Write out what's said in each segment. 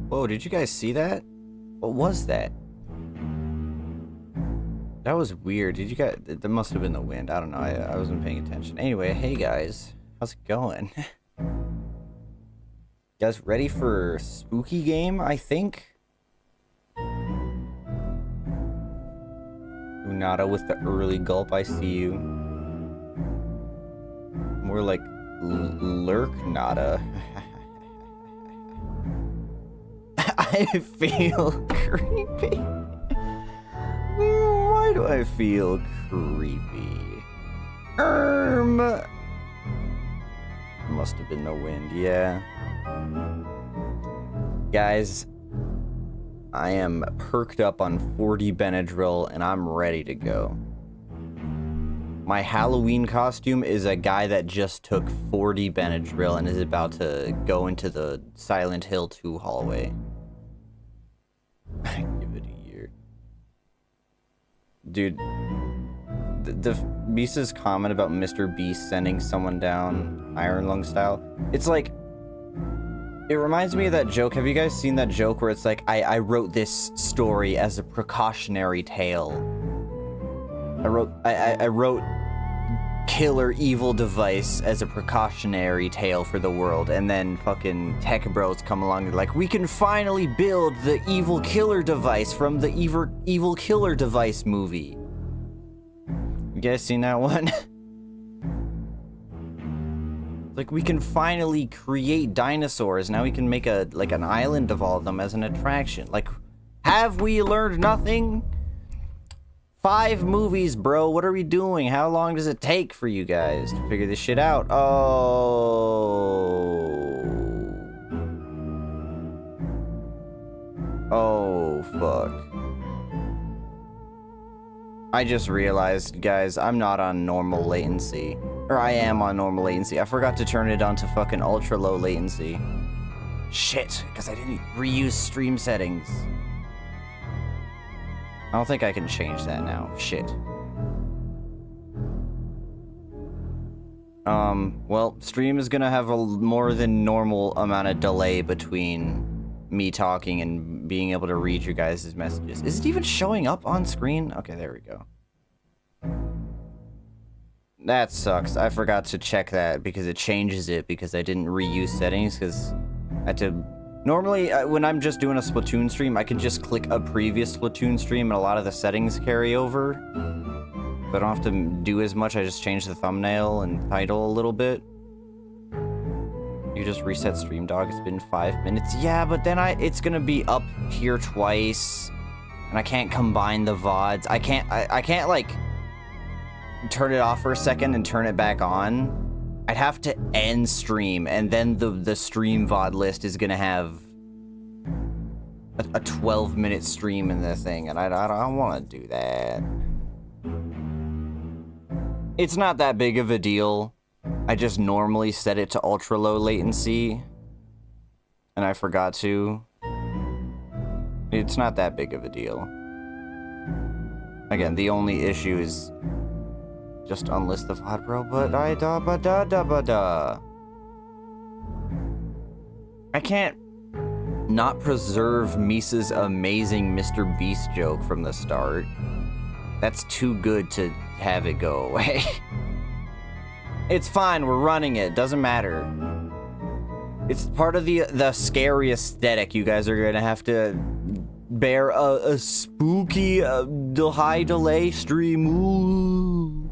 Whoa, did you guys see that? What was that? That was weird. Did you guys... That must have been the wind. I don't know. I wasn't paying attention. Anyway, hey guys. How's it going? You guys ready for a spooky game, I think? Unada with the early gulp, I see you. More like lurk nada. I feel creepy. Why do I feel creepy? Must have been the wind, yeah. Guys, I am perked up on 40 Benadryl and I'm ready to go. My Halloween costume is a guy that just took 40 Benadryl and is about to go into the Silent Hill 2 hallway. Give it a year. Dude, the Misa's comment about Mr. Beast sending someone down Iron Lung style, it's like, it reminds me of that joke. Have you guys seen that joke where it's like, I wrote this story as a precautionary tale. I wrote killer evil device as a precautionary tale for the world, and then fucking tech bros come along and like, we can finally build the evil killer device from the evil killer device movie. You guys seen that one? Like, we can finally create dinosaurs. Now we can make an island of all of them as an attraction. Like, have we learned nothing? 5 movies, bro. What are we doing? How long does it take for you guys to figure this shit out? Oh, fuck. I just realized, guys, I'm not on normal latency. Or I am on normal latency. I forgot to turn it on to fucking ultra low latency. Shit, because I didn't reuse stream settings. I don't think I can change that now. Shit. Well, stream is gonna have a more than normal amount of delay between me talking and being able to read your guys' messages. Is it even showing up on screen? Okay, there we go. That sucks. I forgot to check that because it changes it because I didn't reuse settings because I had to... Normally, when I'm just doing a Splatoon stream, I can just click a previous Splatoon stream and a lot of the settings carry over. So I don't have to do as much. I just change the thumbnail and title a little bit. You just reset stream, dog. It's been 5 minutes. Yeah, but then it's gonna be up here twice. And I can't combine the VODs. I can't like... turn it off for a second and turn it back on. I'd have to end stream, and then the stream VOD list is gonna have a 12-minute stream in the thing, and I don't want to do that. It's not that big of a deal. I just normally set it to ultra low latency, and I forgot to. It's not that big of a deal. Again, the only issue is just unlist the VOD, bro, but I can't not preserve Misa's amazing Mr. Beast joke from the start. That's too good to have it go away. It's fine, we're running it, doesn't matter. It's part of the scary aesthetic. You guys are gonna have to bear a spooky, high delay stream. Ooh.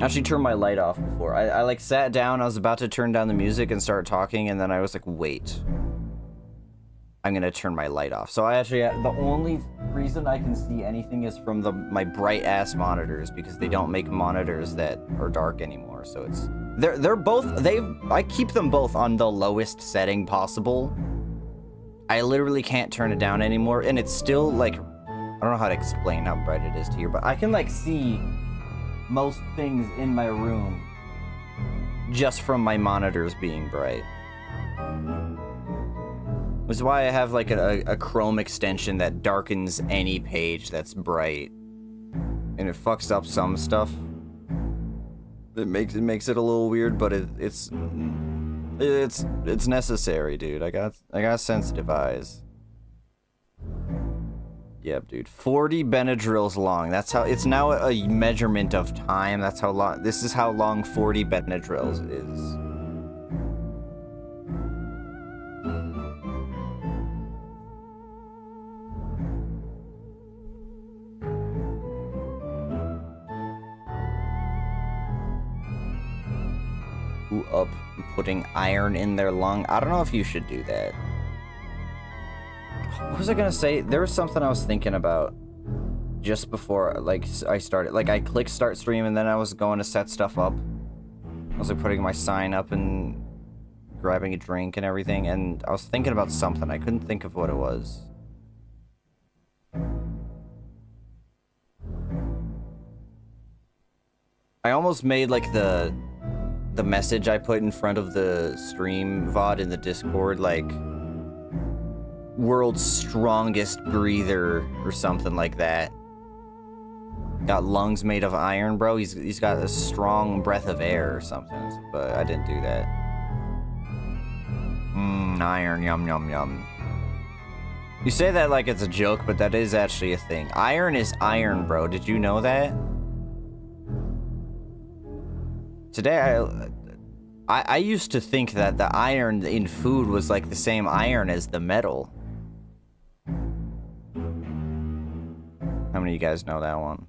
I actually turned my light off before. I like sat down, I was about to turn down the music and start talking, and then I was like, wait. I'm gonna turn my light off. So I actually, the only reason I can see anything is from my bright ass monitors, because they don't make monitors that are dark anymore. So it's, they're both, I keep them both on the lowest setting possible. I literally can't turn it down anymore, and it's still like, I don't know how to explain how bright it is to you, but I can like see most things in my room just from my monitors being bright. Which is why I have like a Chrome extension that darkens any page that's bright, and it fucks up some stuff. It makes it a little weird, but it's It's necessary, dude. I got sensitive eyes. Yep, dude. 40 Benadryls long. That's how it's now a measurement of time. That's how long. This is how long 40 Benadryls is. Up putting iron in their lung. I don't know if you should do that. What was I gonna say? There was something I was thinking about just before, like, I started. Like, I clicked start stream and then I was going to set stuff up. I was like putting my sign up and grabbing a drink and everything, and I was thinking about something. I couldn't think of what it was. I almost made like the message I put in front of the stream VOD in the Discord, like, world's strongest breather or something like that. Got lungs made of iron, bro. He's got a strong breath of air or something, but I didn't do that. Iron, yum, yum, yum. You say that like it's a joke, but that is actually a thing. Iron is iron, bro. Did you know that? Today, I used to think that the iron in food was like the same iron as the metal. How many of you guys know that one?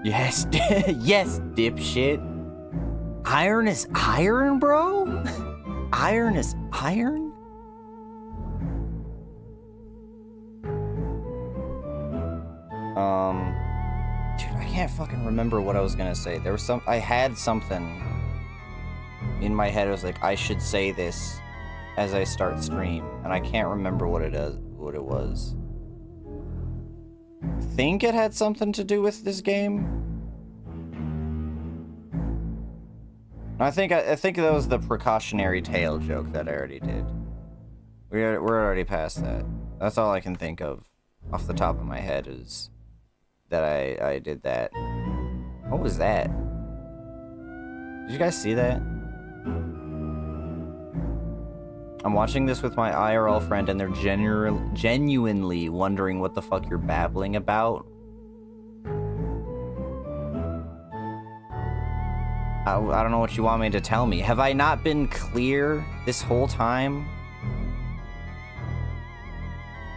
Yes, yes, dipshit. Iron is iron, bro? Iron is iron? Dude, I can't fucking remember what I was gonna say. There was I had something in my head. It was like, I should say this as I start stream, and I can't remember what it was. I think it had something to do with this game. I think that was the precautionary tale joke that I already did. We're already past that. That's all I can think of off the top of my head is that I did that. What was that? Did you guys see that? I'm watching this with my IRL friend and they're genuinely wondering what the fuck you're babbling about. I don't know what you want me to tell me. Have I not been clear this whole time?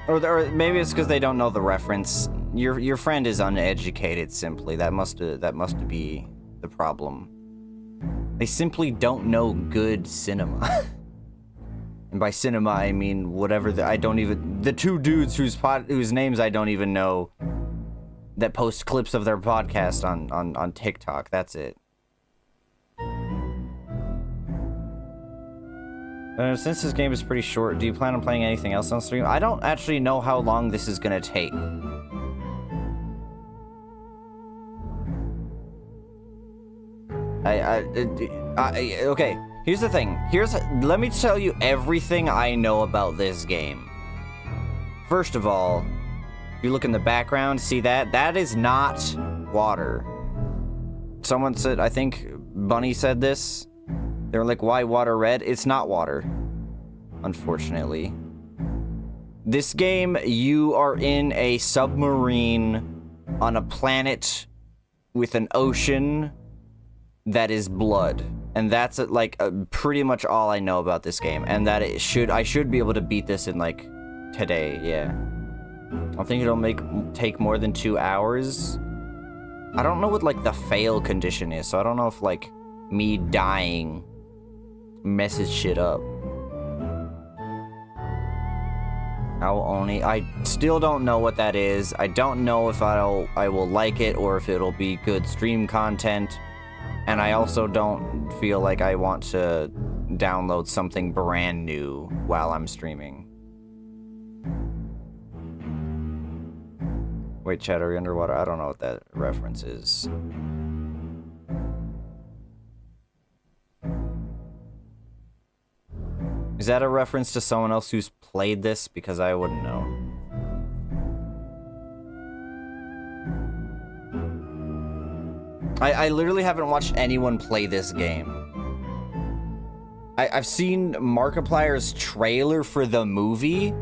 Or maybe it's because they don't know the reference. Your friend is uneducated, simply. That must be the problem. They simply don't know good cinema. And by cinema, I mean whatever the two dudes whose names I don't even know that post clips of their podcast on TikTok. That's it. Since this game is pretty short, do you plan on playing anything else on stream? I don't actually know how long this is gonna take. Okay, here's the thing. Let me tell you everything I know about this game. First of all, if you look in the background, see that? That is not water. Someone said, I think Bunny said this. They were like, why water red? It's not water, unfortunately. This game, you are in a submarine on a planet with an ocean that is blood. And that's pretty much all I know about this game. And that I should be able to beat this in like today, yeah. I think it'll take more than 2 hours. I don't know what like the fail condition is, so I don't know if like me dying messes shit up. I still don't know what that is. I don't know if I will like it or if it'll be good stream content. And I also don't feel like I want to download something brand new while I'm streaming. Wait, Chad, are we underwater? I don't know what that reference is. Is that a reference to someone else who's played this? Because I wouldn't know. I literally haven't watched anyone play this game. I've seen Markiplier's trailer for the movie.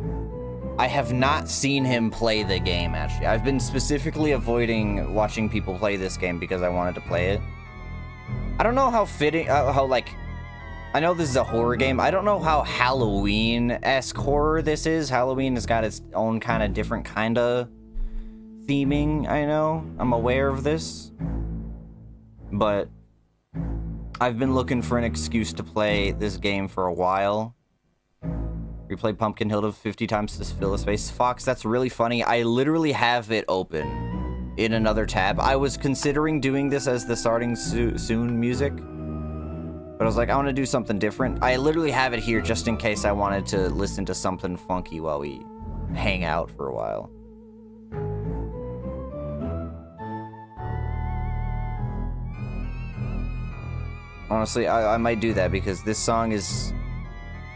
I have not seen him play the game, actually. I've been specifically avoiding watching people play this game because I wanted to play it. I don't know how fitting, like, I know this is a horror game. I don't know how Halloween-esque horror this is. Halloween has got its own kind of different kind of theming, I know. I'm aware of this. But I've been looking for an excuse to play this game for a while. Replay Pumpkin Hilda 50 times to fill the space. Fox, that's really funny. I literally have it open in another tab. I was considering doing this as the starting soon music, but I was like, I want to do something different. I literally have it here just in case I wanted to listen to something funky while we hang out for a while. Honestly, I might do that because this song is...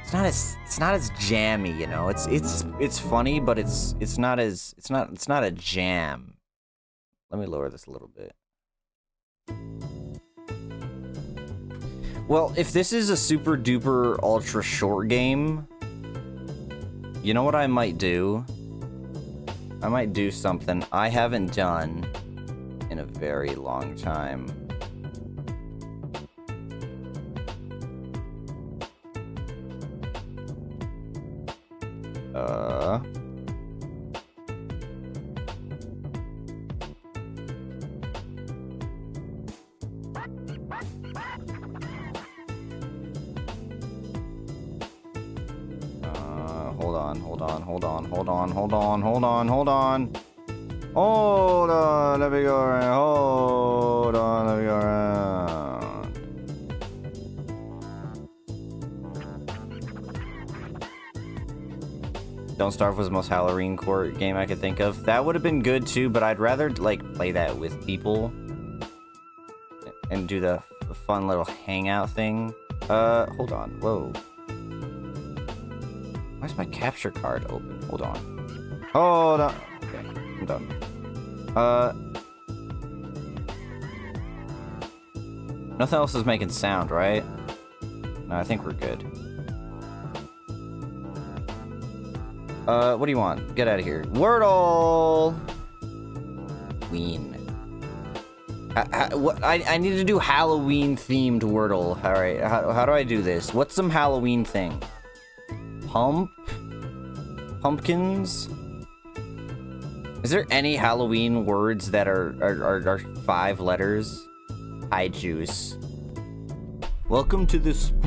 It's not as jammy, you know. It's funny, but it's not a jam. Let me lower this a little bit. Well, if this is a super duper ultra short game, you know what I might do? I might do something I haven't done in a very long time. Hold on, let me go around. Hold on, let me go around. Don't Starve was the most Halloween core game I could think of. That would have been good too, but I'd rather like play that with people and do the fun little hangout thing. Hold on. Whoa. Why's my capture card open? Hold on. Hold on. Okay, I'm done. Nothing else is making sound, right? No, I think we're good. What do you want? Get out of here. Wordle! Ween. I need to do Halloween-themed Wordle. Alright, how do I do this? What's some Halloween thing? Pumpkins? Is there any Halloween words that are 5 letters? Hi, Juice. Welcome to the spooky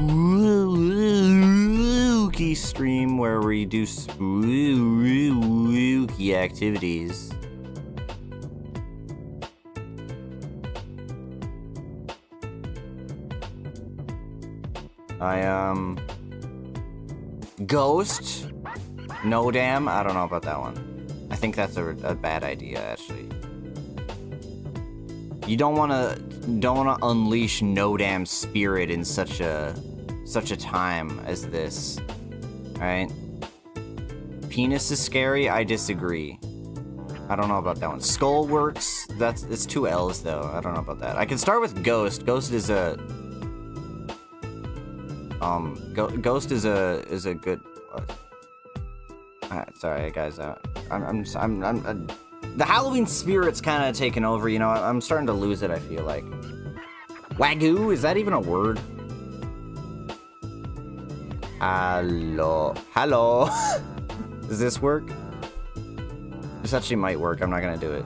stream where we do spooky activities. Ghost? No damn? I don't know about that one. I think that's a bad idea, actually. You don't wanna unleash no damn spirit in such a time as this. Alright? Penis is scary? I disagree. I don't know about that one. Skull works? It's 2 L's though. I don't know about that. I can start with Ghost. Ghost is a Ghost is a good. Sorry guys. The Halloween spirit's kind of taken over. You know, I'm starting to lose it. I feel like. Wagyu, is that even a word? Hello. Does this work? This actually might work. I'm not gonna do it.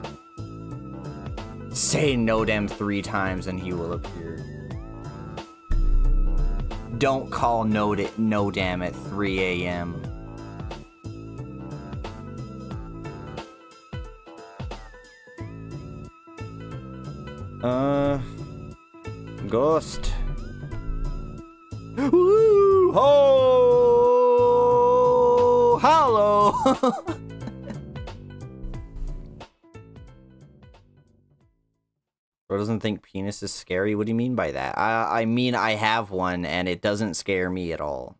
Say no damn 3 times and he will appear. Don't call no damn at 3 a.m. Ghost. Woo! Ho! Hello! Bro doesn't think penis is scary? What do you mean by that? I mean I have one and it doesn't scare me at all.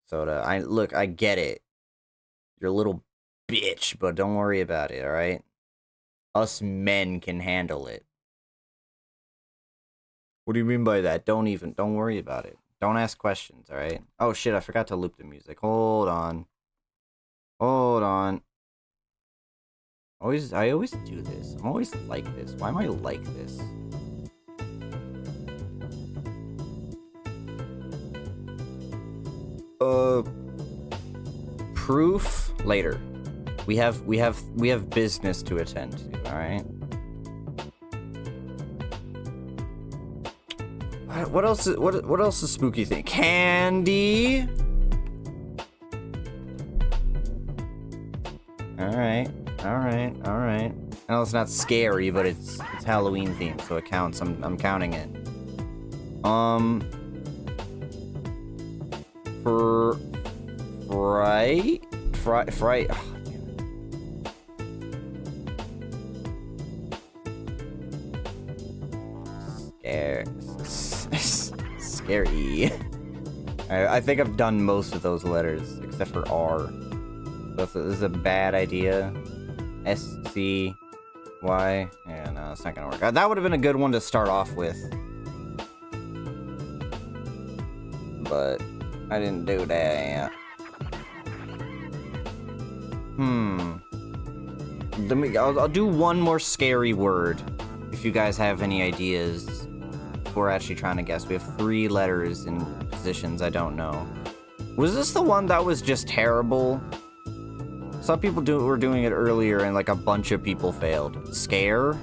Soda, look, I get it. You're a little bitch, but don't worry about it, alright? Us men can handle it. What do you mean by that? Don't worry about it. Don't ask questions, alright? Oh shit, I forgot to loop the music. Hold on. Hold on. I always do this. I'm always like this. Why am I like this? Proof later. We have business to attend to, alright? What else is spooky thing? Candy. Alright. I know it's not scary, but it's Halloween themed, so it counts. I'm counting it. Fright. Oh, scary. I think I've done most of those letters, except for R. This is a bad idea. S-C-Y. Yeah, no, it's not gonna work. That would have been a good one to start off with. But I didn't do that. I'll do one more scary word, if you guys have any ideas. We're actually trying to guess. We have 3 letters in positions I don't know. Was this the one that was just terrible? Some people were doing it earlier and like a bunch of people failed. Scare?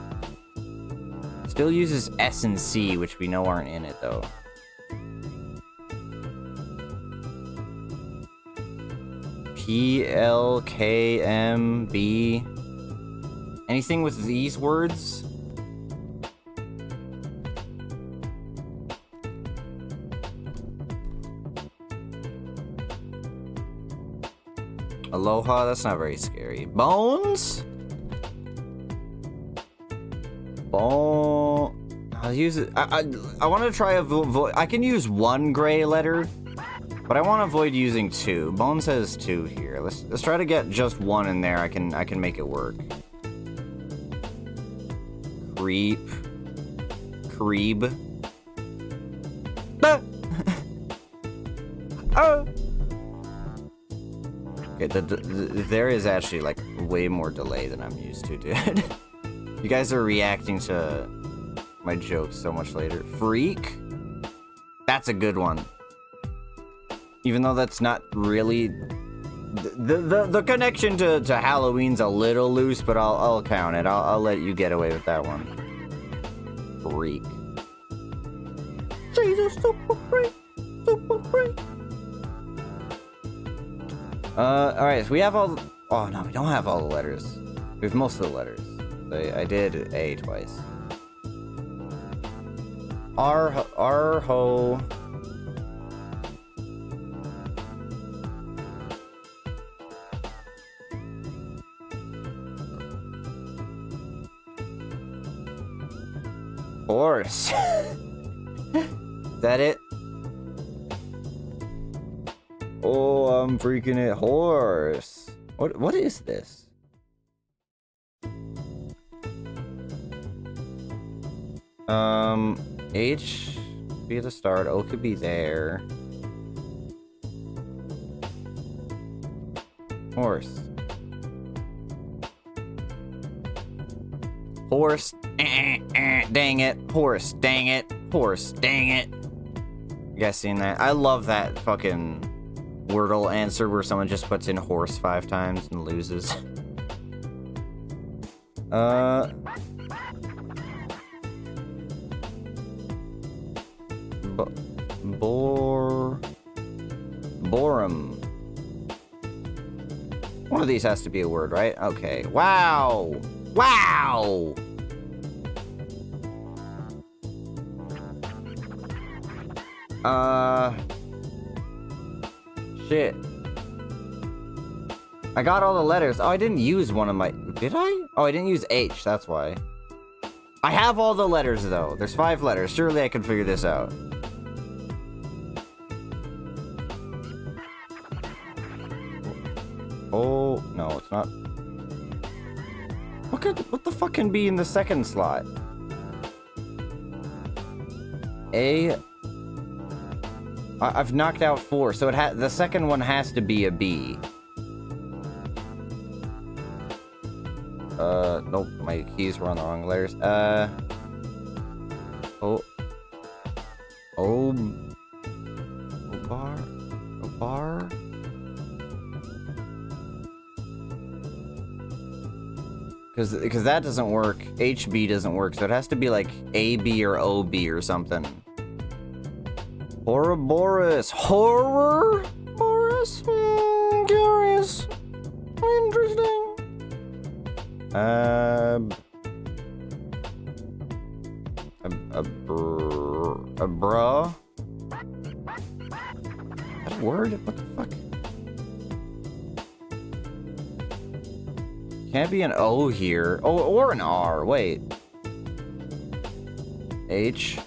Still uses S and C, which we know aren't in it though. P-L-K-M-B. Anything with these words? Aloha, that's not very scary. Bones? I'll use it. I want to try avoid. I can use 1 gray letter, but I want to avoid using 2. Bones has 2 here. Let's try to get just 1 in there. I can make it work. Creep. Ah! Oh. Okay, there is actually like way more delay than I'm used to, dude. You guys are reacting to my jokes so much later. Freak? That's a good one. Even though that's not really... The connection to Halloween's a little loose, but I'll count it. I'll let you get away with that one. Freak. Jesus, super freak. Super freak. Alright, so we have all... Oh, no, we don't have all the letters. We have most of the letters. I did A twice. Arho. Horse. Is that it? Oh, I'm freaking it. Horse. What is this? H be at the start. O could be there. Horse. Horse. Dang it. Horse. Dang it. Horse. Dang it. You guys seen that? I love that fucking Wordle answer where someone just puts in horse 5 times and loses. Borum. One of these has to be a word, right? Okay. Wow. Wow. Shit. I got all the letters. Oh, I didn't use one of my... Did I? Oh, I didn't use H. That's why. I have all the letters, though. There's 5 letters. Surely I can figure this out. Oh, no, it's not. What the fuck can be in the second slot? I've knocked out 4, so the second one has to be a B. Nope, my keys were on the wrong letters. Bar? Because that doesn't work. HB doesn't work, so it has to be like AB or OB or something. Ouroboros. Horror? Boris? Curious. Interesting. A bra? Is that a word? What the fuck? Can't be an O here. Oh, or an R. Wait. H.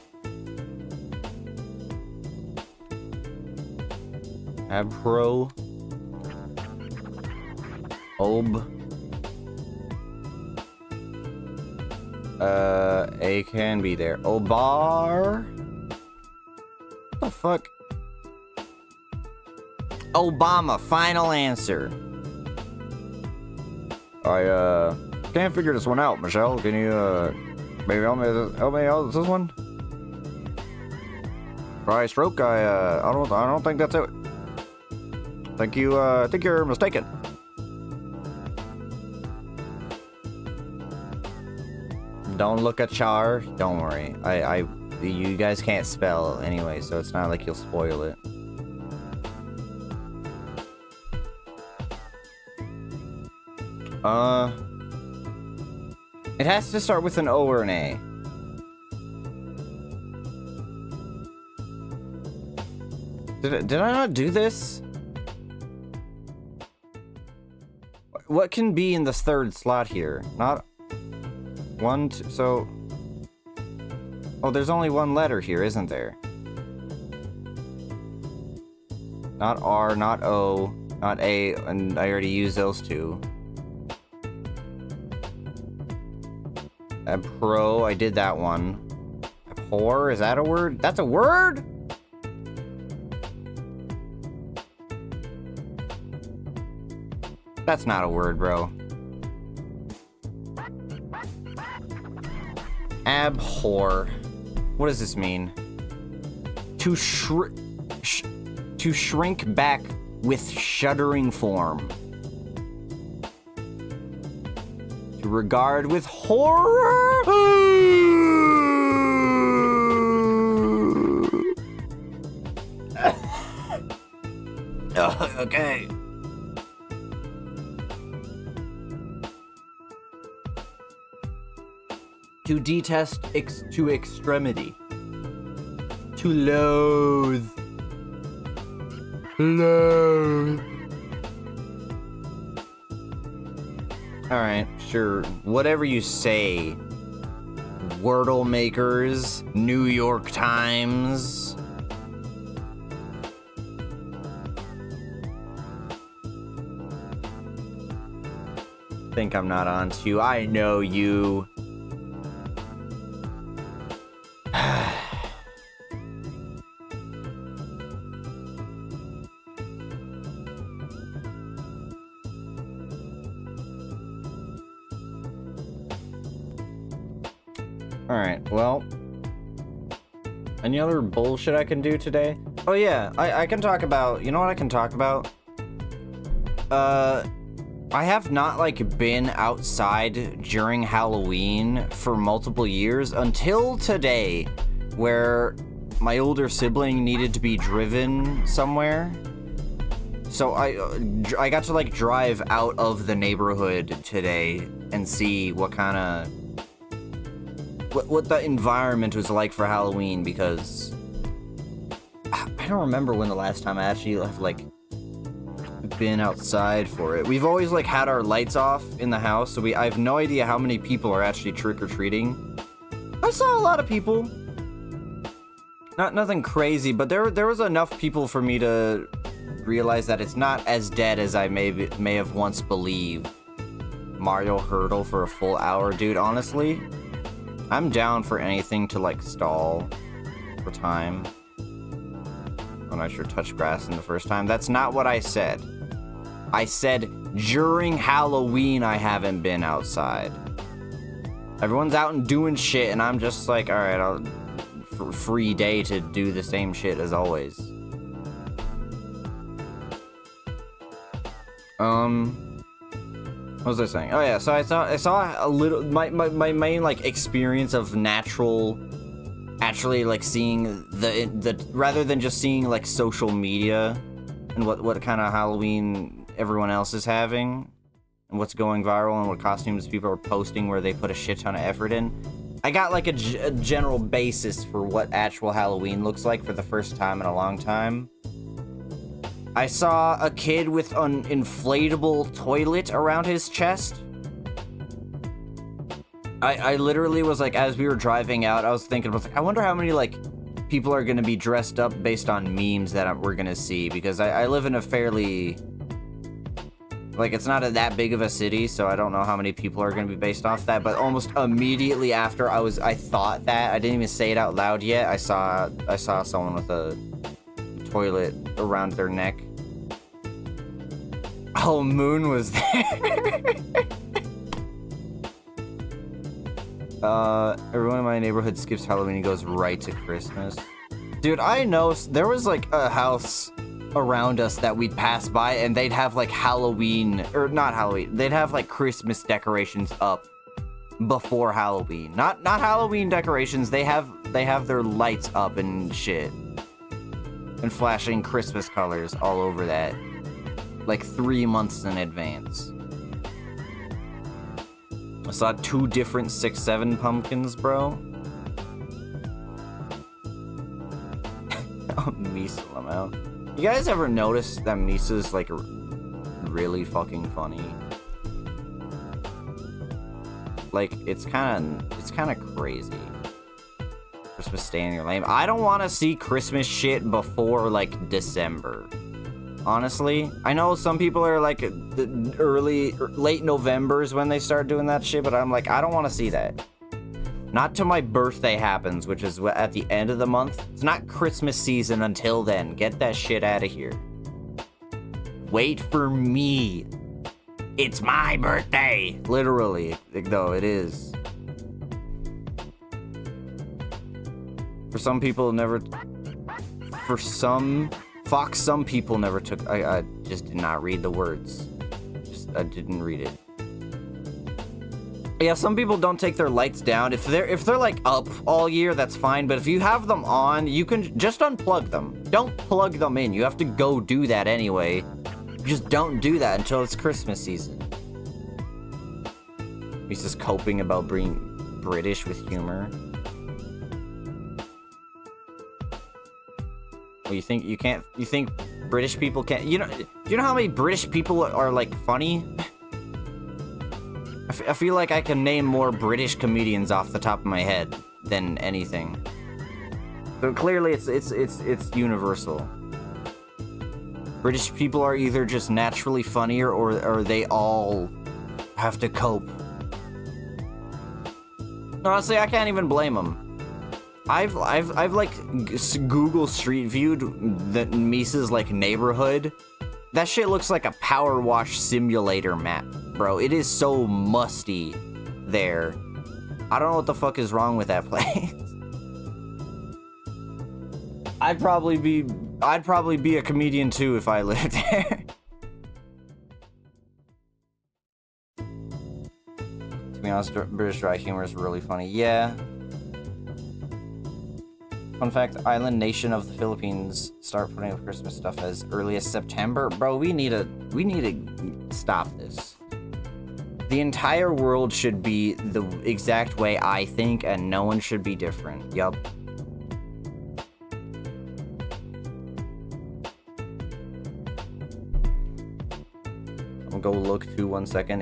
Abro. Ob. A can be there. Obar. What the fuck? Obama. Final answer. I can't figure this one out, Michelle. Can you maybe help me out with this one? Try stroke. I don't think that's it. I think you're mistaken. Don't look at Char. Don't worry. You guys can't spell anyway, so it's not like you'll spoil it. It has to start with an O or an A. Did I not do this? What can be in the third slot here? Not 1, 2, so... Oh, there's only one letter here, isn't there? Not R, not O, not A, and I already used those two. Pro, I did that one. Abhor, is that a word? That's a word? That's not a word, bro. Abhor. What does this mean? To shrink back with shuddering form. To regard with horror. Okay. To detest to extremity. To loathe. Loathe. Alright, sure. Whatever you say. Wordle makers. New York Times. Think I'm not on to you. I know you. Alright, well, any other bullshit I can do today? Oh yeah, I can talk about, you know what I can talk about? I have not, like, been outside during Halloween for multiple years until today, where my older sibling needed to be driven somewhere. So I got to, like, drive out of the neighborhood today and see what kind of... what the environment was like for Halloween, because I don't remember when the last time I actually have, like, been outside for it. We've always, like, had our lights off in the house, so I have no idea how many people are actually trick-or-treating. I saw a lot of people. Nothing crazy, but there was enough people for me to realize that it's not as dead as I may have once believed. Mario hurdle for a full hour. Dude, honestly, I'm down for anything to, like, stall for time. When I sure touched grass in the first time. That's not what I said. I said during Halloween I haven't been outside. Everyone's out and doing shit, and I'm just like, alright, I'll... free day to do the same shit as always. What was I saying? Oh yeah, so I saw a little my main like experience of actually like seeing the rather than just seeing like social media and what kind of Halloween everyone else is having and what's going viral and what costumes people are posting where they put a shit ton of effort in. I got like a general basis for what actual Halloween looks like for the first time in a long time. I saw a kid with an inflatable toilet around his chest. I literally was like, as we were driving out, I was thinking, I wonder how many like people are gonna be dressed up based on memes that we're gonna see, because I live in a fairly, like, it's not that big of a city, so I don't know how many people are gonna be based off that, but almost immediately after I thought that, I didn't even say it out loud yet, I saw someone with a toilet around their neck. Oh, Moon was there. Everyone in my neighborhood skips Halloween and goes right to Christmas. Dude, I know there was like a house around us that we'd pass by and they'd have like Halloween, or not Halloween, they'd have like Christmas decorations up before Halloween. Not Halloween decorations, they have their lights up and shit. And flashing Christmas colors all over that. Like 3 months in advance. I saw 2 different 6-7 pumpkins, bro. Oh, Misa Lamau. You guys ever notice that Misa's like really fucking funny? Like, it's kind of crazy. Christmas staying in your lane. I don't want to see Christmas shit before like December. Honestly, I know some people are like late November's when they start doing that shit, but I'm like, I don't want to see that. Not till my birthday happens, which is at the end of the month. It's not Christmas season until then. Get that shit out of here. Wait for me. It's my birthday. Literally, though, it is. For some people, never... For some... Fox, some people never took... I just did not read the words. I didn't read it. Yeah, some people don't take their lights down. If they're like up all year, that's fine. But if you have them on, you can just unplug them. Don't plug them in. You have to go do that anyway. Just don't do that until it's Christmas season. He's just coping about being British with humor. Well, you think British people can't... Do you know how many British people are like funny? I feel like I can name more British comedians off the top of my head than anything. So clearly it's universal. British people are either just naturally funnier or they all have to cope. Honestly, I can't even blame them. I've like Google Street Viewed the Misa's like neighborhood. That shit looks like a power wash simulator map, bro. It is so musty there. I don't know what the fuck is wrong with that place. I'd probably be a comedian too if I lived there. To be honest, British dry humor is really funny. Yeah. Fun fact, island nation of the Philippines start putting up Christmas stuff as early as September. Bro, we need to stop this. The entire world should be the exact way I think, and no one should be different. Yup. I'll go look too 1 second.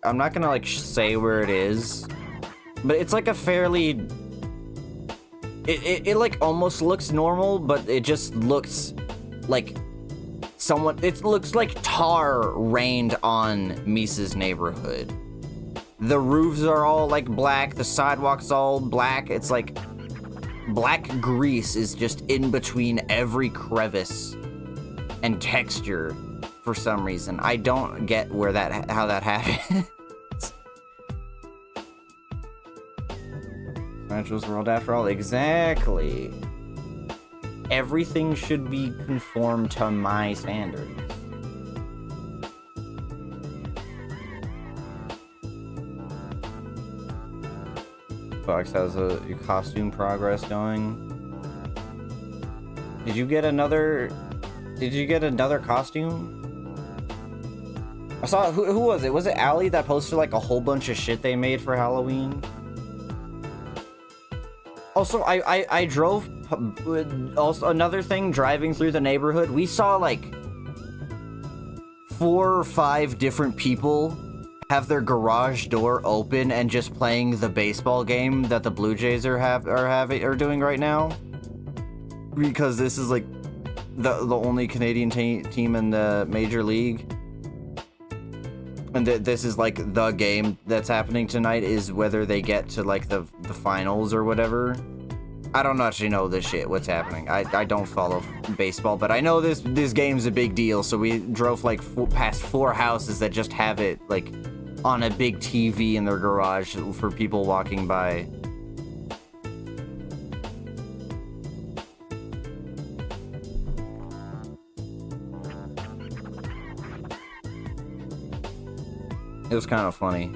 I'm not gonna like say where it is, but it's like a fairly... It like almost looks normal, but it just looks like it looks like tar rained on Misa's neighborhood. The roofs are all like black, the sidewalks all black. It's like black grease is just in between every crevice and texture for some reason. I don't get how that happened. Smash World after all, exactly. Everything should be conformed to my standards. Fox, how's your costume progress going? Did you get another costume? I saw, who was it? Was it Allie that posted like a whole bunch of shit they made for Halloween? Also, I drove, also another thing, driving through the neighborhood, we saw like 4 or 5 different people have their garage door open and just playing the baseball game that the Blue Jays are doing right now. Because this is like the only Canadian team in the Major League. And this is like the game that's happening tonight, is whether they get to like the finals or whatever. I don't actually know this shit, what's happening. I don't follow baseball, but I know this game's a big deal, so we drove like past 4 houses that just have it like on a big TV in their garage for people walking by. It was kind of funny.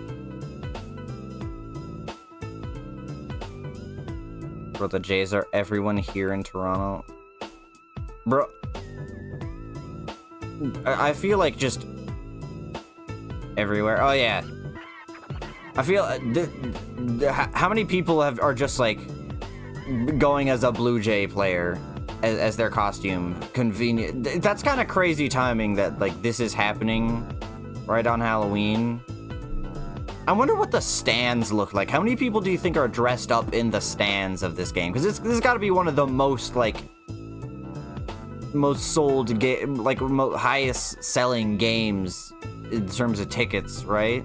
Bro, the Jays are everyone here in Toronto. Bro, I feel like just everywhere. Oh yeah, I feel how many people are just like going as a Blue Jay player as their costume. Convenient. That's kind of crazy timing that like this is happening right on Halloween. I wonder what the stands look like. How many people do you think are dressed up in the stands of this game? Because this has got to be one of the most like most sold game, like highest selling games in terms of tickets, right?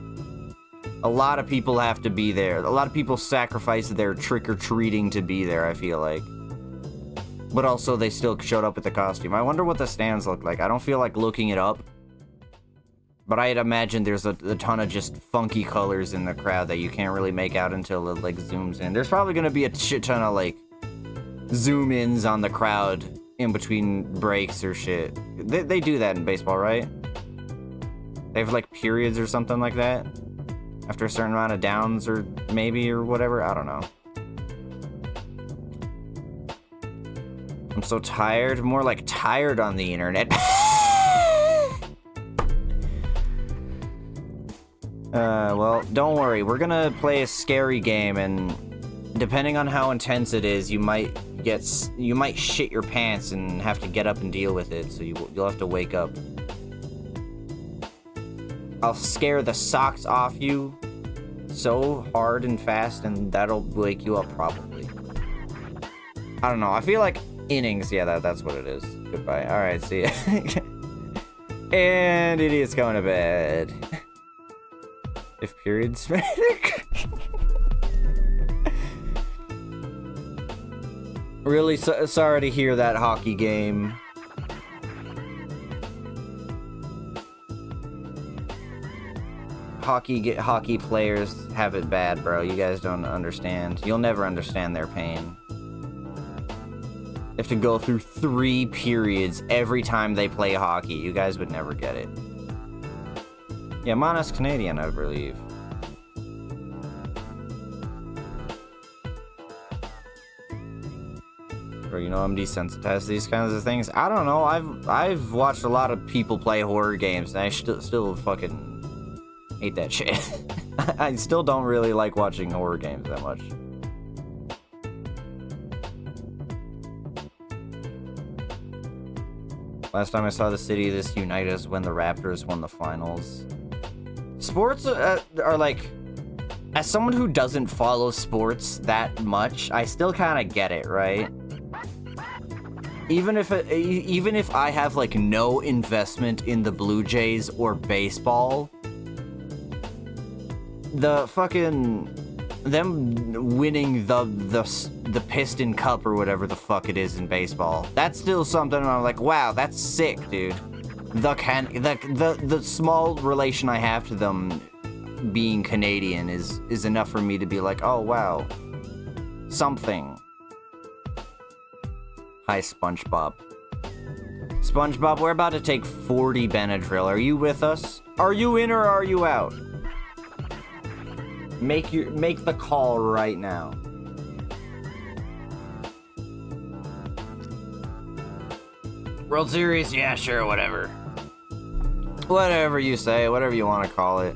A lot of people have to be there. A lot of people sacrifice their trick-or-treating to be there, I feel like. But also they still showed up with the costume. I wonder what the stands look like. I don't feel like looking it up. But I'd imagine there's a ton of just funky colors in the crowd that you can't really make out until it like zooms in. There's probably gonna be a shit ton of like zoom ins on the crowd in between breaks or shit. They do that in baseball, right? They have like periods or something like that after a certain amount of downs or maybe or whatever. I don't know. I'm so tired. More like tired on the internet. Well, don't worry. We're gonna play a scary game, and depending on how intense it is, you might shit your pants and have to get up and deal with it. So you'll have to wake up. I'll scare the socks off you so hard and fast, and that'll wake you up probably. I don't know. I feel like innings. Yeah, that's what it is. Goodbye. All right, see ya. And idiot's going to bed. If periods. Really sorry to hear that hockey game. Hockey players have it bad, bro. You guys don't understand. You'll never understand their pain. They have to go through 3 periods every time they play hockey. You guys would never get it. Yeah, Mona's Canadian, I believe. Bro, you know I'm desensitized to these kinds of things. I don't know. I've watched a lot of people play horror games, and I still fucking hate that shit. I still don't really like watching horror games that much. Last time I saw the city this united was when the Raptors won the finals. Sports are like, as someone who doesn't follow sports that much, I still kind of get it, right? Even if I have like no investment in the Blue Jays or baseball, the fucking them winning the Piston Cup or whatever the fuck it is in baseball. That's still something I'm like, wow, that's sick, dude. The small relation I have to them being Canadian is enough for me to be like, oh wow, something. Hi, SpongeBob. SpongeBob, we're about to take 40 Benadryl. Are you with us? Are you in or are you out? Make the call right now. World Series? Yeah, sure, whatever. Whatever you say, whatever you want to call it.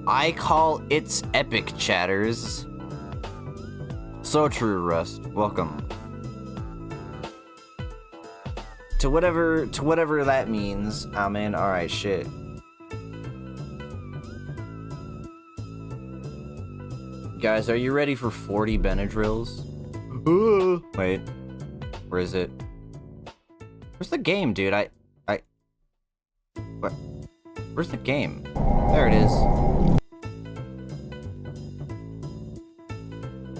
I call it's epic, chatters. So true, Rust. Welcome. To whatever that means, I'm in. Alright, shit. Guys, are you ready for 40 Benadryls? Wait. Where is it? Where's the game, dude? What? Where's the game? There it is.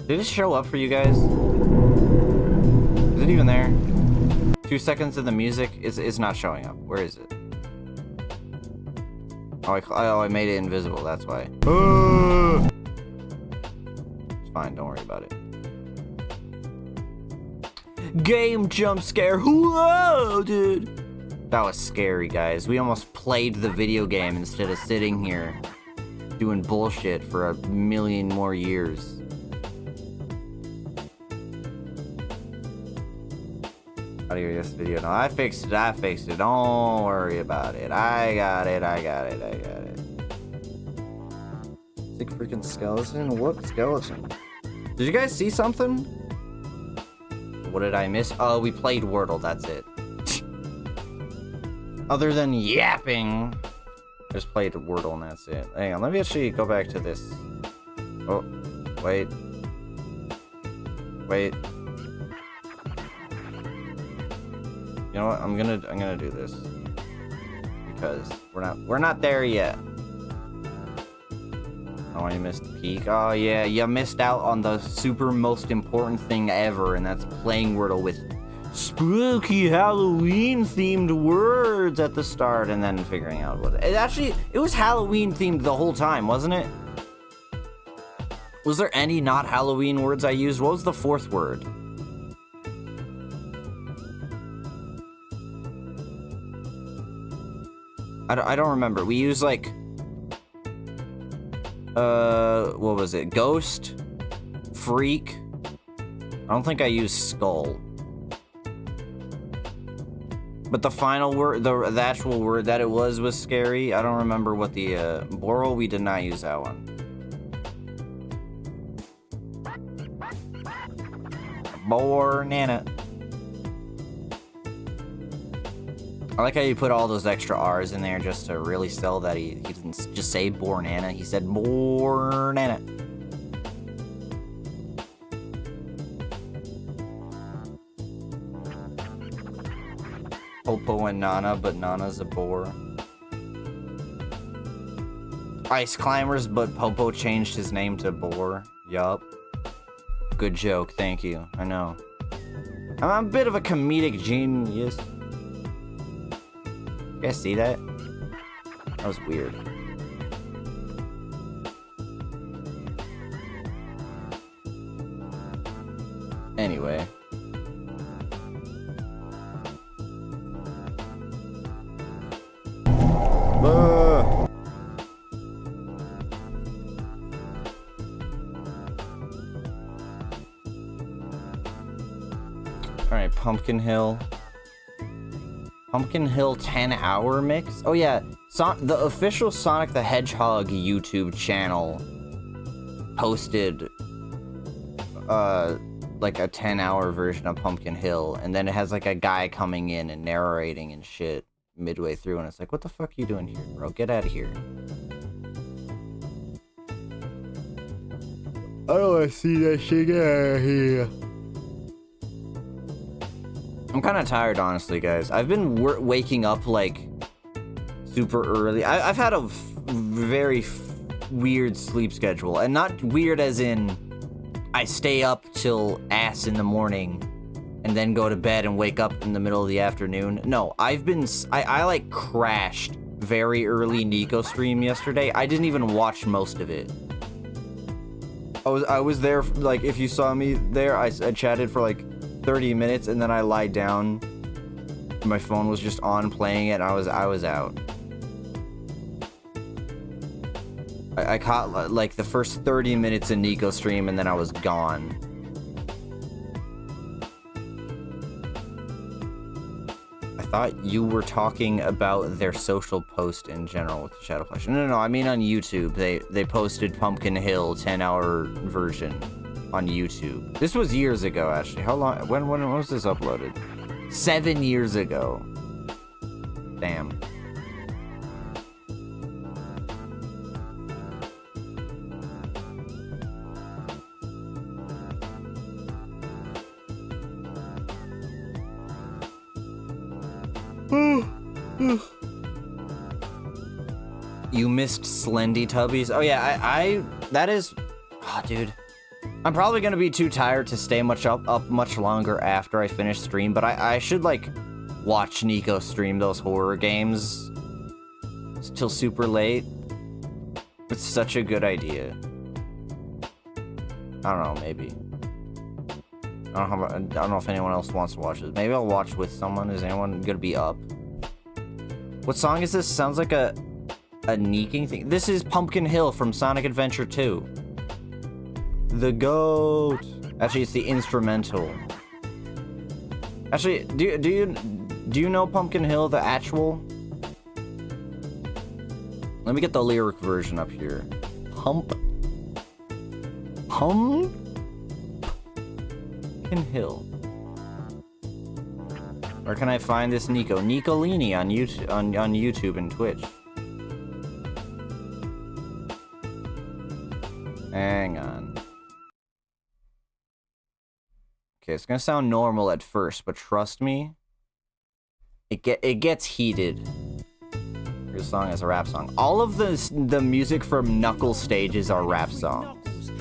Did it show up for you guys? Is it even there? 2 seconds of the music is not showing up. Where is it? Oh, I made it invisible. That's why. It's fine. Don't worry about it. Game jump scare. Whoa, dude. That was scary, guys. We almost played the video game instead of sitting here doing bullshit for a million more years. How do you hear this video? No, I fixed it. Don't worry about it. I got it. Sick freaking skeleton? What skeleton? Did you guys see something? What did I miss? Oh, we played Wordle, that's it. Other than yapping, I just played Wordle and that's it. Hang on, let me actually go back to this. Oh, wait. You know what? I'm gonna do this because we're not there yet. Oh, you missed the peak. Oh yeah, you missed out on the super most important thing ever, and that's playing Wordle with spooky Halloween themed words at the start, and then figuring out what it was Halloween themed the whole time, wasn't it? Was there any not Halloween words I used? What was the fourth word? I don't remember. We used like what was it? Ghost, freak. I don't think I used skull. But the final word, the actual word that it was scary. I don't remember what the Boral. We did not use that one. Nana. I like how you put all those extra R's in there just to really sell that he didn't just say Bornana, he said Bornana. Popo and Nana, but Nana's a boar. Ice Climbers, but Popo changed his name to Boar. Yup. Good joke, thank you. I know. I'm a bit of a comedic genius. You guys see that? That was weird. Anyway. Alright, Pumpkin Hill 10-hour mix? Oh yeah, the official Sonic the Hedgehog YouTube channel posted like a 10-hour version of Pumpkin Hill, and then it has like a guy coming in and narrating and shit midway through, and it's like, what the fuck are you doing here, bro? Get out of here. I don't want to see that shit. Get out of here. I'm kind of tired, honestly, guys. I've been waking up like super early. I've had a very weird sleep schedule, and not weird as in I stay up till ass in the morning and then go to bed and wake up in the middle of the afternoon. No, I like crashed very early Nico stream yesterday. I didn't even watch most of it. I was there, like, if you saw me there, I chatted for like 30 minutes and then I lied down. My phone was just on playing it and I was out. I caught like the first 30 minutes in Nico stream and then I was gone. I thought you were talking about their social post in general with the Shadow Flash. No, I mean on YouTube. They posted Pumpkin Hill 10-hour version on YouTube. This was years ago, actually. How long? When was this uploaded? 7 years ago. Damn. You missed Slendy Tubbies? Oh yeah, that is... Oh, dude. I'm probably gonna be too tired to stay up much longer after I finish stream, but I should, like, watch Nico stream those horror games till super late. It's such a good idea. I don't know, maybe. I don't know if anyone else wants to watch this. Maybe I'll watch with someone. Is anyone gonna be up? What song is this? Sounds like a Neeking thing. This is Pumpkin Hill from Sonic Adventure 2. The goat. Actually, it's the instrumental. Actually, do you know Pumpkin Hill, the actual? Let me get the lyric version up here. Pumpkin Hill. Where can I find this Nico? Nicolini on YouTube and Twitch. Hang on. Okay, it's gonna sound normal at first, but trust me, it gets heated. This song is a rap song. All of the music from Knuckles stages are rap songs.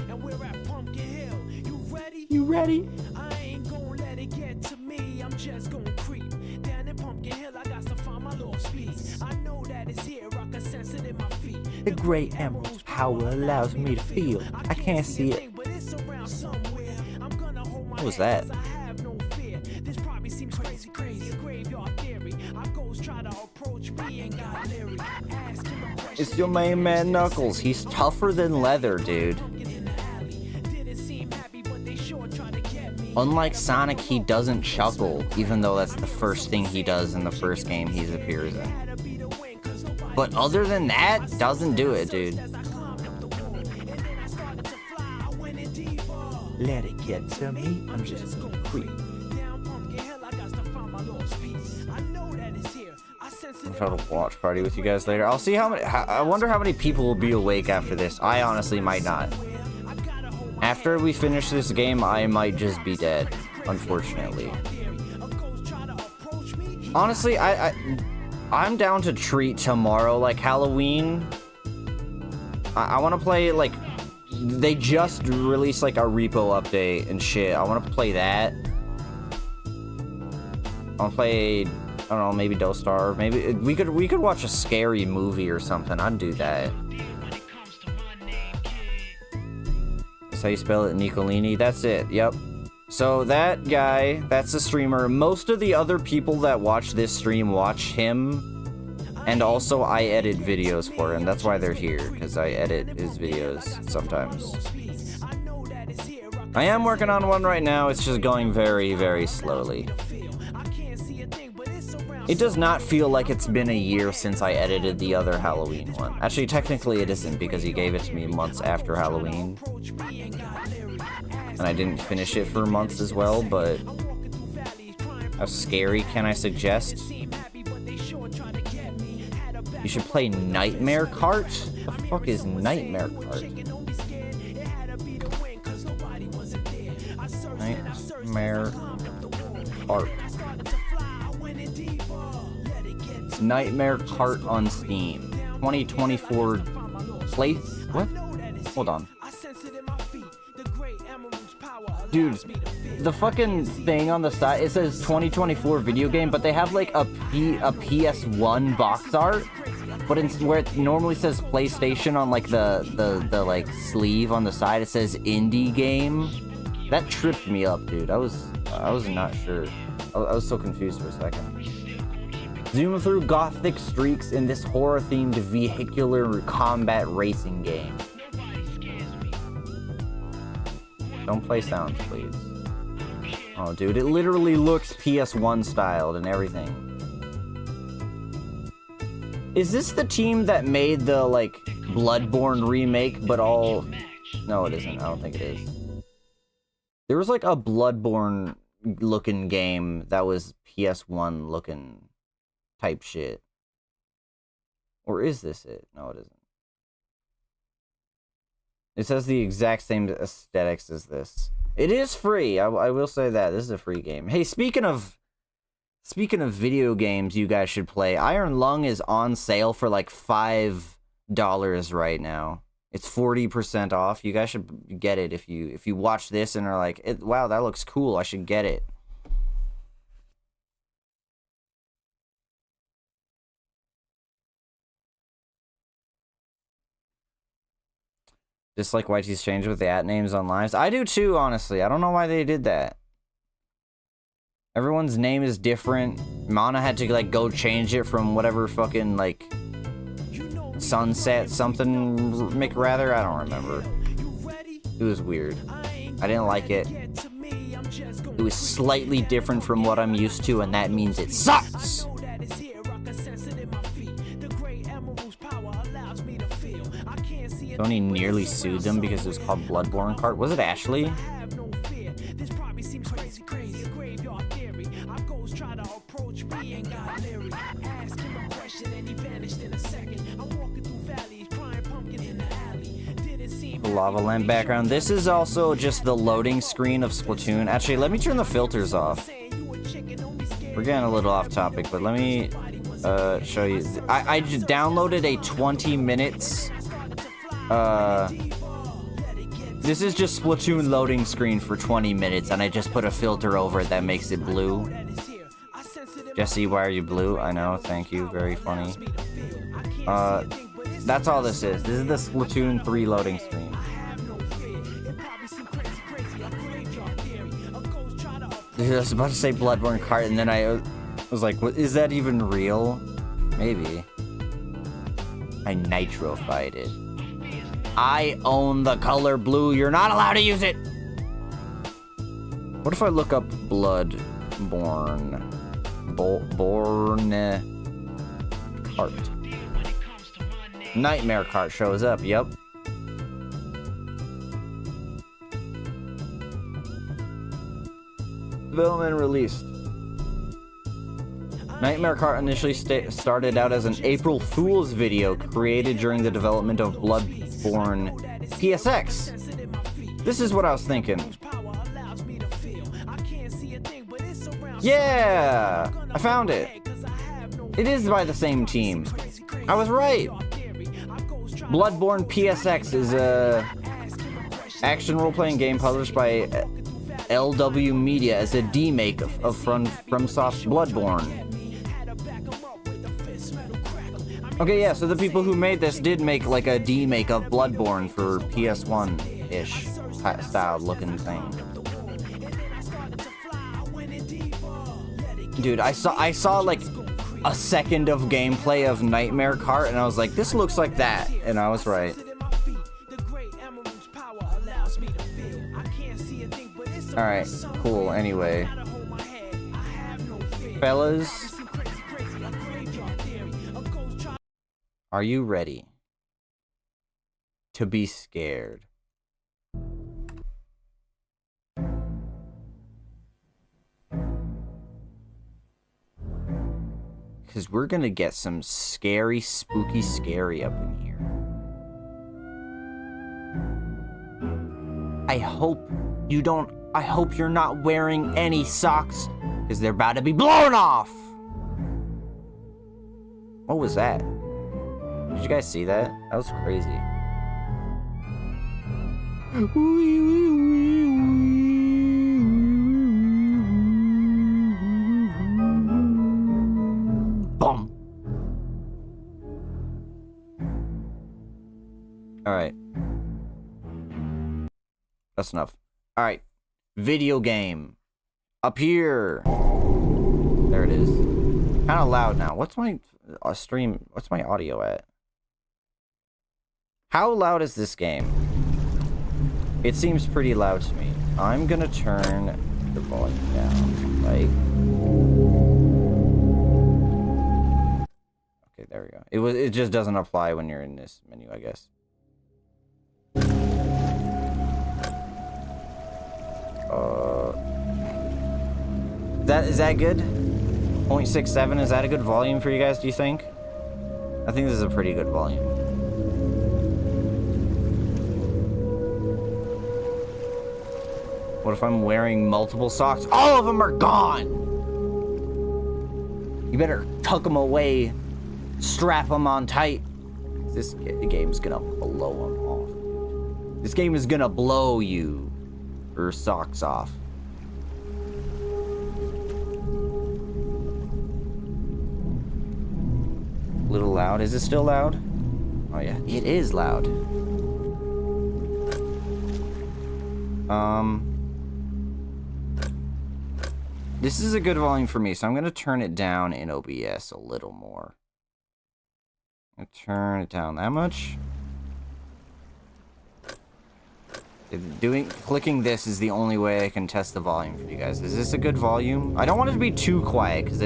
You ready? I ain't gonna let it get to me. I'm just gonna creep down in Pumpkin Hill. I got to find my lost piece. I know that it's here. I can sense it in my feet. The great emerald's power allows me to feel. I can't see it. What was that? This probably seems crazy. Graveyard theory. Our ghosts try to approach me and got leery. It's your main man Knuckles. He's tougher than leather, dude. Unlike Sonic, he doesn't chuckle, even though that's the first thing he does in the first game he appears in. But other than that, doesn't do it, dude. Let it get to me, I'm just gonna creep. I'll try to watch party with you guys later. I'll see how many. I wonder how many people will be awake after this. I honestly might not. After we finish this game, I might just be dead, unfortunately. Honestly, I'm down to treat tomorrow like Halloween. I want to play, like, they just released like a repo update and shit. I want to play that. I want to play, I don't know, maybe Dostar. Maybe we could watch a scary movie or something. I'd do that. How you spell it, Nicolini? That's it, yep. So that guy, that's the streamer. Most of the other people that watch this stream watch him, and also I edit videos for him. That's why they're here, because I edit his videos sometimes. I am working on one right now. It's just going very, very slowly. It does not feel like it's been a year since I edited the other Halloween one. Actually, technically it isn't, because he gave it to me months after Halloween. And I didn't finish it for months as well, but... How scary can I suggest? You should play Nightmare Cart? What the fuck is Nightmare Cart? Nightmare Cart. Nightmare Cart on Steam. 2024 play. What? Hold on. Dude, the fucking thing on the side, it says 2024 video game, but they have like a PS1 box art, but where it normally says PlayStation on like the like sleeve on the side, it says indie game. That tripped me up, dude. I was not sure. I was so confused for a second. Zoom through gothic streaks in this horror-themed vehicular combat racing game. Don't play sounds, please. Oh, dude, it literally looks PS1 styled and everything. Is this the team that made the, like, Bloodborne remake, but all... No, it isn't. I don't think it is. There was, like, a Bloodborne-looking game that was PS1-looking type shit. Or is this it? No, it isn't. It says the exact same aesthetics as this. It is free. I will say that. This is a free game. Hey, speaking of video games you guys should play, Iron Lung is on sale for like $5 right now. It's 40% off. You guys should get it if you watch this and are like, wow, that looks cool. I should get it. Just like YT's changed with the at names on lives. I do too, honestly. I don't know why they did that. Everyone's name is different. Mana had to like go change it from whatever fucking like Sunset something McRather. I don't remember. It was weird. I didn't like it. It was slightly different from what I'm used to, and that means it sucks. Sony nearly sued them because it was called Bloodborne Kart. Was it Ashley? The lava lamp background. This is also just the loading screen of Splatoon. Actually, let me turn the filters off. We're getting a little off topic, but let me show you. I just downloaded a 20 minutes. This is just Splatoon loading screen for 20 minutes, and I just put a filter over it that makes it blue. Jesse, why are you blue? I know, thank you, very funny. That's all this is. This is the Splatoon 3 loading screen. Dude, I was about to say Bloodborne Kart, and then I was like, what, is that even real? Maybe. I nitrofied it. I own the color blue. You're not allowed to use it. What if I look up Bloodborne? Born Kart. Nightmare Kart shows up. Yep. Development released. Nightmare Kart initially started out as an April Fool's video created during the development of Bloodborne PSX. This is what I was thinking. Yeah! I found it. It is by the same team. I was right. Bloodborne PSX is a action role-playing game published by LW Media as a demake of FromSoft's Bloodborne. Okay, yeah, so the people who made this did make like a demake of Bloodborne for PS1-ish style looking thing. Dude, I saw like a second of gameplay of Nightmare Kart, and I was like, this looks like that, and I was right. Alright, cool, anyway. Fellas, are you ready to be scared? Because we're gonna get some scary, spooky scary up in here. I hope you're not wearing any socks, because they're about to be blown off! What was that? Did you guys see that? That was crazy. Boom. All right. That's enough. All right. Video game. Up here. There it is. Kind of loud now. What's my stream? What's my audio at? How loud is this game? It seems pretty loud to me. I'm gonna turn the volume down. Like. Okay, there we go. It just doesn't apply when you're in this menu, I guess. Is that good? 0.67, is that a good volume for you guys, do you think? I think this is a pretty good volume. What if I'm wearing multiple socks? All of them are gone! You better tuck them away, strap them on tight. This game's gonna blow them off, dude. This game is gonna blow you your socks off. A little loud. Is it still loud? Oh yeah, it is loud. This is a good volume for me, so I'm gonna turn it down in OBS a little more. I'm gonna turn it down that much. Clicking this is the only way I can test the volume for you guys. Is this a good volume? I don't want it to be too quiet, because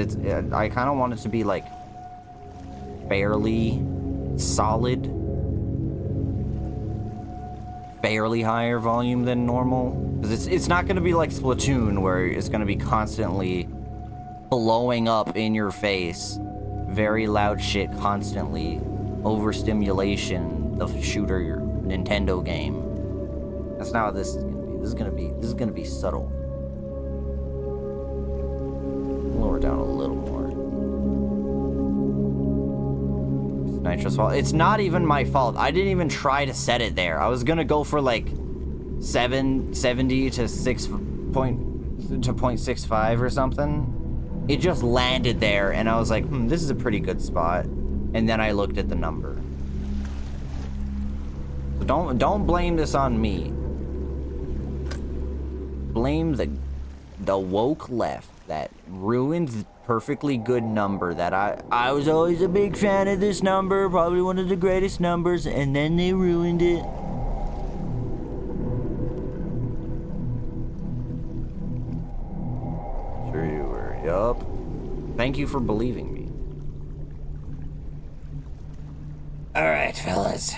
I kind of want it to be like fairly solid, fairly higher volume than normal, because it's not going to be like Splatoon where it's going to be constantly blowing up in your face, very loud shit constantly, overstimulation, the shooter Nintendo game. That's not what this is going to be. This is going to be subtle. Lower down a little more. Nitro's fault. It's not even my fault. I didn't even try to set it there. I was gonna go for like 770 to 0.65 or something. It just landed there, and I was like, this is a pretty good spot. And then I looked at the number. So don't blame this on me. Blame the woke left that ruined the perfectly good number that I was always a big fan of this number, probably one of the greatest numbers, and then they ruined it. Sure you were. Yup. Thank you for believing me. Alright, fellas.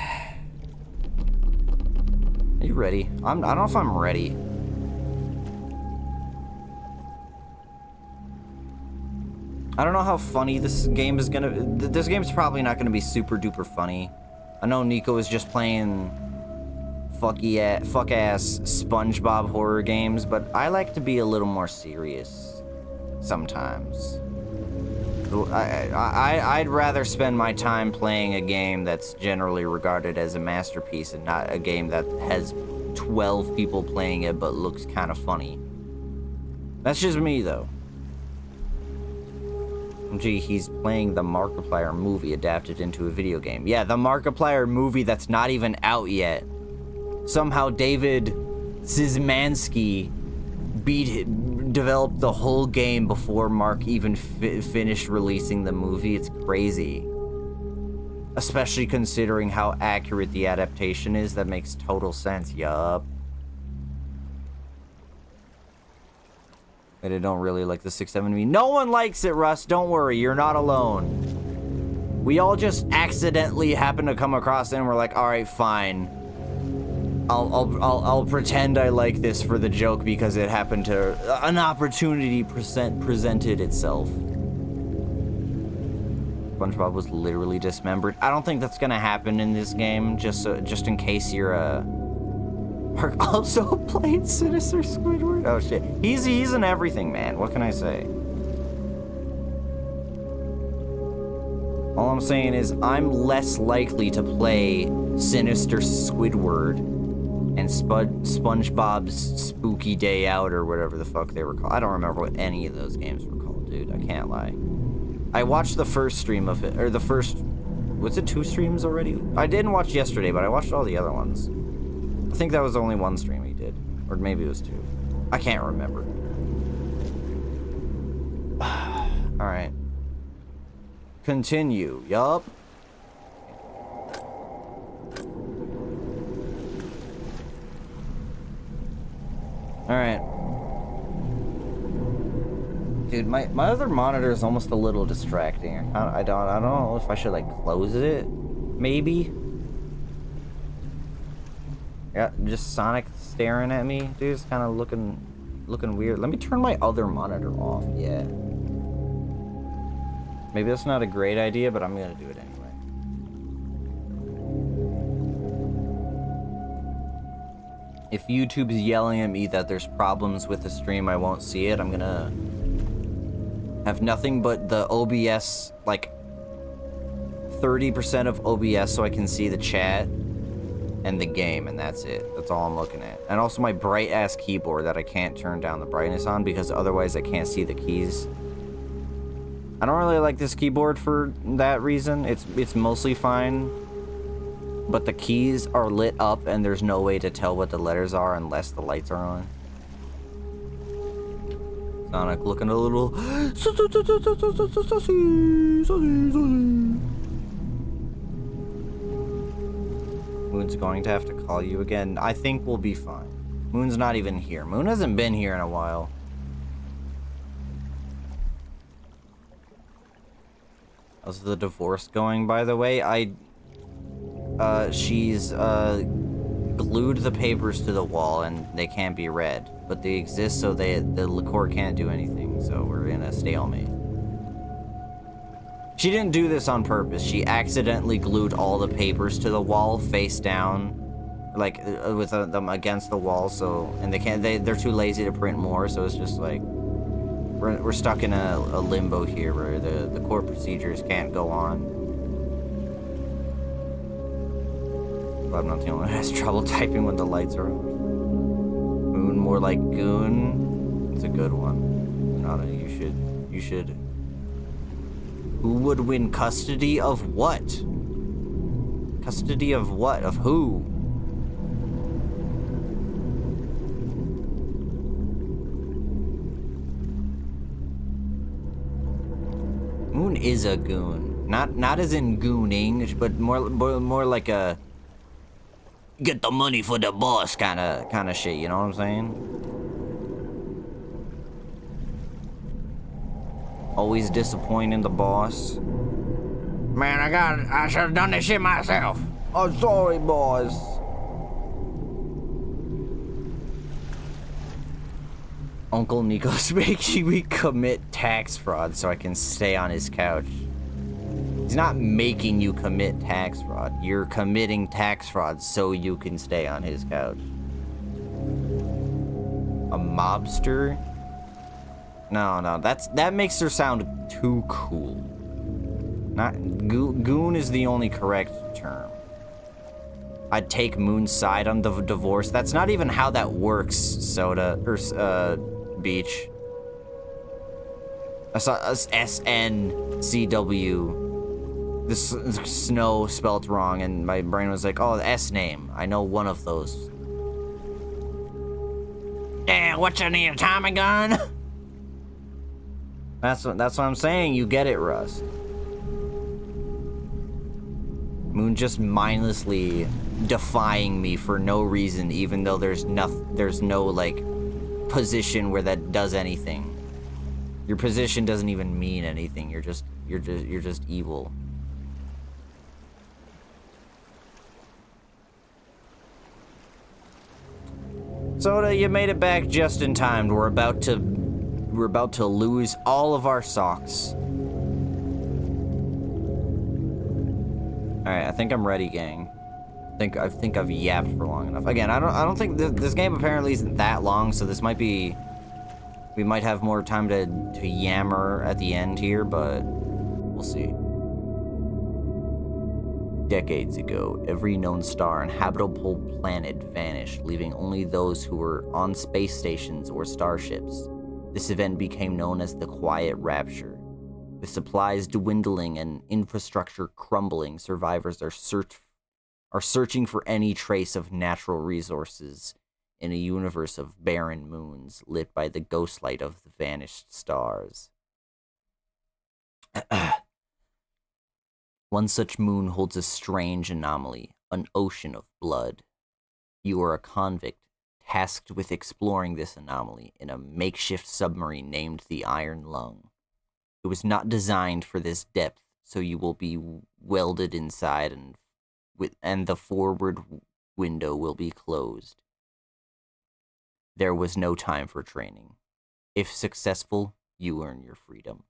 Are you ready? I don't know if I'm ready. I don't know how funny this game is gonna... This game's probably not gonna be super duper funny. I know Nico is just playing fuck-ass SpongeBob horror games, but I like to be a little more serious sometimes. I'd rather spend my time playing a game that's generally regarded as a masterpiece and not a game that has 12 people playing it but looks kind of funny. That's just me, though. Gee, he's playing the Markiplier movie adapted into a video game. Yeah, the Markiplier movie that's not even out yet. Somehow David Szymanski developed the whole game before Mark even finished releasing the movie. It's crazy. Especially considering how accurate the adaptation is. That makes total sense, yup. That I don't really like the 670. No one likes it, Russ. Don't worry, you're not alone. We all just accidentally happen to come across it and we're like, all right, fine. I'll pretend I like this for the joke because it happened to an opportunity presented itself. SpongeBob was literally dismembered. I don't think that's gonna happen in this game. Just in case you're a. Mark also played Sinister Squidward. Oh shit, he's in everything, man. What can I say? All I'm saying is I'm less likely to play Sinister Squidward and SpongeBob's Spooky Day Out or whatever the fuck they were called. I don't remember what any of those games were called, dude. I can't lie. I watched the first stream of it, or the first... Was it 2 streams already? I didn't watch yesterday, but I watched all the other ones. I think that was only 1 stream he did. Or maybe it was 2. I can't remember. Alright. Continue. Yup. Alright. Dude, my other monitor is almost a little distracting. I don't know if I should like close it. Maybe. Yeah, just Sonic staring at me. Dude, it's kind of looking weird. Let me turn my other monitor off. Yeah. Maybe that's not a great idea, but I'm gonna do it anyway. If YouTube's yelling at me that there's problems with the stream, I won't see it. I'm gonna have nothing but the OBS, like 30% of OBS so I can see the chat and the game, and that's it. That's all I'm looking at. And also my bright ass keyboard that I can't turn down the brightness on because otherwise I can't see the keys. I don't really like this keyboard for that reason. It's mostly fine, but the keys are lit up and there's no way to tell what the letters are unless the lights are on. Sonic looking a little... Moon's going to have to call you again. I think we'll be fine. Moon's not even here. Moon hasn't been here in a while. How's the divorce going, by the way? She's glued the papers to the wall and they can't be read. But they exist so the court can't do anything. So we're in a stalemate. She didn't do this on purpose. She accidentally glued all the papers to the wall face down. Like, with them against the wall, so... And they're too lazy to print more, so it's just like... We're stuck in a limbo here where the court procedures can't go on. But I'm not the only one who has trouble typing when the lights are off. Moon more like goon. It's a good one. Not a, you should. Who would win custody of what? Custody of what? Of who? Moon is a goon. Not as in gooning, but more like a get the money for the boss kind of shit, you know what I'm saying? Always disappointing the boss. Man, I should have done this shit myself. I'm sorry, boss. Uncle Nico's making me commit tax fraud so I can stay on his couch. He's not making you commit tax fraud. You're committing tax fraud so you can stay on his couch. A mobster? No, that makes her sound too cool. Not goon is the only correct term. I'd take Moon's side on the divorce. That's not even how that works, Soda or Beach. I saw SNCW. This snow spelt wrong, and my brain was like, "Oh, the S name. I know one of those." Yeah, what you need, a Tommy gun? That's what I'm saying. You get it, Rust. Moon just mindlessly defying me for no reason, even though there's no like position where that does anything. Your position doesn't even mean anything. You're just evil. Soda, you made it back just in time. We're about to lose all of our socks. Alright, I think I'm ready, gang. I think I've yapped for long enough. Again, I don't think this game apparently isn't that long, so this might be... We might have more time to yammer at the end here, but we'll see. decades ago, every known star and habitable planet vanished, leaving only those who were on space stations or starships. This event became known as the Quiet Rapture. With supplies dwindling and infrastructure crumbling, survivors are searching for any trace of natural resources in a universe of barren moons lit by the ghost light of the vanished stars. One such moon holds a strange anomaly, an ocean of blood. You are a convict tasked with exploring this anomaly in a makeshift submarine named the Iron Lung. It was not designed for this depth, so you will be welded inside and the forward window will be closed. There was no time for training. If successful, you earn your freedom.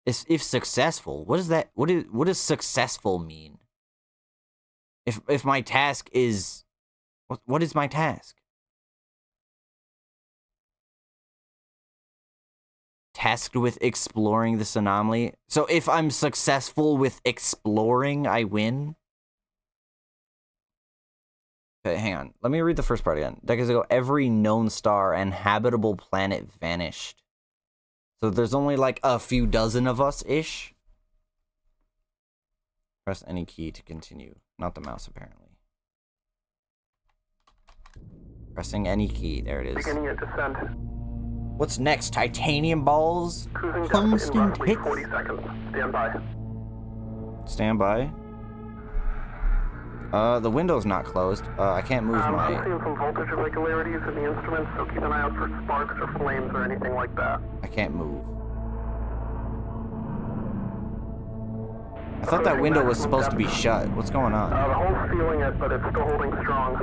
If successful, what is that? What does successful mean? If my task is, what is my task? Tasked with exploring this anomaly. So if I'm successful with exploring, I win. Okay, hang on. Let me read the first part again. Decades ago, every known star and habitable planet vanished. So there's only like a few dozen of us-ish. Press any key to continue. Not the mouse, apparently. Pressing any key. There it is. Beginning your descent. What's next? Titanium balls? Cruising depth Tungsten in roughly pits? 40 seconds. Stand by. Stand by. The window's not closed. I can't move I'm my... seeing some voltage irregularities in the instruments, so keep an eye out for sparks or flames or anything like that. I can't move. I thought that window was supposed to be shut. What's going on? The hull's feeling it, but it's still holding strong.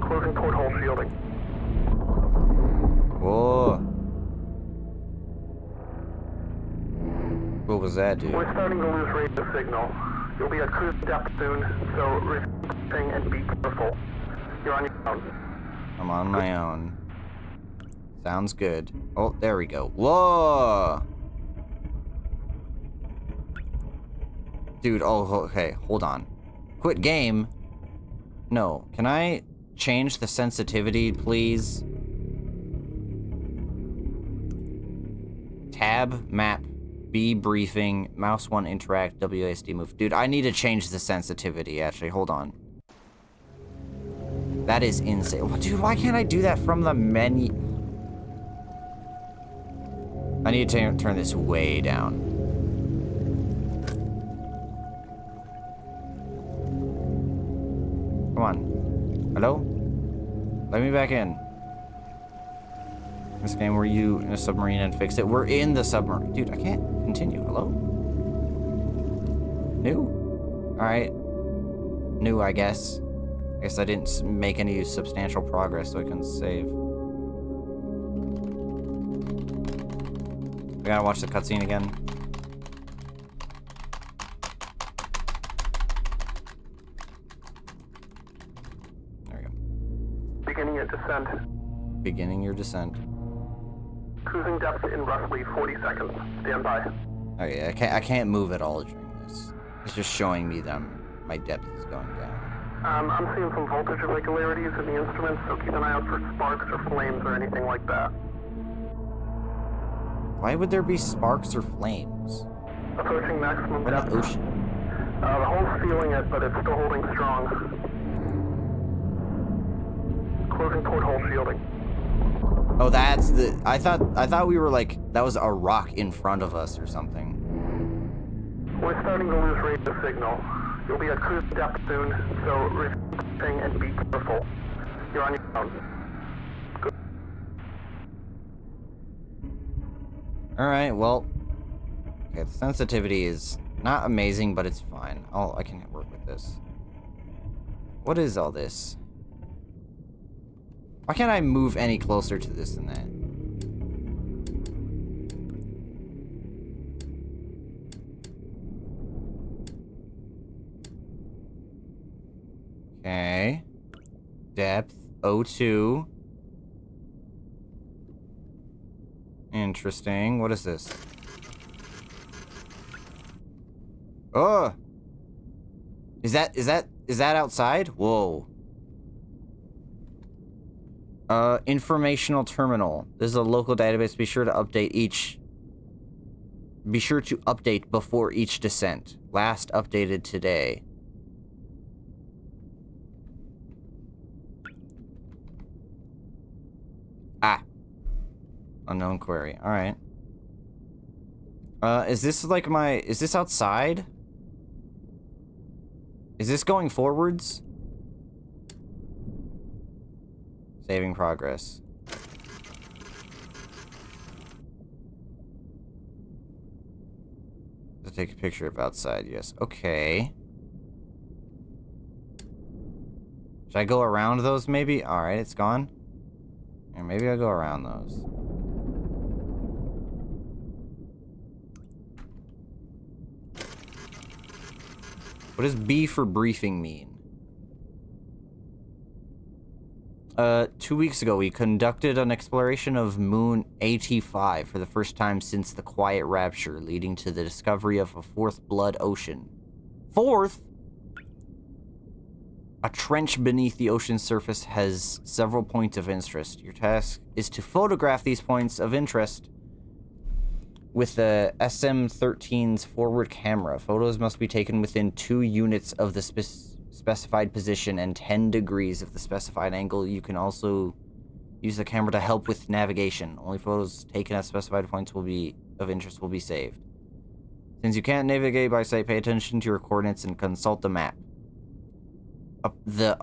Closing port hole shielding. Whoa. What was that, dude? We're starting to lose radio signal. You'll be at cruise depth soon, so reflecting and be careful. You're on your own. I'm on my own. Sounds good. Oh, there we go. Whoa! Dude, oh, okay, hold on. Quit game? No. Can I change the sensitivity, please? Tab, map, B, briefing, mouse 1, interact, WASD, move. Dude, I need to change the sensitivity, actually. Hold on. That is insane. Dude, why can't I do that from the menu? I need to turn this way down. Come on. Hello? Let me back in. This game, were you in a submarine and fixed it? We're in the submarine. Dude, I can't continue. Hello? New? Alright. New, I guess. I guess I didn't make any substantial progress, so I couldn't save. We gotta watch the cutscene again. There we go. Beginning your descent. Beginning your descent. Cruising depth in roughly 40 seconds. Stand by. Okay, I can't move at all during this. It's just showing me that my depth is going down. I'm seeing some voltage irregularities in the instruments, so keep an eye out for sparks or flames or anything like that. Why would there be sparks or flames? Approaching maximum We're in depth. the ocean. The hull's feeling it, but it's still holding strong. Closing port hole shielding. Oh, that's the... I thought we were like... That was a rock in front of us or something. We're starting to lose radio signal. You'll be at cruise depth soon, so reflecting and be careful. You're on your own. Good. Alright, well... Okay, the sensitivity is not amazing, but it's fine. I can work with this. What is all this? Why can't I move any closer to this than that? Okay. Depth, O2. Interesting. What is this? Oh! Is that outside? Whoa. Informational terminal. This is a local database. Be sure to update before each descent. Last updated today. Ah. Unknown query. Alright. Is this like is this outside? Is this going forwards? Saving progress. To take a picture of outside, yes. Okay. Should I go around those maybe? Alright, it's gone. Or maybe I'll go around those. What does B for briefing mean? 2 weeks ago, we conducted an exploration of Moon AT5 for the first time since the Quiet Rapture, leading to the discovery of a fourth blood ocean. Fourth? A trench beneath the ocean's surface has several points of interest. Your task is to photograph these points of interest with the SM-13's forward camera. Photos must be taken within 2 units of the specified position and 10 degrees of the specified angle. You can also use the camera to help with navigation. Only photos taken at specified points of interest will be saved. Since you can't navigate by sight, pay attention to your coordinates and consult the map. The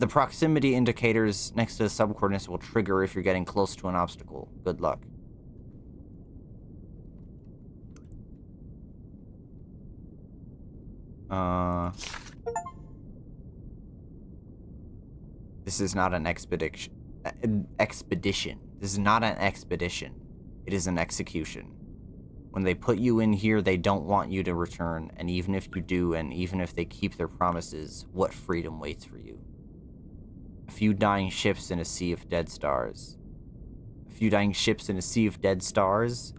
proximity indicators next to the subcoordinates will trigger if you're getting close to an obstacle. Good luck. This is not an expedition. This is not an expedition. It is an execution. When they put you in here, they don't want you to return, and even if you do, and even if they keep their promises, what freedom waits for you? A few dying ships in a sea of dead stars. A few dying ships in a sea of dead stars?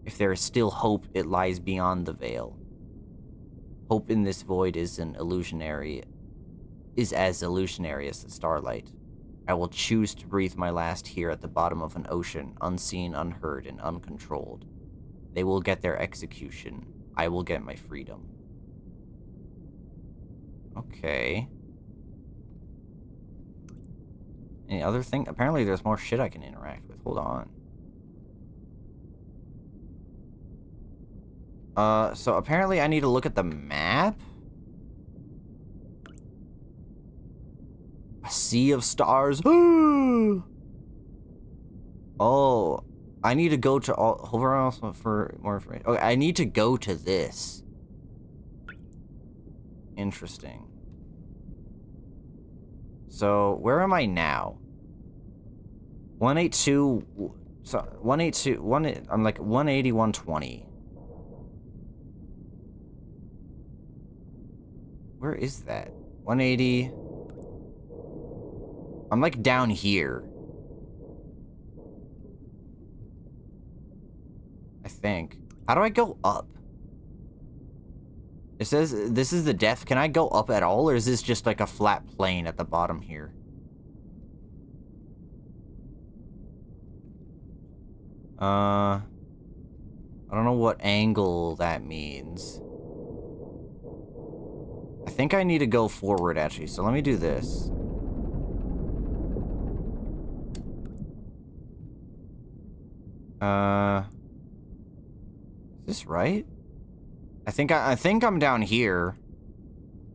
If there is still hope, it lies beyond the veil. Hope in this void is as illusionary as the starlight. I will choose to breathe my last here at the bottom of an ocean, unseen, unheard, and uncontrolled. They will get their execution. I will get my freedom. Okay. Any other thing? Apparently there's more shit I can interact with. Hold on. So apparently I need to look at the map? A sea of stars. Oh, I need to go to all. Hover also for more information. Okay, I need to go to this. Interesting. So where am I now? 182. So 182. I'm like 180, 120. Where is that? 180. I'm like down here. I think. How do I go up? It says this is the depth. Can I go up at all, or is this just like a flat plane at the bottom here? I don't know what angle that means. I think I need to go forward, actually, so let me do this. Is this right? I think I'm down here.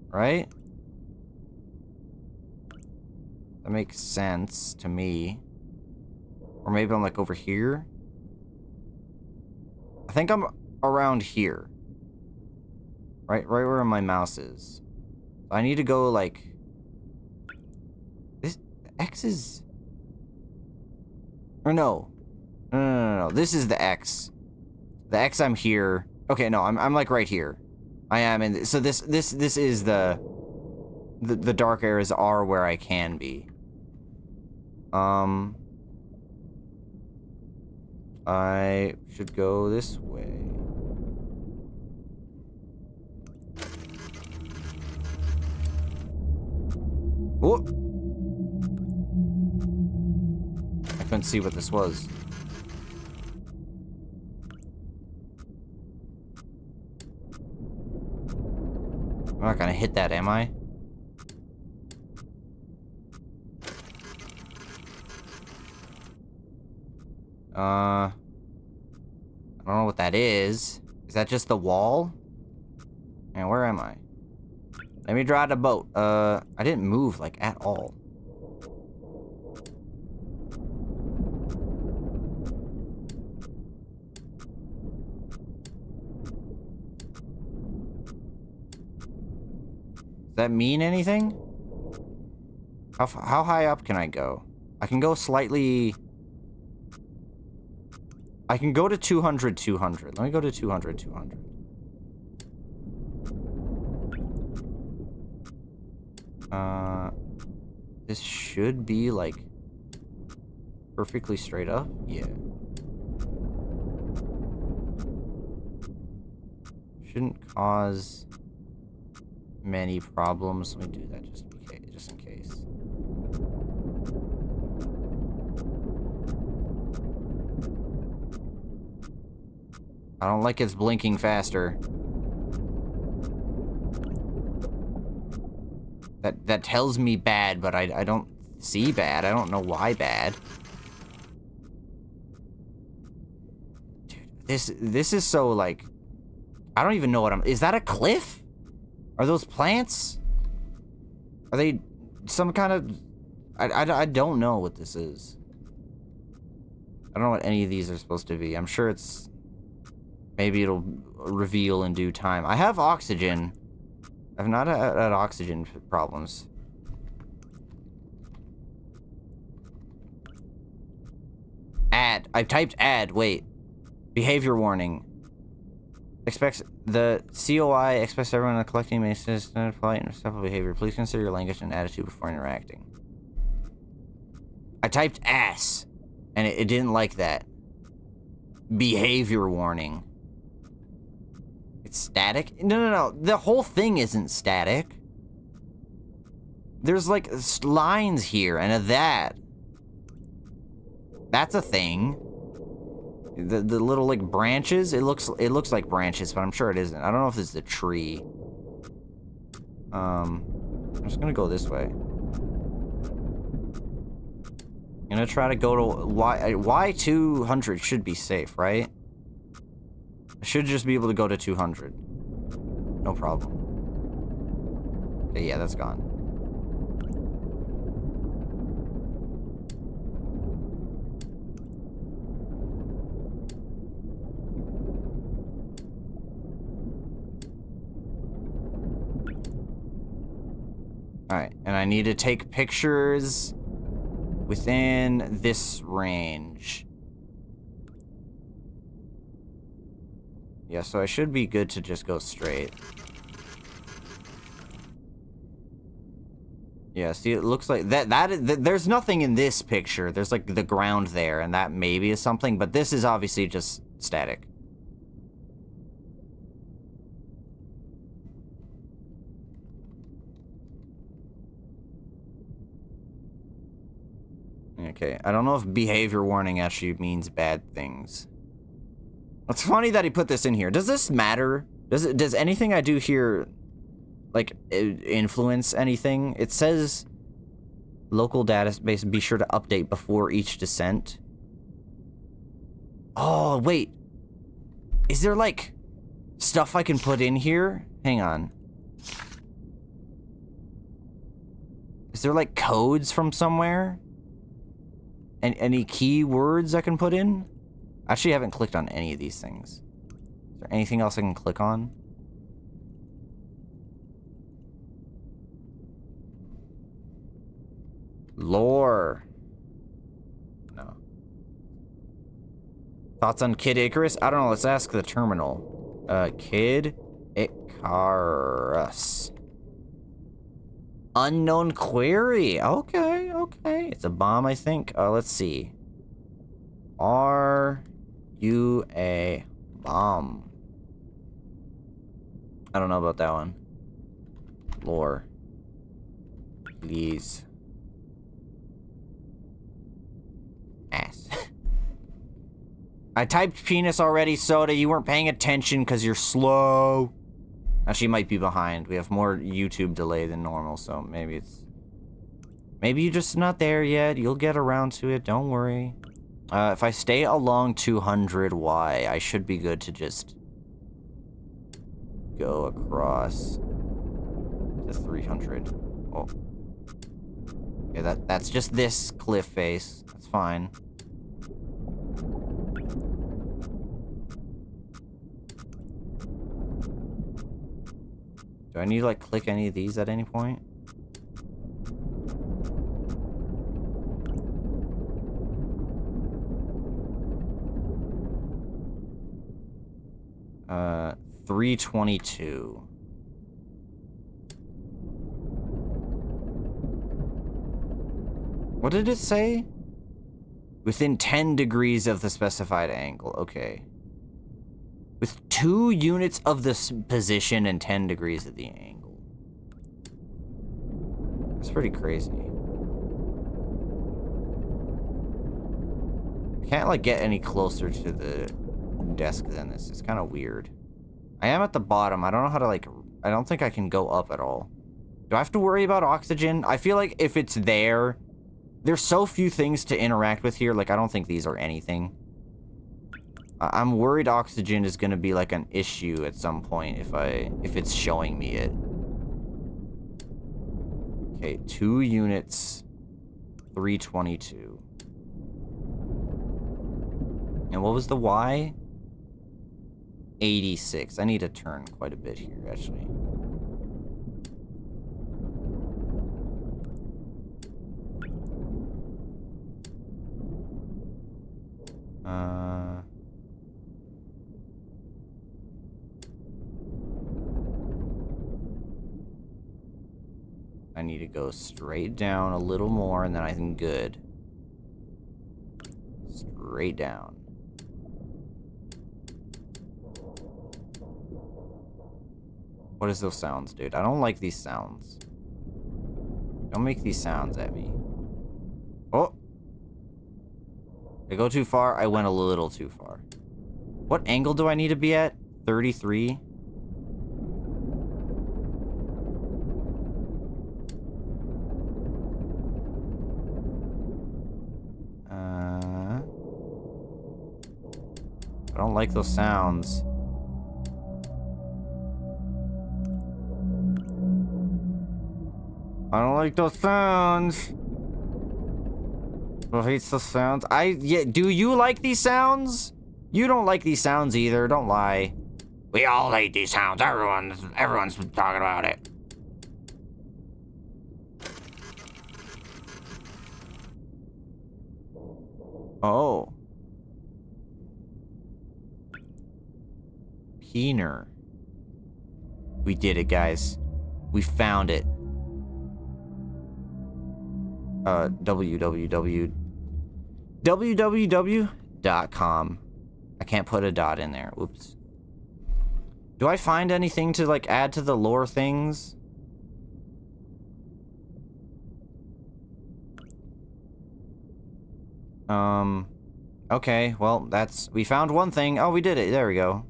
Right? That makes sense to me. Or maybe I'm like over here. I think I'm around here. Right where my mouse is. I need to go like this. X is, or no. No. This is the X. The X, I'm here. Okay, no, I'm like right here. I am in. So this is the dark areas are where I can be. I should go this way. Whoop! I couldn't see what this was. I'm not gonna hit that, am I? I don't know what that is. Is that just the wall? And where am I? Let me drive the boat. I didn't move, like, at all. Does that mean anything? How high up can I go? I can go slightly... I can go to 200, 200. Let me go to 200, 200. This should be, like, perfectly straight up. Yeah. Shouldn't cause many problems. Let me do that just in case. I don't like it's blinking faster. That tells me bad, but I don't see bad. I don't know why bad. Dude, this is so, like... I don't even know what I'm... Is that a cliff? Are those plants? Are they some kind of... I don't know what this is. I don't know what any of these are supposed to be. I'm sure it's... Maybe it'll reveal in due time. I have oxygen. I've not had oxygen problems. Add. I've typed add. Wait. Behavior warning. Expects the COI expects everyone in the collecting may standard polite and respectful behavior. Please consider your language and attitude before interacting. I typed ass, and it didn't like that. Behavior warning. It's static? No. The whole thing isn't static. There's like lines here and a that. That's a thing. The little like branches, it looks like branches, but I'm sure it isn't. I don't know if this is a tree. I'm just gonna go this way. I'm gonna try to go to Y200 should be safe, right? I should just be able to go to 200. No problem. Okay, yeah, that's gone. Alright, and I need to take pictures within this range. Yeah, so I should be good to just go straight. Yeah, see, it looks like there's nothing in this picture. There's like the ground there, and that maybe is something, but this is obviously just static. Okay, I don't know if behavior warning actually means bad things. It's funny that he put this in here. Does this matter? Does anything I do here, like, influence anything? It says local database, be sure to update before each descent. Oh, wait. Is there, like, stuff I can put in here? Hang on. Is there, like, codes from somewhere? And any keywords I can put in? I actually haven't clicked on any of these things. Is there anything else I can click on? Lore. No. Thoughts on Kid Icarus? I don't know. Let's ask the terminal. Kid Icarus. Unknown query. Okay, okay. It's a bomb, I think. Let's see. Are you a bomb? I don't know about that one. Lore. Please. Ass. I typed penis already, Soda. You weren't paying attention because you're slow. Actually, you might be behind. We have more YouTube delay than normal, so maybe it's... Maybe you're just not there yet. You'll get around to it. Don't worry. If I stay along 200Y, I should be good to just go across to 300. Oh. Yeah, that's just this cliff face. That's fine. Do I need to, like, click any of these at any point? 322. What did it say? Within 10 degrees of the specified angle. Okay. With 2 units of the position and 10 degrees of the angle. That's pretty crazy. I can't, like, get any closer to the desk than this. It's kind of weird. I am at the bottom. I don't know how to, like... I don't think I can go up at all. Do I have to worry about oxygen? I feel like if it's there... There's so few things to interact with here. Like, I don't think these are anything. I'm worried oxygen is going to be, like, an issue at some point if it's showing me it. Okay, 2 units. 322. And what was the Y? 86. I need to turn quite a bit here, actually. I need to go straight down a little more, and then I think good. Straight down. What is those sounds, dude? I don't like these sounds. Don't make these sounds at me. Oh! Did I go too far? I went a little too far. What angle do I need to be at? 33? I don't like those sounds. I don't like those sounds. Who hates the sounds? Yeah, do you like these sounds? You don't like these sounds either, don't lie. We all hate these sounds. Everyone's talking about it. Oh. Peener. We did it, guys. We found it. www.com. I can't put a dot in there. Oops. Do I find anything to, like, add to the lore things? Okay, well, we found one thing. Oh, we did it. There we go.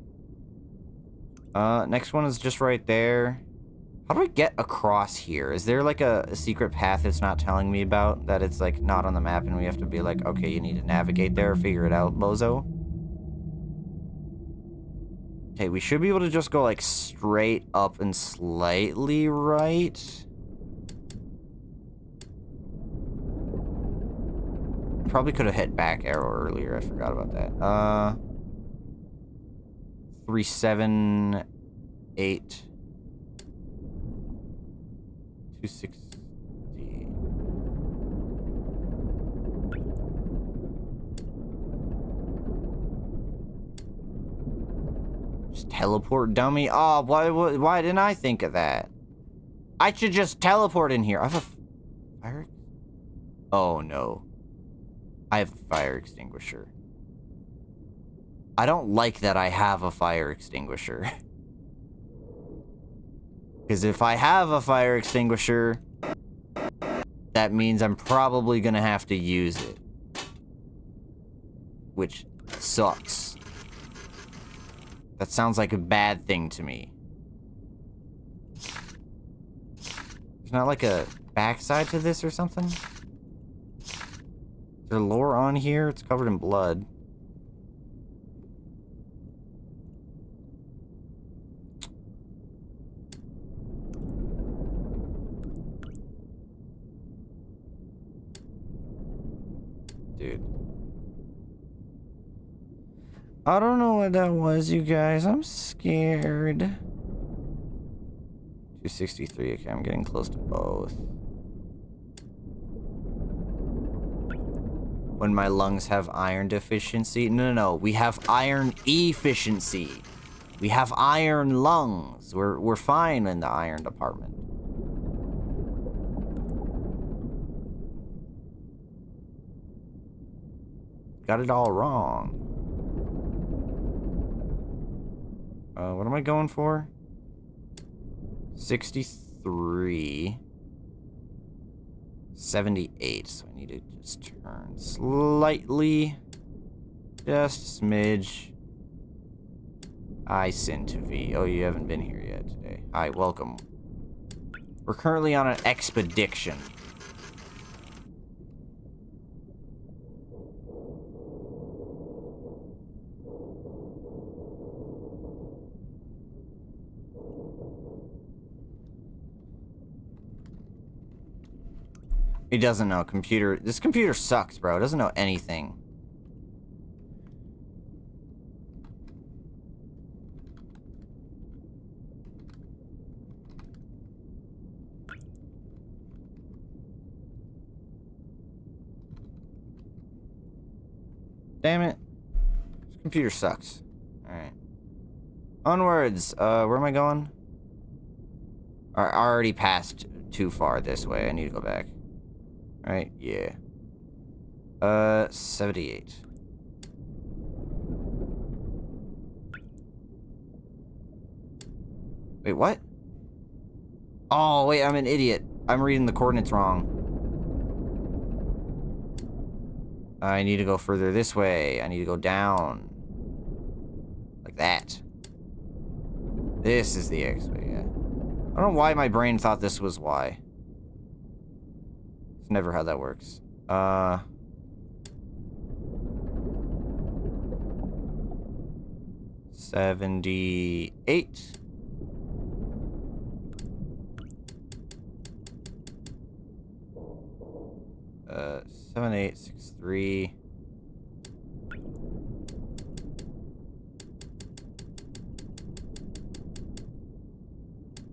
Next one is just right there. How do I get across here? Is there, like, a secret path it's not telling me about? That it's, like, not on the map and we have to be like, okay, you need to navigate there, figure it out, bozo? Okay, we should be able to just go, like, straight up and slightly right. Probably could have hit back arrow earlier. I forgot about that. 378. 260. Just teleport, dummy. Oh, why didn't I think of that? I should just teleport in here. I have a fire. Oh no. I have a fire extinguisher. I don't like that I have a fire extinguisher. Because if I have a fire extinguisher, that means I'm probably gonna have to use it. Which sucks. That sounds like a bad thing to me. There's not like a backside to this or something? Is there lore on here? It's covered in blood. Dude. I don't know what that was, you guys. I'm scared. 263. Okay, I'm getting close to both. When my lungs have iron deficiency? No. We have iron efficiency. We have iron lungs. We're fine in the iron department. Got it all wrong. What am I going for? 63. 78. So I need to just turn slightly. Just a smidge. I sin to V. Oh, you haven't been here yet today. Hi, welcome. We're currently on an expedition. He doesn't know computer. This computer sucks, bro. It doesn't know anything. Damn it. This computer sucks. Alright. Onwards. Where am I going? I already passed too far this way. I need to go back. Right? Yeah. 78. Wait, what? Oh, wait, I'm an idiot. I'm reading the coordinates wrong. I need to go further this way. I need to go down. Like that. This is the X way, yeah. I don't know why my brain thought this was Y. It's never how that works. 78. Uh, 7863.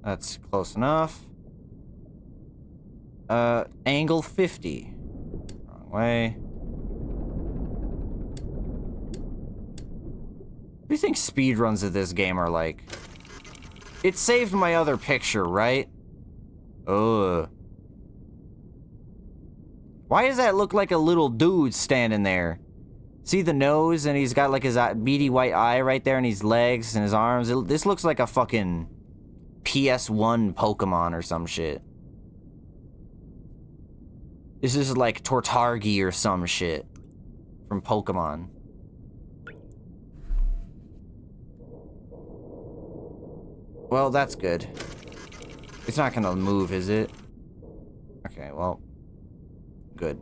That's close enough. Angle 50. Wrong way. What do you think speedruns of this game are like? It saved my other picture, right? Ugh. Why does that look like a little dude standing there? See the nose, and he's got like his beady white eye right there, and his legs and his arms. This looks like a fucking PS1 Pokemon or some shit. This is like Tortargi or some shit from Pokemon. Well, that's good. It's not gonna move, is it? Okay, well, good.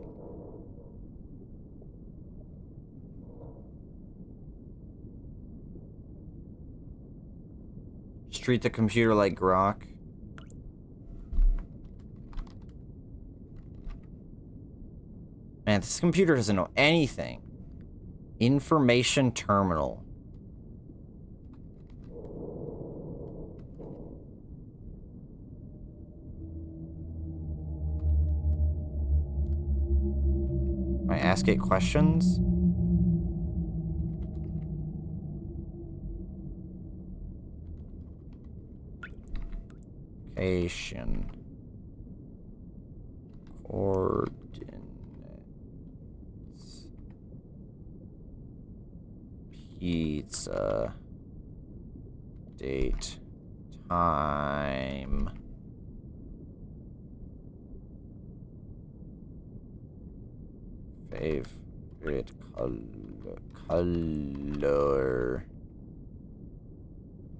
Just treat the computer like Grok. Man, this computer doesn't know anything. Information terminal. I ask it questions? Location. Coordinates. Pizza. Date. Time. Favorite color.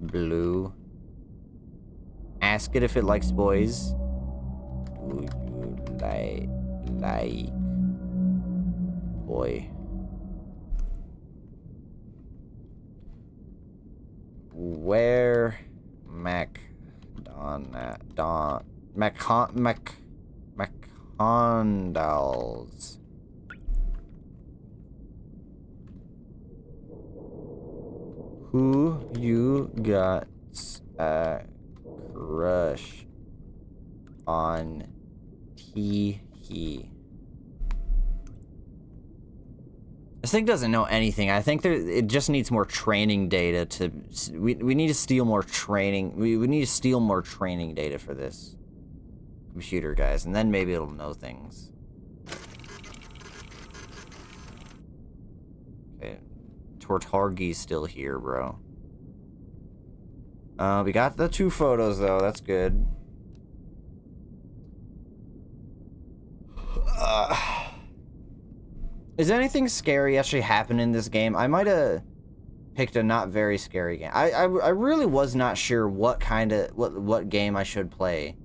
Blue. Ask it if it likes boys. Do you like boy? Where McCondals. Who you got a crush on? He. This thing doesn't know anything. I think it just needs more training data to... We need to steal more training... We need to steal more training data for this computer, guys. And then maybe it'll know things. Okay. Tortargi's still here, bro. We got the 2 photos, though. That's good. Is anything scary actually happen in this game? I might have picked a not very scary game. I really was not sure what kind of what game I should play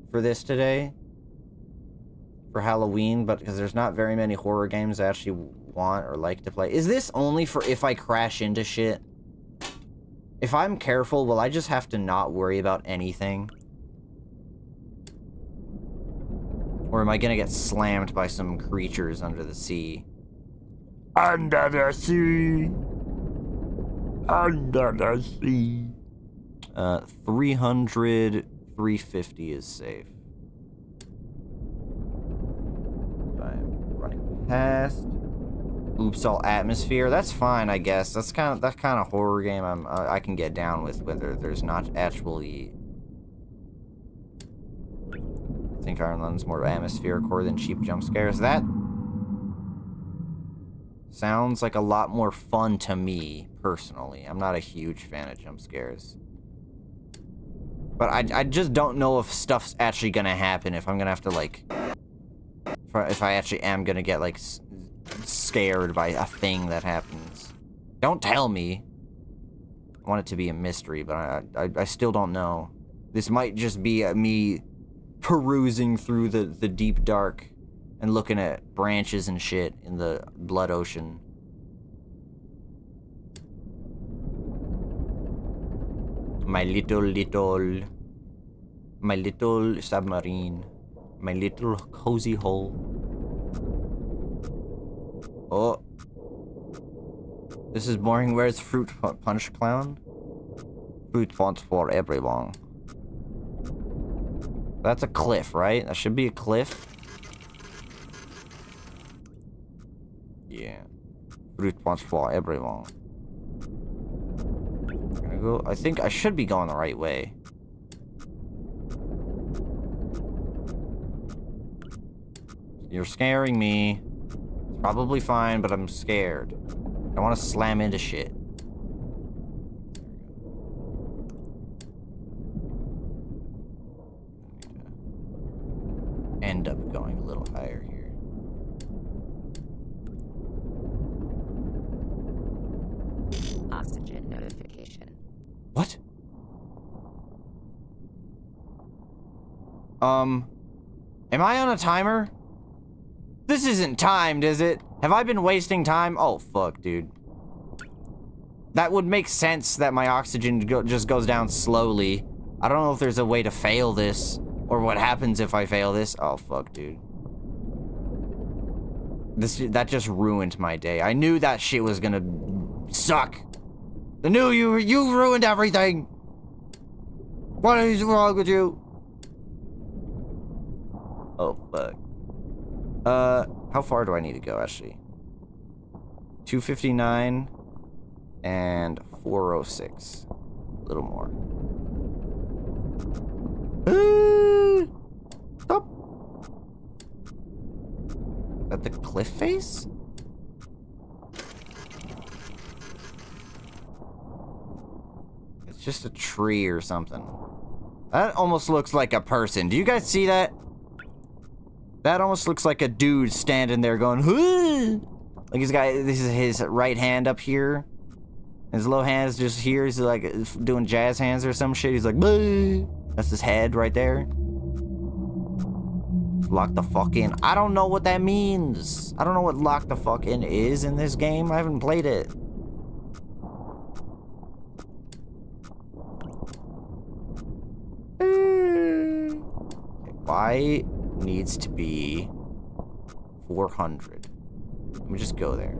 for this today for Halloween, but because there's not very many horror games I actually want or like to play. Is this only for if I crash into shit? If I'm careful, will I just have to not worry about anything? Or am I gonna get slammed by some creatures under the sea? Under the sea! Under the sea! 300, 350 is safe. I'm running past. Oops, all atmosphere. That's fine, I guess. That's kind of horror game I can get down with, whether there's not actually... I think Ireland's more atmospheric horror than cheap jump scares. That sounds like a lot more fun to me, personally. I'm not a huge fan of jump scares. But I just don't know if stuff's actually gonna happen, if I'm gonna have to, like... If I actually am gonna get, like, scared by a thing that happens. Don't tell me. I want it to be a mystery, but I still don't know. This might just be me... perusing through the deep dark and looking at branches and shit in the blood ocean. My little submarine. My little cozy hole. Oh. This is boring. Where's Fruit Punch Clown? Fruit Punch for everyone. That's a cliff, right? That should be a cliff. Yeah. Fruit punch for everyone. I'm gonna go. I think I should be going the right way. You're scaring me. It's probably fine, but I'm scared. I want to slam into shit. End up going a little higher here. Oxygen notification. What? Am I on a timer? This isn't timed, is it? Have I been wasting time? Oh, fuck, dude. That would make sense that my oxygen just goes down slowly. I don't know if there's a way to fail this. Or what happens if I fail this? Oh, fuck, dude. That just ruined my day. I knew that shit was gonna suck. I knew you ruined everything. What is wrong with you? Oh, fuck. How far do I need to go, actually? 259 and 406. A little more. Stop. Is that the cliff face? It's just a tree or something. That almost looks like a person. Do you guys see that? That almost looks like a dude standing there going, "Huh!" Like he's got his right hand up here. His little hand is just here. He's like doing jazz hands or some shit. He's like, "Bah!" That's his head right there. Lock the fuck in. I don't know what that means. I don't know what lock the fuck in is in this game. I haven't played it. Y needs to be 400. Let me just go there.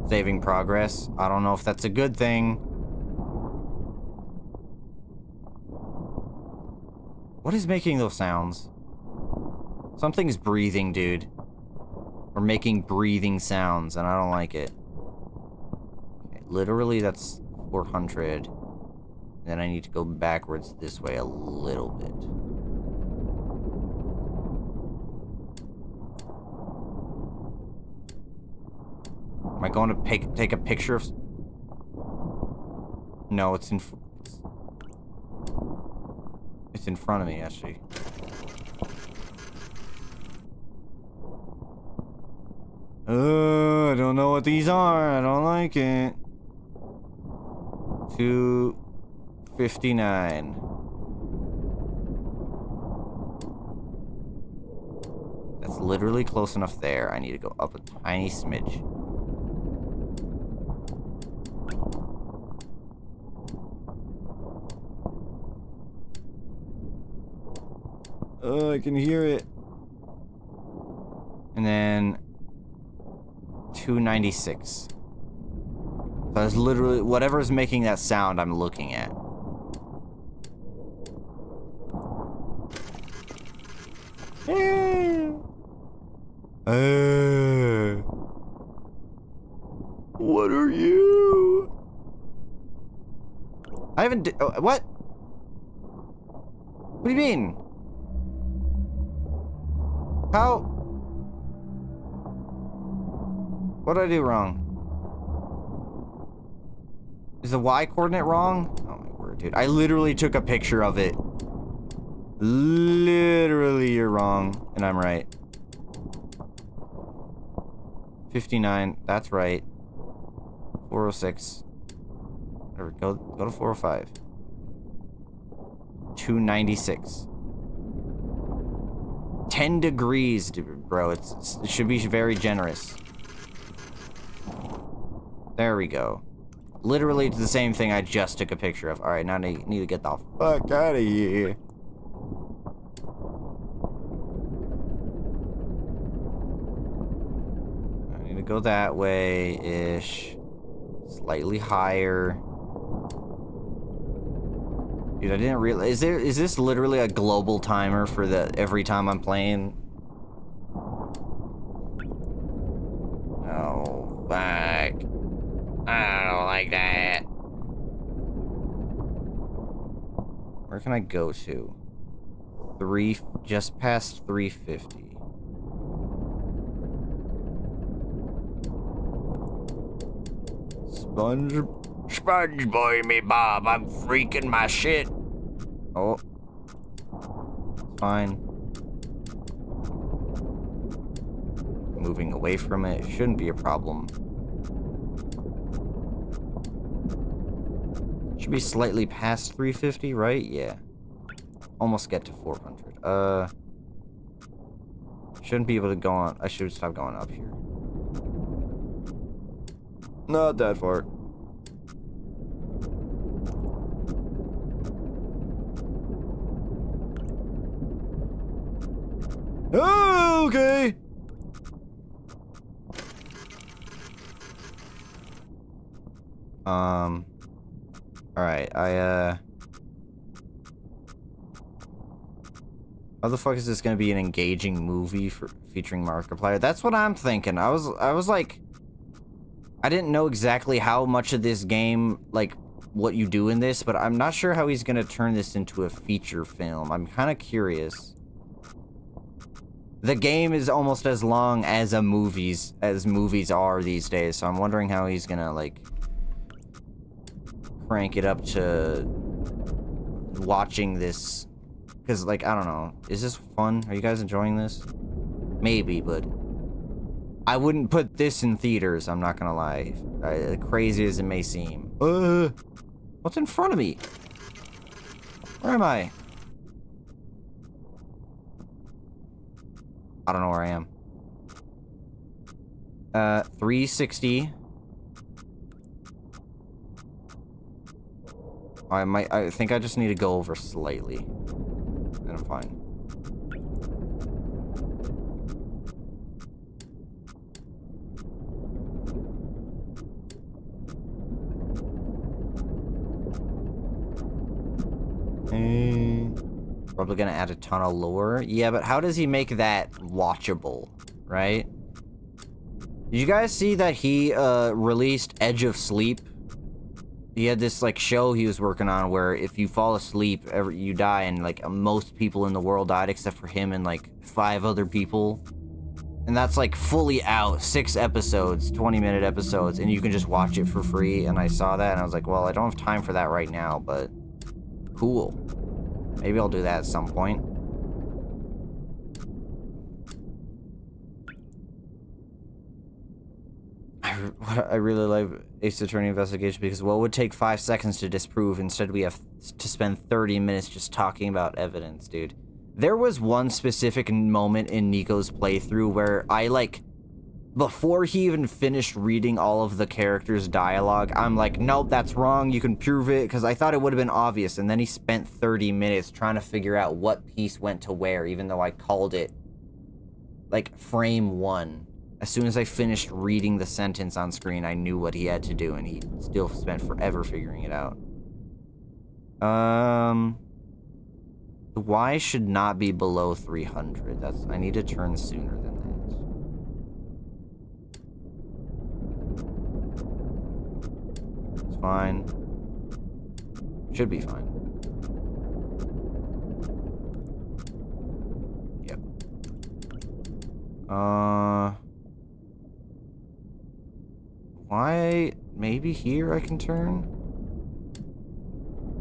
Saving progress. I don't know if that's a good thing. What is making those sounds? Something's breathing, dude. Or making breathing sounds, and I don't like it. Okay, literally, that's 400. Then I need to go backwards this way a little bit. Am I going to take a picture of... No, it's in front of me, actually. I don't know what these are. I don't like it. 259. That's literally close enough there. I need to go up a tiny smidge. Oh, I can hear it. And then 296. So it's literally whatever's making that sound I'm looking at. What are you? I haven't what? What do you mean? How? What did I do wrong? Is the Y coordinate wrong? Oh my word, dude. I literally took a picture of it. Literally, you're wrong. And I'm right. 59. That's right. 406. Whatever. Go to 405. 296. 10 degrees, dude, bro. It should be very generous. There we go. Literally it's the same thing I just took a picture of. Alright, now I need to get the fuck out of here. I need to go that way-ish. Slightly higher. Dude, I didn't realize... Is this literally a global timer for every time I'm playing? Oh, fuck. I don't like that. Where can I go to? Just past 350. Sponge boy me, Bob. I'm freaking my shit. Oh. Fine. Moving away from it shouldn't be a problem. Should be slightly past 350, right? Yeah. Almost get to 400. Shouldn't be able to go on. I should stop going up here. Not that far. Oh, okay. All right, how the fuck is this gonna be an engaging movie featuring Markiplier? That's what I'm thinking. I was like, I didn't know exactly how much of this game, like, what you do in this, but I'm not sure how he's gonna turn this into a feature film. I'm kind of curious. The game is almost as long as movies are these days, so I'm wondering how he's gonna, like, crank it up to watching this. Because, like, I don't know. Is this fun? Are you guys enjoying this? Maybe, but I wouldn't put this in theaters, I'm not gonna lie. Crazy as it may seem. What's in front of me? Where am I? I don't know where I am. 360. I think I just need to go over slightly. And I'm fine. Probably gonna add a ton of lore. Yeah, but how does he make that watchable, right? Did you guys see that he released Edge of Sleep? He had this like show he was working on where if you fall asleep, you die, and like most people in the world died except for him and like 5 other people. And that's like fully out, 6 episodes, 20-minute episodes, and you can just watch it for free. And I saw that and I was like, well, I don't have time for that right now, but cool. Maybe I'll do that at some point. I really like Ace Attorney Investigation because what would take 5 seconds to disprove, instead we have to spend 30 minutes just talking about evidence, dude. There was one specific moment in Nico's playthrough where I, like, before he even finished reading all of the characters' dialogue, I'm like, nope, that's wrong, you can prove it, because I thought it would have been obvious, and then he spent 30 minutes trying to figure out what piece went to where, even though I called it, like, frame 1. As soon as I finished reading the sentence on screen, I knew what he had to do, and he still spent forever figuring it out. The Y should not be below 300. I need to turn sooner than that. It's fine. Should be fine. Yep. Why? Maybe here I can turn?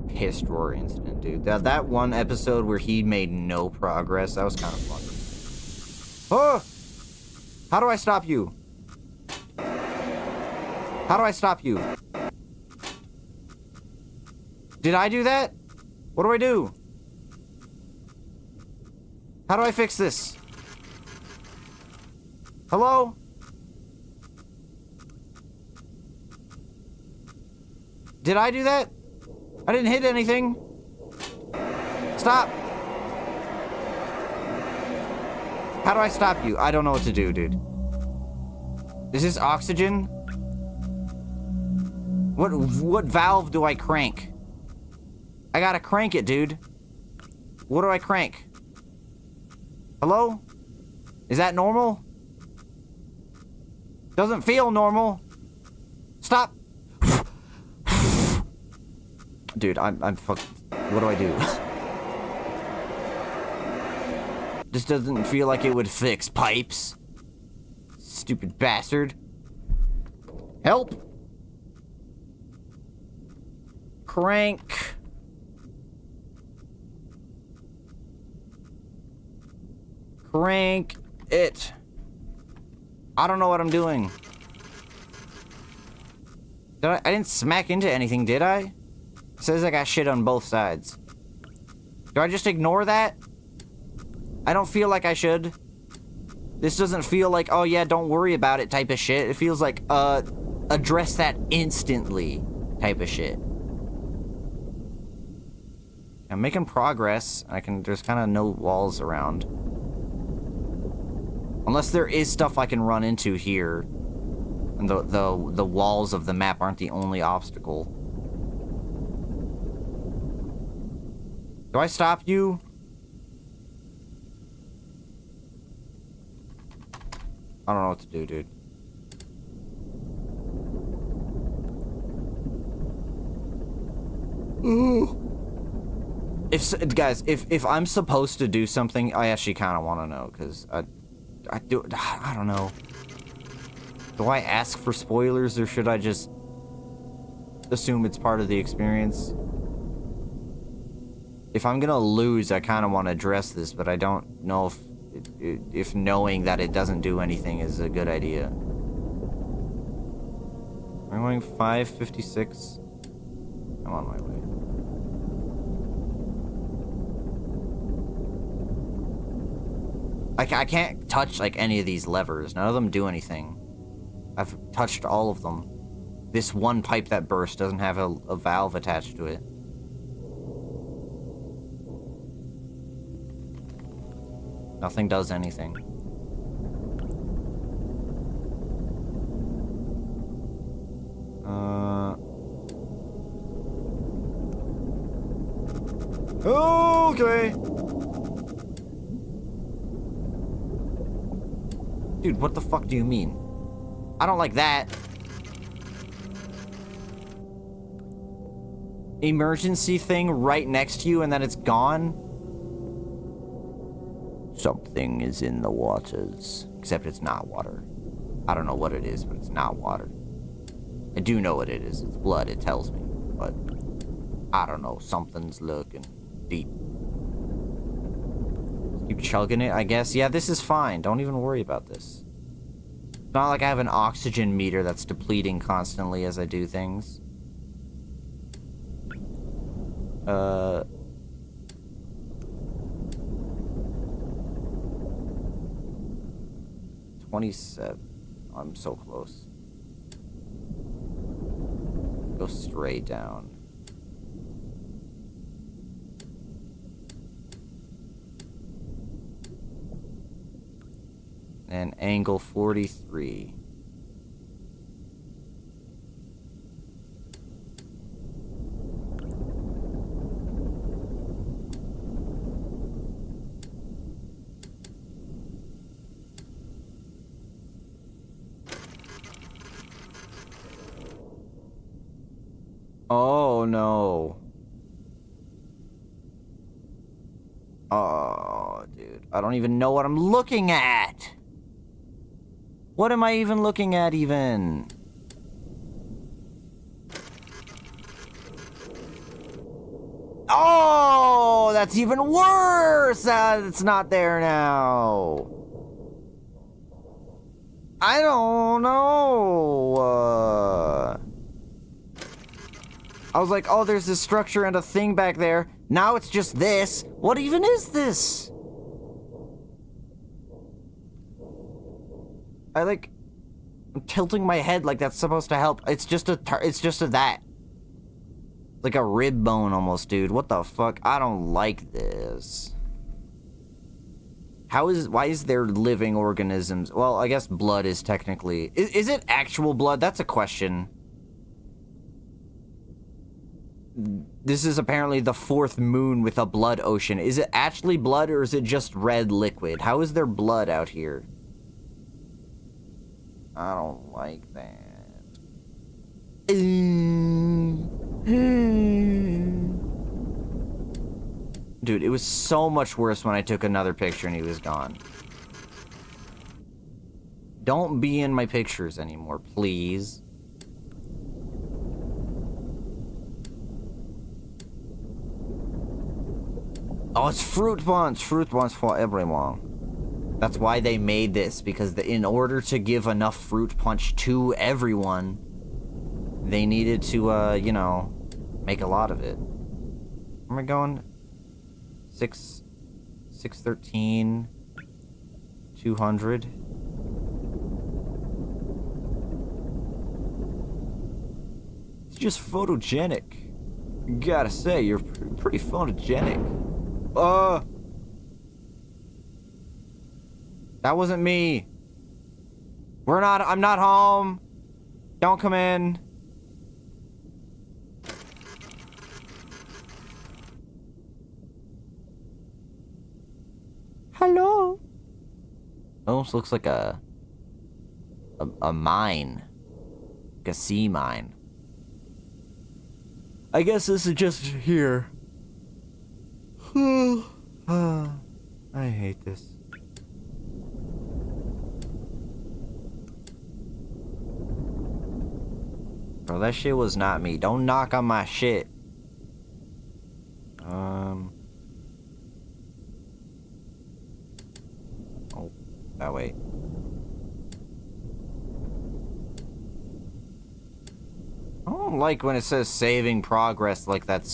Pissed roar incident, dude. That one episode where he made no progress, that was kind of fun. Oh! How do I stop you? How do I stop you? Did I do that? What do I do? How do I fix this? Hello? Did I do that? I didn't hit anything. Stop. How do I stop you? I don't know what to do, dude. Is this oxygen? What valve do I crank? I gotta crank it, dude. What do I crank? Hello? Is that normal? Doesn't feel normal. Stop. Dude, I'm fucked. What do I do? This doesn't feel like it would fix pipes. Stupid bastard. Help! Crank. Crank it. I don't know what I'm doing. I didn't smack into anything, did I? It says I got shit on both sides. Do I just ignore that? I don't feel like I should. This doesn't feel like, oh yeah, don't worry about it type of shit. It feels like, address that instantly type of shit. I'm making progress. There's kind of no walls around. Unless there is stuff I can run into here. And the walls of the map aren't the only obstacle. Do I stop you? I don't know what to do, dude. Ooh. Guys, if I'm supposed to do something, I actually kind of want to know, because I don't know. Do I ask for spoilers, or should I just assume it's part of the experience? If I'm gonna lose, I kind of want to address this, but I don't know if knowing that it doesn't do anything is a good idea. I'm going 5:56. I'm on my way. I can't touch, like, any of these levers. None of them do anything. I've touched all of them. This one pipe that burst doesn't have a valve attached to it. Nothing does anything. Okay. Dude, what the fuck do you mean? I don't like that. Emergency thing right next to you and then it's gone? Something is in the waters. Except it's not water. I don't know what it is, but it's not water. I do know what it is. It's blood, it tells me. But I don't know. Something's lurking deep. Keep chugging it, I guess. Yeah, this is fine. Don't even worry about this. It's not like I have an oxygen meter that's depleting constantly as I do things. 27. I'm so close. Go straight down. And angle 43. Oh no. Oh, dude. I don't even know what I'm looking at. What am I even looking at even? Oh, that's even worse. It's not there now. I don't know. I was like, oh, there's this structure and a thing back there. Now it's just this. What even is this? I'm tilting my head like that's supposed to help. It's just a that. Like a rib bone almost, dude. What the fuck? I don't like this. Why is there living organisms? Well, I guess blood is technically... Is it actual blood? That's a question. This is apparently the fourth moon with a blood ocean. Is it actually blood or is it just red liquid? How is there blood out here? I don't like that. Dude, it was so much worse when I took another picture and he was gone. Don't be in my pictures anymore, please. Oh, it's fruit buns. Fruit buns for everyone. That's why they made this, because in order to give enough fruit punch to everyone, they needed to, you know, make a lot of it. Where am I going? 613, 200. It's just photogenic. Gotta say, you're pretty photogenic. That wasn't me. I'm not home. Don't come in. Hello. Almost looks like a mine. Like a sea mine. I guess this is just here. I hate this. Bro, that shit was not me. Don't knock on my shit. Oh, that way. I don't like when it says saving progress, like that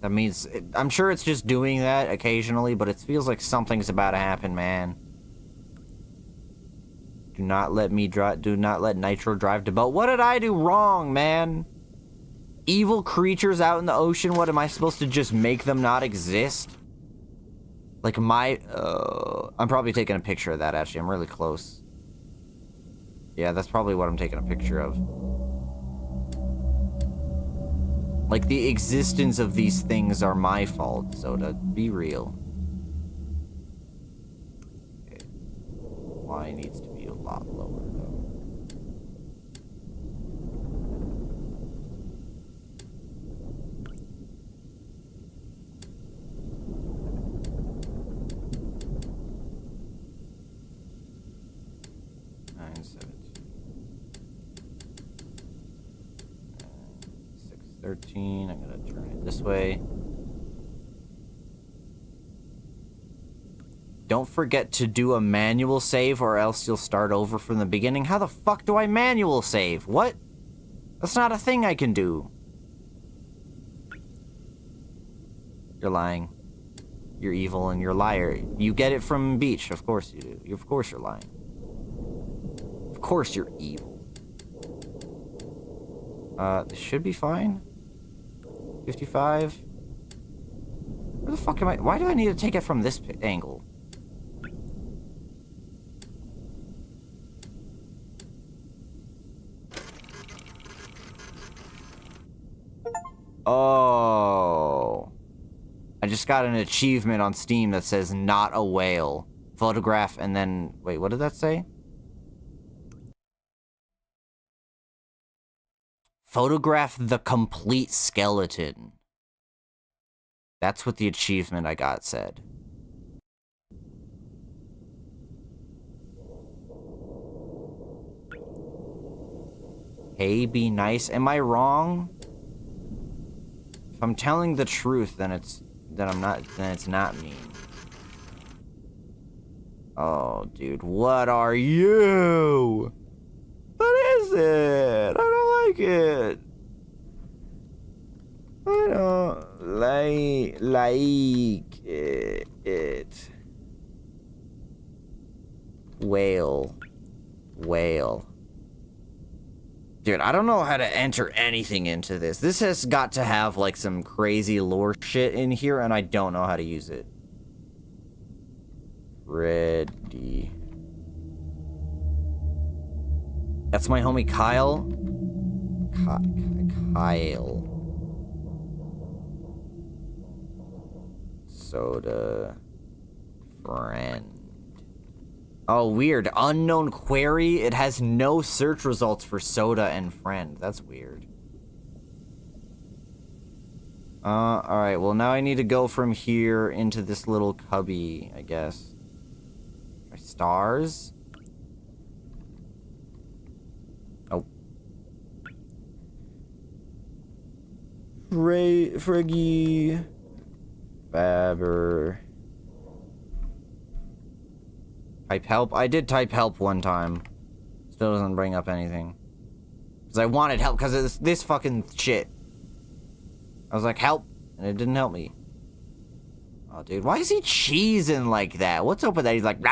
means, I'm sure it's just doing that occasionally, but it feels like something's about to happen, man. Do not let Nitro drive the boat. What did I do wrong, man? Evil creatures out in the ocean, what am I supposed to just make them not exist? Like I'm probably taking a picture of that, actually. I'm really close. Yeah, that's probably what I'm taking a picture of. Like, the existence of these things are my fault, so to be real. Okay. Y needs to be a lot lower, though. Nine, 13. I'm gonna turn it this way. Don't forget to do a manual save or else you'll start over from the beginning. How the fuck do I manual save? What? That's not a thing I can do. You're lying. You're evil and you're a liar. You get it from Beach. Of course you do. Of course you're lying. Of course you're evil. This should be fine. 55. Where the fuck am I? Why do I need to take it from this angle? Oh. I just got an achievement on Steam that says not a whale. Photograph and then... Wait, what did that say? Photograph the complete skeleton. That's what the achievement I got said. Hey, be nice. Am I wrong? If I'm telling the truth, then it's not mean. Oh, dude, what are you? What is it? I don't like it. I don't like it. Whale. Dude, I don't know how to enter anything into this. This has got to have, like, some crazy lore shit in here, and I don't know how to use it. Ready. That's my homie Kyle. Kyle. Soda. Friend. Oh, weird. Unknown query. It has no search results for soda and friend. That's weird. Alright. Well, now I need to go from here into this little cubby, I guess. Stars? Oh. Friggy. Babber. Type help? I did type help one time. Still doesn't bring up anything. Because I wanted help because of this fucking shit. I was like, help. And it didn't help me. Oh, dude. Why is he cheesing like that? What's up with that? He's like, nah.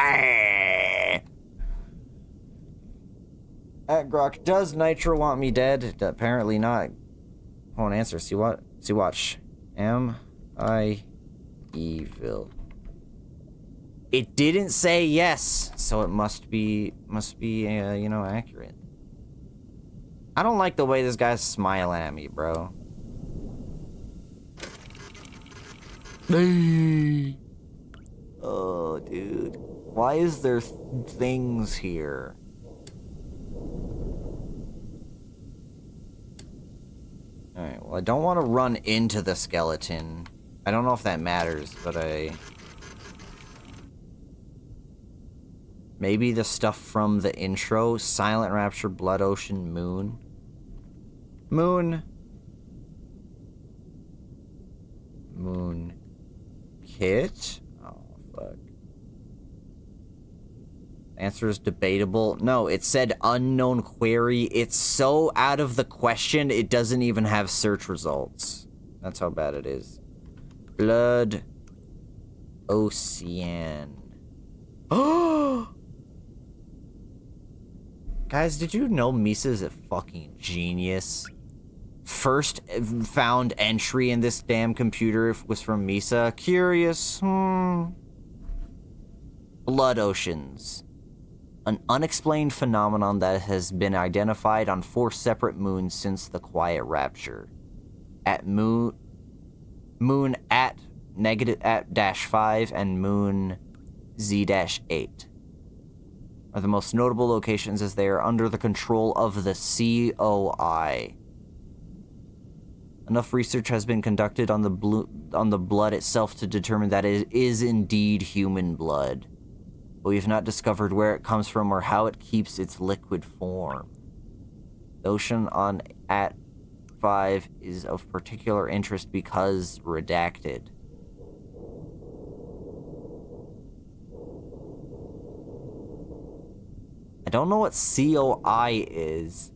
At Grok, does Nitro want me dead? Apparently not. Won't answer. See what? See watch. Am I evil? It didn't say yes, so it must be, you know, accurate. I don't like the way this guy's smiling at me, bro. Oh, dude. Why is there things here? Alright, well, I don't want to run into the skeleton. I don't know if that matters, but maybe the stuff from the intro, Silent Rapture, Blood Ocean, Moon. Moon Kit? Oh, fuck. Answer is debatable. No, it said unknown query. It's so out of the question, it doesn't even have search results. That's how bad it is. Blood Ocean. Oh! Guys, did you know Misa's a fucking genius? First found entry in this damn computer was from Misa. Curious. Blood oceans. An unexplained phenomenon that has been identified on 4 separate moons since the Quiet Rapture. At moon at -5 and moon Z-8 are the most notable locations as they are under the control of the COI. Enough research has been conducted on the blood itself to determine that it is indeed human blood. But we have not discovered where it comes from or how it keeps its liquid form. The ocean on at 5 is of particular interest because redacted. I don't know what COI is.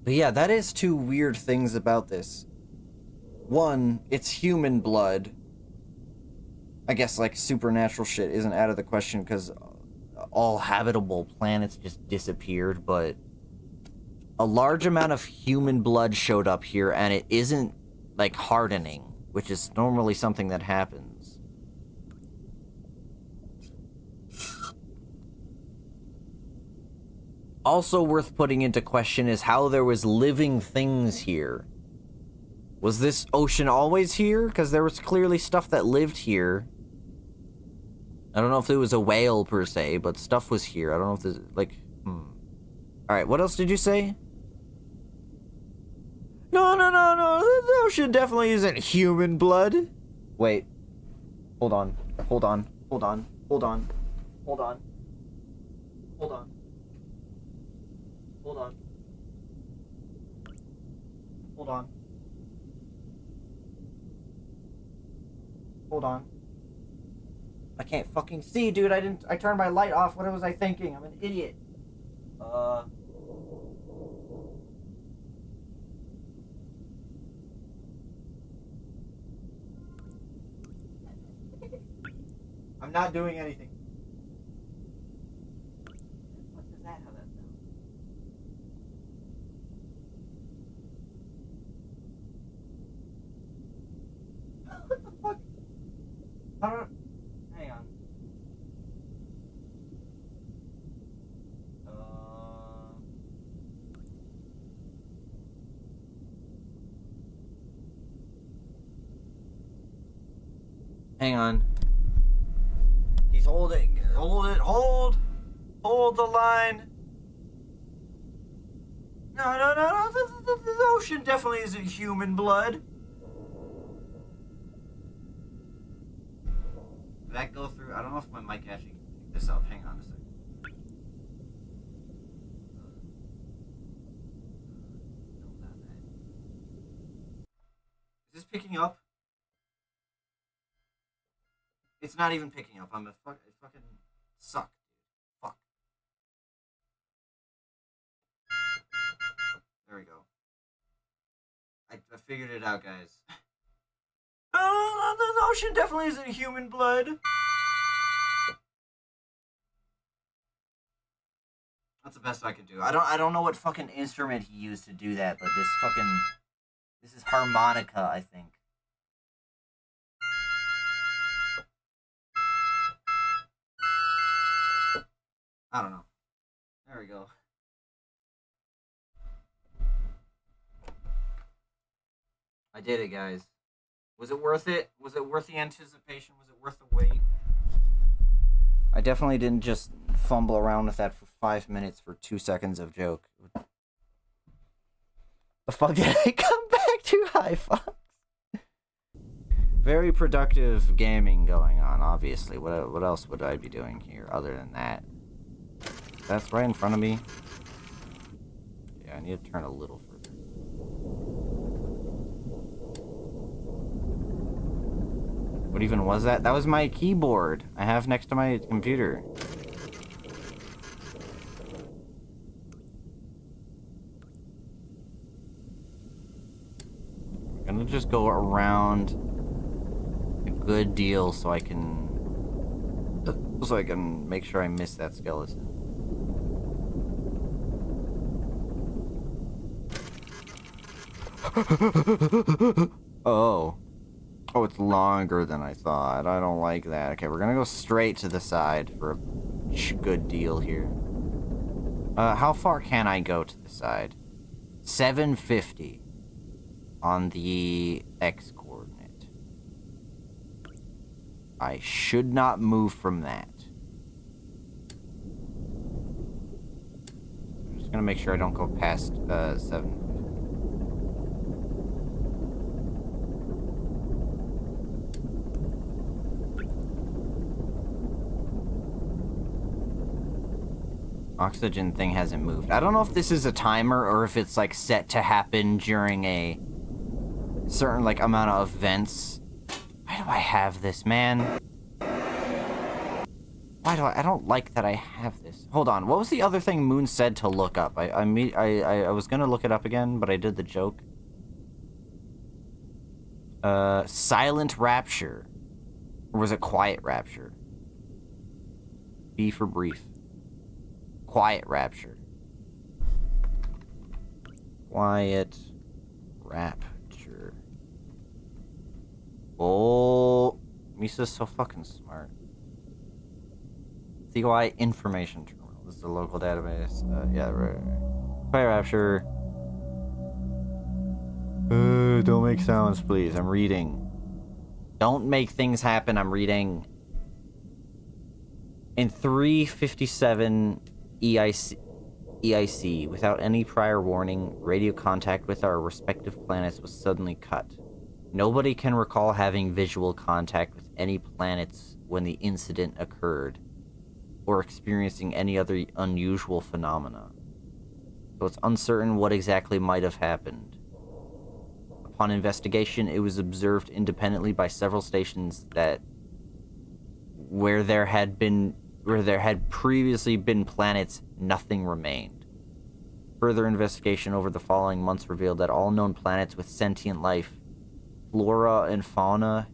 But yeah, that is 2 weird things about this. One, it's human blood. I guess, like, supernatural shit isn't out of the question because all habitable planets just disappeared, but a large amount of human blood showed up here, and it isn't, like, hardening, which is normally something that happens. Also worth putting into question is how there was living things here. Was this ocean always here? Because there was clearly stuff that lived here. I don't know if it was a whale per se, but stuff was here. I don't know if there's, like, Alright, what else did you say? No, the ocean definitely isn't human blood. Wait. Hold on. Hold on. Hold on. Hold on. Hold on. Hold on. Hold on. Hold on. Hold on. I can't fucking see, dude. I turned my light off. What was I thinking? I'm an idiot. I'm not doing anything. What does that, how that sound? What the fuck? Hang on. Hang on. He's holding. Hold it. Hold. Hold the line. No. The ocean definitely isn't human blood. Did that go through? I don't know if my mic actually can pick this up. Hang on a second. Is this picking up? It's not even picking up. It fucking suck. Fuck. There we go. I figured it out, guys. The ocean definitely isn't human blood. That's the best I could do. I don't know what fucking instrument he used to do that, but this is harmonica, I think. I don't know. There we go. I did it, guys. Was it worth it? Was it worth the anticipation? Was it worth the wait? I definitely didn't just fumble around with that for 5 minutes for 2 seconds of joke. The fuck did I come back to? High Fox? Very productive gaming going on, obviously. What else would I be doing here other than that? That's right in front of me. Yeah, I need to turn a little further. What even was that? That was my keyboard I have next to my computer. I'm gonna just go around a good deal so I can make sure I miss that skeleton. Oh. Oh, it's longer than I thought. I don't like that. Okay, we're gonna go straight to the side for a good deal here. How far can I go to the side? 750 on the X coordinate. I should not move from that. I'm just gonna make sure I don't go past 750. Oxygen thing hasn't moved. I don't know if this is a timer or if it's like set to happen during a certain like amount of events. Why do I have this, man? Why do I don't like that I have this. Hold on. What was the other thing Moon said to look up? I was gonna look it up again, but I did the joke. Silent rapture. Or was it quiet rapture? B for brief. Quiet rapture. Quiet rapture. Oh, Misa's so fucking smart. COI information terminal. This is the local database. Yeah, right. Quiet rapture. Don't make sounds, please. I'm reading. Don't make things happen. I'm reading. In 357 EIC, without any prior warning, radio contact with our respective planets was suddenly cut. Nobody can recall having visual contact with any planets when the incident occurred, or experiencing any other unusual phenomena. So it's uncertain what exactly might have happened. Upon investigation, it was observed independently by several stations that where there had previously been planets, nothing remained. Further investigation over the following months revealed that all known planets with sentient life, flora and fauna,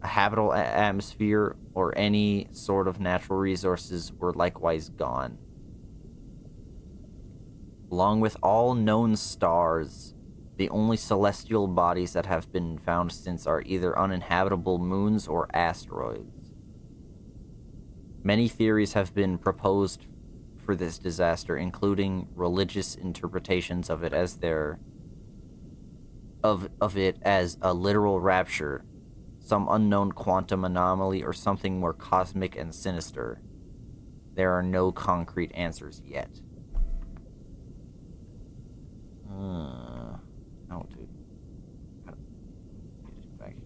a habitable atmosphere, or any sort of natural resources were likewise gone. Along with all known stars, the only celestial bodies that have been found since are either uninhabitable moons or asteroids. Many theories have been proposed for this disaster, including religious interpretations of it as a literal rapture, some unknown quantum anomaly, or something more cosmic and sinister. There are no concrete answers yet. Oh, dude. Get back here.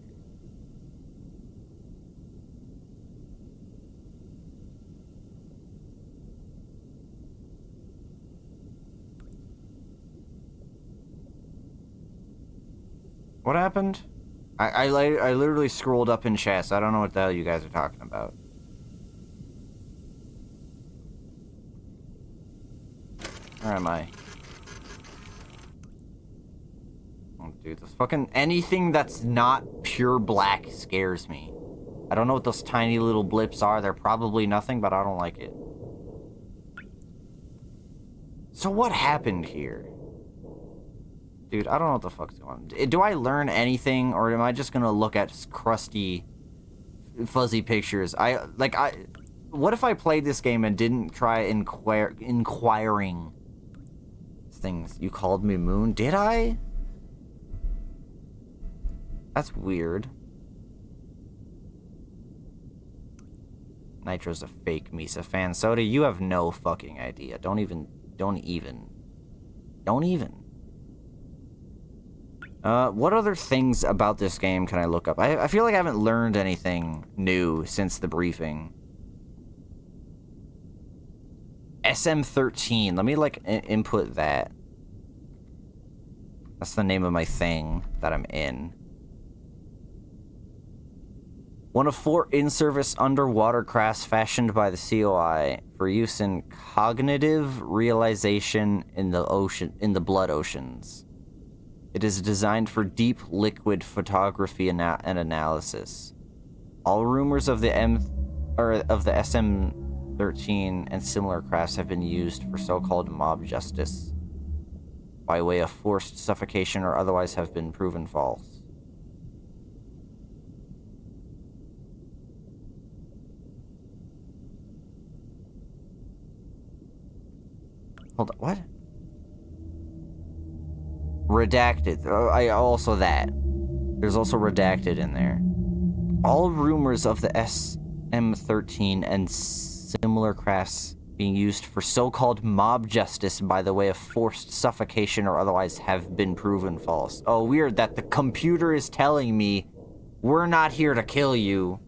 What happened? I literally scrolled up in chat, so I don't know what the hell you guys are talking about. Where am I? Oh, dude, this fucking anything that's not pure black scares me. I don't know what those tiny little blips are. They're probably nothing, but I don't like it. So what happened here? Dude, I don't know what the fuck's going on. Do I learn anything, or am I just gonna look at crusty, fuzzy pictures? What if I played this game and didn't try inquiring things? You called me Moon? Did I? That's weird. Nitro's a fake Misa fan. Soda, you have no fucking idea. Don't even. What other things about this game can I look up? I feel like I haven't learned anything new since the briefing. SM13. Let me, like, input that. That's the name of my thing that I'm in. One of 4 in-service underwater crafts fashioned by the COI for use in cognitive realization in the blood oceans. It is designed for deep liquid photography and analysis. All rumors of the SM13 and similar crafts have been used for so-called mob justice, by way of forced suffocation or otherwise have been proven false. Hold on, what? Redacted. I also that. There's also redacted in there. All rumors of the SM13 and similar crafts being used for so-called mob justice by the way of forced suffocation or otherwise have been proven false. Oh, weird that the computer is telling me we're not here to kill you.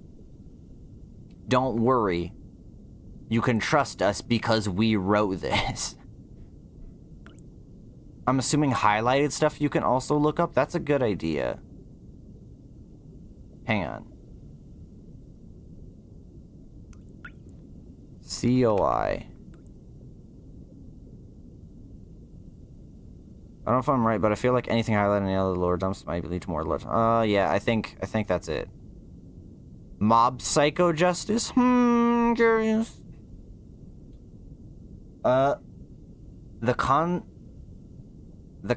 Don't worry. You can trust us because we wrote this. I'm assuming highlighted stuff you can also look up. That's a good idea. Hang on. COI. I don't know if I'm right, but I feel like anything highlighted in the other lower dumps might lead to more legend. Yeah, I think that's it. Mob psycho justice? Curious. The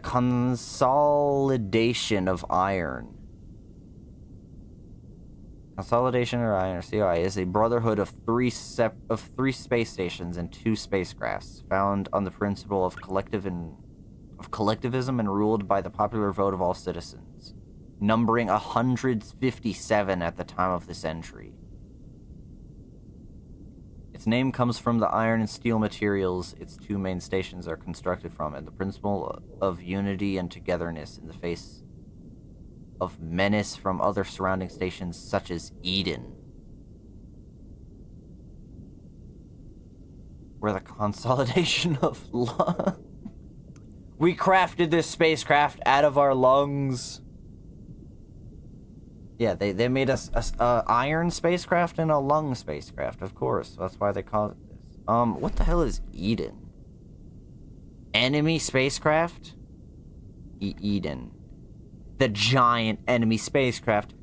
consolidation of iron. Consolidation of Iron, or COI, is a brotherhood of three space stations and 2 spacecrafts, found on the principle of collectivism and ruled by the popular vote of all citizens, numbering 157 at the time of this entry. Its name comes from the iron and steel materials its 2 main stations are constructed from, and the principle of unity and togetherness in the face of menace from other surrounding stations such as Eden. We're the consolidation of love. We crafted this spacecraft out of our lungs. Yeah, they made us a iron spacecraft and a lung spacecraft, of course. That's why they call it this. What the hell is Eden? Enemy spacecraft? Eden. The giant enemy spacecraft.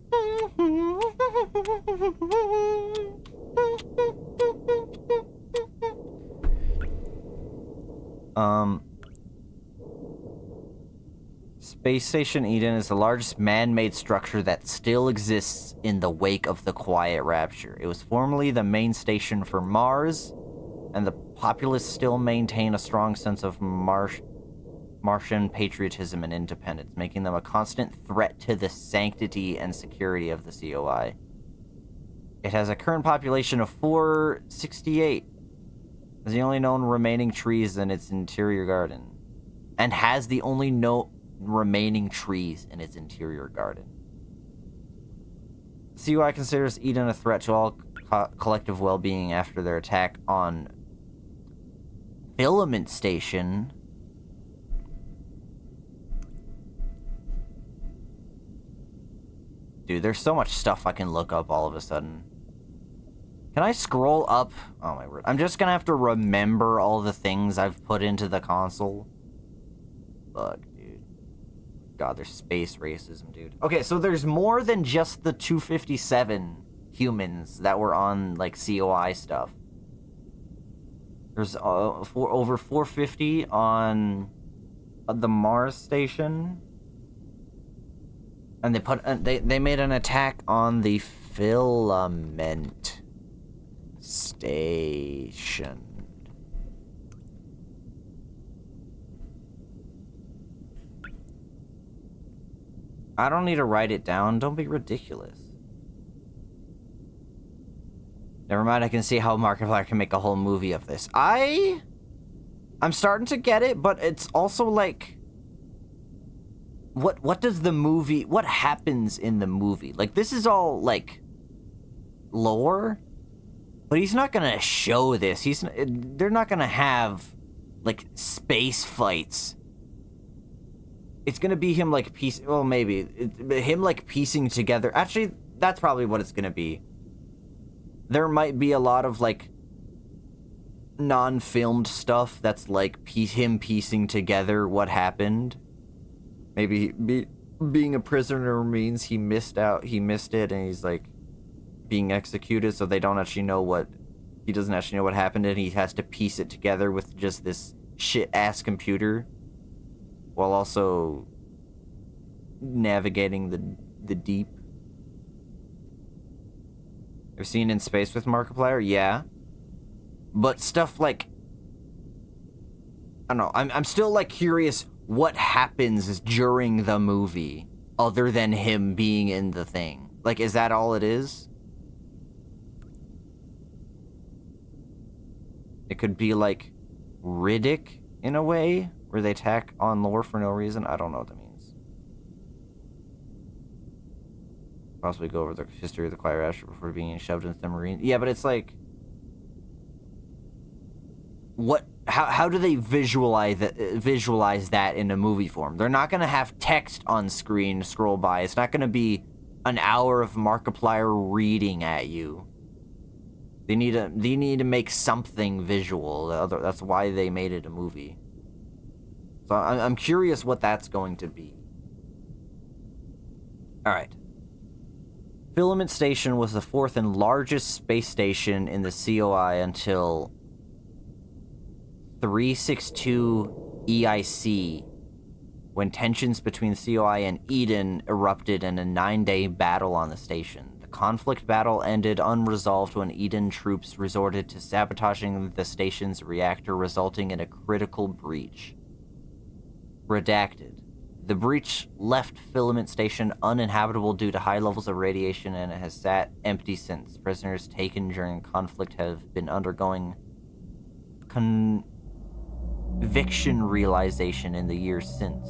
Space Station Eden is the largest man-made structure that still exists in the wake of the Quiet Rapture. It was formerly the main station for Mars, and the populace still maintain a strong sense of Martian patriotism and independence, making them a constant threat to the sanctity and security of the COI. It has a current population of 468. It's the only known remaining trees in its interior garden. And has the only remaining trees in its interior garden. The COI considers Eden a threat to all collective well-being after their attack on Filament Station. Dude, there's so much stuff I can look up all of a sudden. Can I scroll up? Oh my word. I'm just gonna have to remember all the things I've put into the console. Fuck, dude. God, there's space racism, dude. Okay, so there's more than just the 257 humans that were on, like, COI stuff. There's over 450 on the Mars station. And they made an attack on the Filament Station. I don't need to write it down. Don't be ridiculous. Never mind, I can see how Markiplier can make a whole movie of this. I'm starting to get it, but it's also like... what does the movie, what happens in the movie? Like, this is all, like, lore, but he's not gonna show this. They're not gonna have, like, space fights. It's gonna be him, like, him, like, piecing together. Actually, that's probably what it's gonna be. There might be a lot of, like, non-filmed stuff that's, like, him piecing together what happened. Maybe being a prisoner means he missed it, and he's, like, being executed, so he doesn't actually know what happened, and he has to piece it together with just this shit-ass computer, while also navigating the deep. I've seen In Space with Markiplier, yeah. But stuff like, I don't know, I'm still, like, curious what happens during the movie other than him being in the thing. Like, is that all it is? It could be like Riddick in a way, where they tack on lore for no reason. I don't know what that means. Possibly go over the history of the Choir Asher before being shoved into the Marine. Yeah, but it's like, what? How do they visualize that in a movie form? They're not gonna have text on screen scroll by. It's not gonna be an hour of Markiplier reading at you. They need to make something visual. That's why they made it a movie. So I'm curious what that's going to be. All right. Filament Station was the fourth and largest space station in the COI until 362 EIC, when tensions between the COI and Eden erupted in a 9-day battle on the station. The conflict battle ended unresolved when Eden troops resorted to sabotaging the station's reactor, resulting in a critical breach. Redacted. The breach left Filament Station uninhabitable due to high levels of radiation, and it has sat empty since. Prisoners taken during conflict have been undergoing conviction realization in the years since,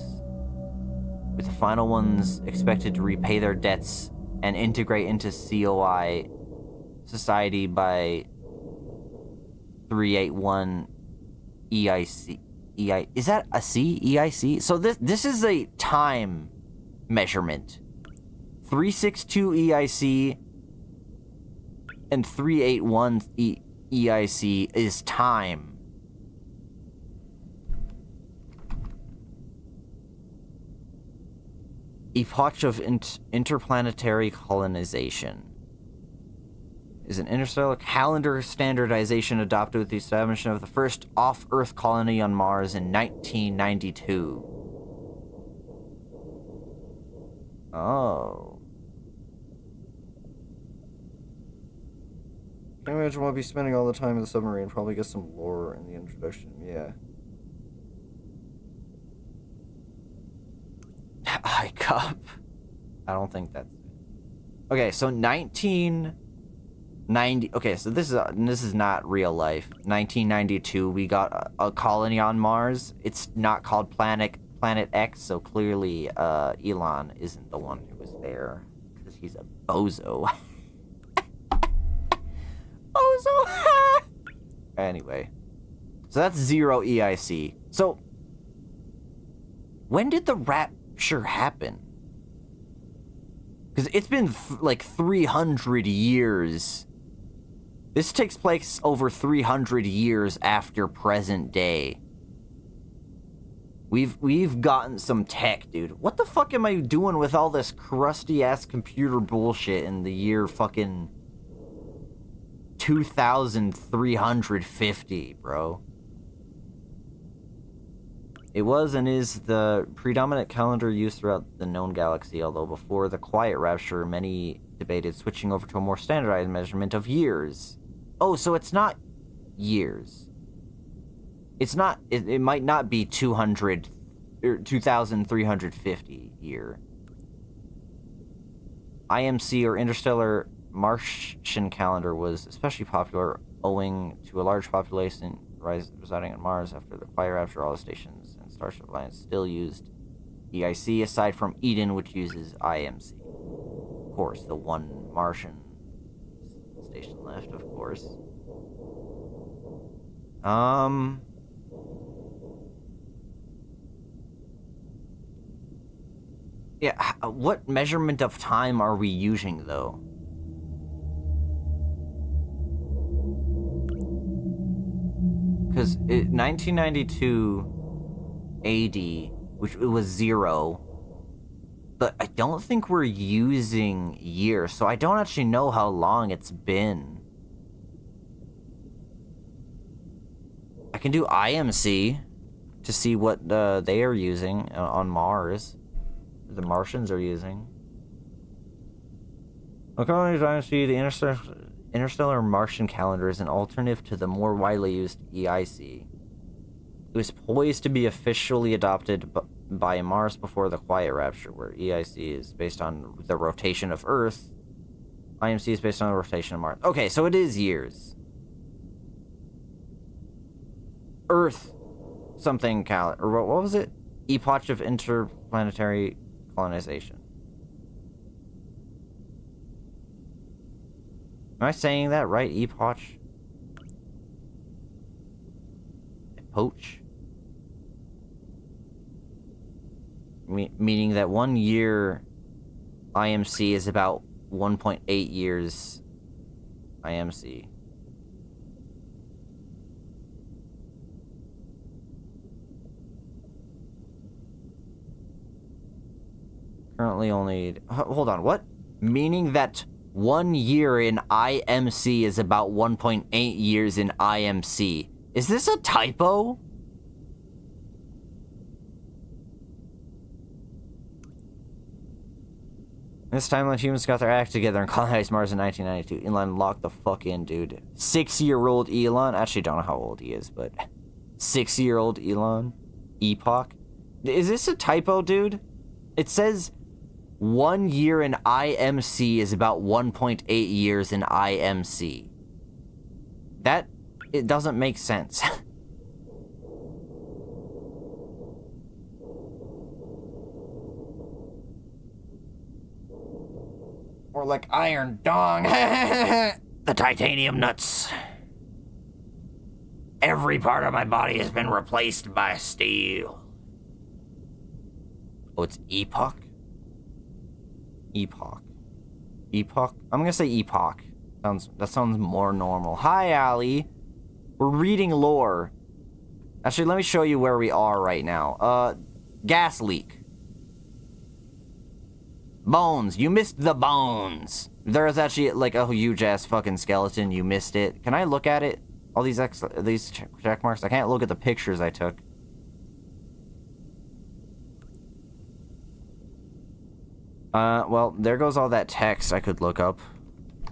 with the final ones expected to repay their debts and integrate into COI society by 381 EIC. Is that a C? EIC? So this is a time measurement. 362 EIC and 381 EIC is time. Epoch of interplanetary colonization is an interstellar calendar standardization adopted with the establishment of the first off-Earth colony on Mars in 1992. Oh. Can't imagine we'll be spending all the time in the submarine. Probably get some lore in the introduction, yeah. Cup. I don't think that's it. Okay, so 1990. Okay, so this is not real life. 1992, we got a colony on Mars. It's not called Planet X, so clearly Elon isn't the one who was there, because he's a bozo. Bozo. Anyway, so that's 0 EIC. So when did the rapture happen? Because it's been like 300 years. This takes place over 300 years after present day. We've gotten some tech, dude. What the fuck am I doing with all this crusty ass computer bullshit in the year fucking 2350, bro? It was and is the predominant calendar used throughout the known galaxy, although before the quiet rapture, many debated switching over to a more standardized measurement of years. Oh, so it's not years. It's not, it might not be 200, or 2350 year. IMC, or Interstellar Martian Calendar, was especially popular owing to a large population residing on Mars after the quiet rapture. All the stations and Starship Alliance still used EIC aside from Eden, which uses IMC. Of course, the one Martian station left, of course. Yeah, what measurement of time are we using, though? Because 1992 AD, which it was 0, but I don't think we're using years, so I don't actually know how long it's been. I can do IMC to see what they are using on Mars. The Martians are using. According to IMC, the interstellar Martian calendar is an alternative to the more widely used EIC. It was poised to be officially adopted by Mars before the Quiet Rapture, where EIC is based on the rotation of Earth. IMC is based on the rotation of Mars. Okay, so it is years. Earth something calendar, or what was it? Epoch of interplanetary colonization. Am I saying that right? Epoch? Epoch? Meaning that 1 year IMC is about 1.8 years IMC. Currently only... Hold on, what? Meaning that 1 year in IMC is about 1.8 years in IMC. Is this a typo? This timeline, humans got their act together and colonized Mars in 1992. Elon locked the fuck in, dude. 6-year-old Elon? Actually, don't know how old he is, but... 6-year-old Elon? Epoch? Is this a typo, dude? It says 1 year in IMC is about 1.8 years in IMC. That... it doesn't make sense. Or like iron dong. The titanium nuts. Every part of my body has been replaced by steel. Oh, it's Epoch? Epoch. Epoch? I'm gonna say Epoch. That sounds more normal. Hi, Allie. We're reading lore. Actually, let me show you where we are right now. Gas leak. Bones. You missed the bones. There's actually like a huge ass fucking skeleton. You missed it. Can I look at it? All these check marks. I can't look at the pictures I took. Well, there goes all that text I could look up.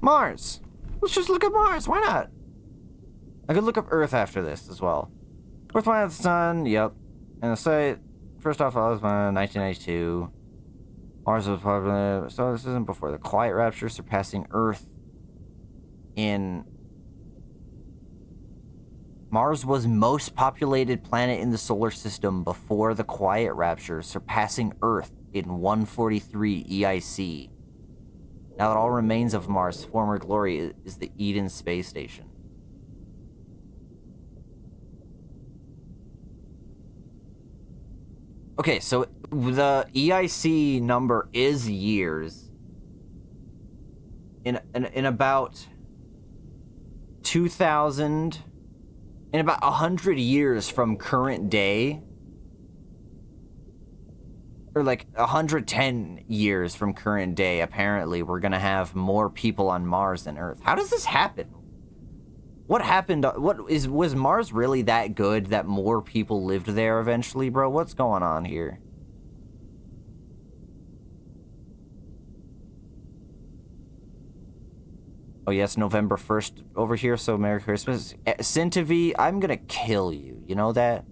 Mars. Let's just look at Mars. Why not? I could look up Earth after this as well. Earth, planet, the sun. Yep. And the site. First off, I was born in 1992. Mars was popular, so this isn't before the Quiet Rapture, surpassing Earth in... Mars was most populated planet in the solar system before the Quiet Rapture, surpassing Earth in 143 EIC. Now that all remains of Mars' former glory is the Eden space station. Okay, so the EIC number is years. In about 2000, in about 100 years from current day, or like 110 years from current day, apparently we're gonna have more people on Mars than Earth. How does this happen? What happened? Was Mars really that good that more people lived there eventually, bro? What's going on here? Oh yes, November 1st over here, so Merry Christmas. Syntavi, I'm gonna kill you. You know that?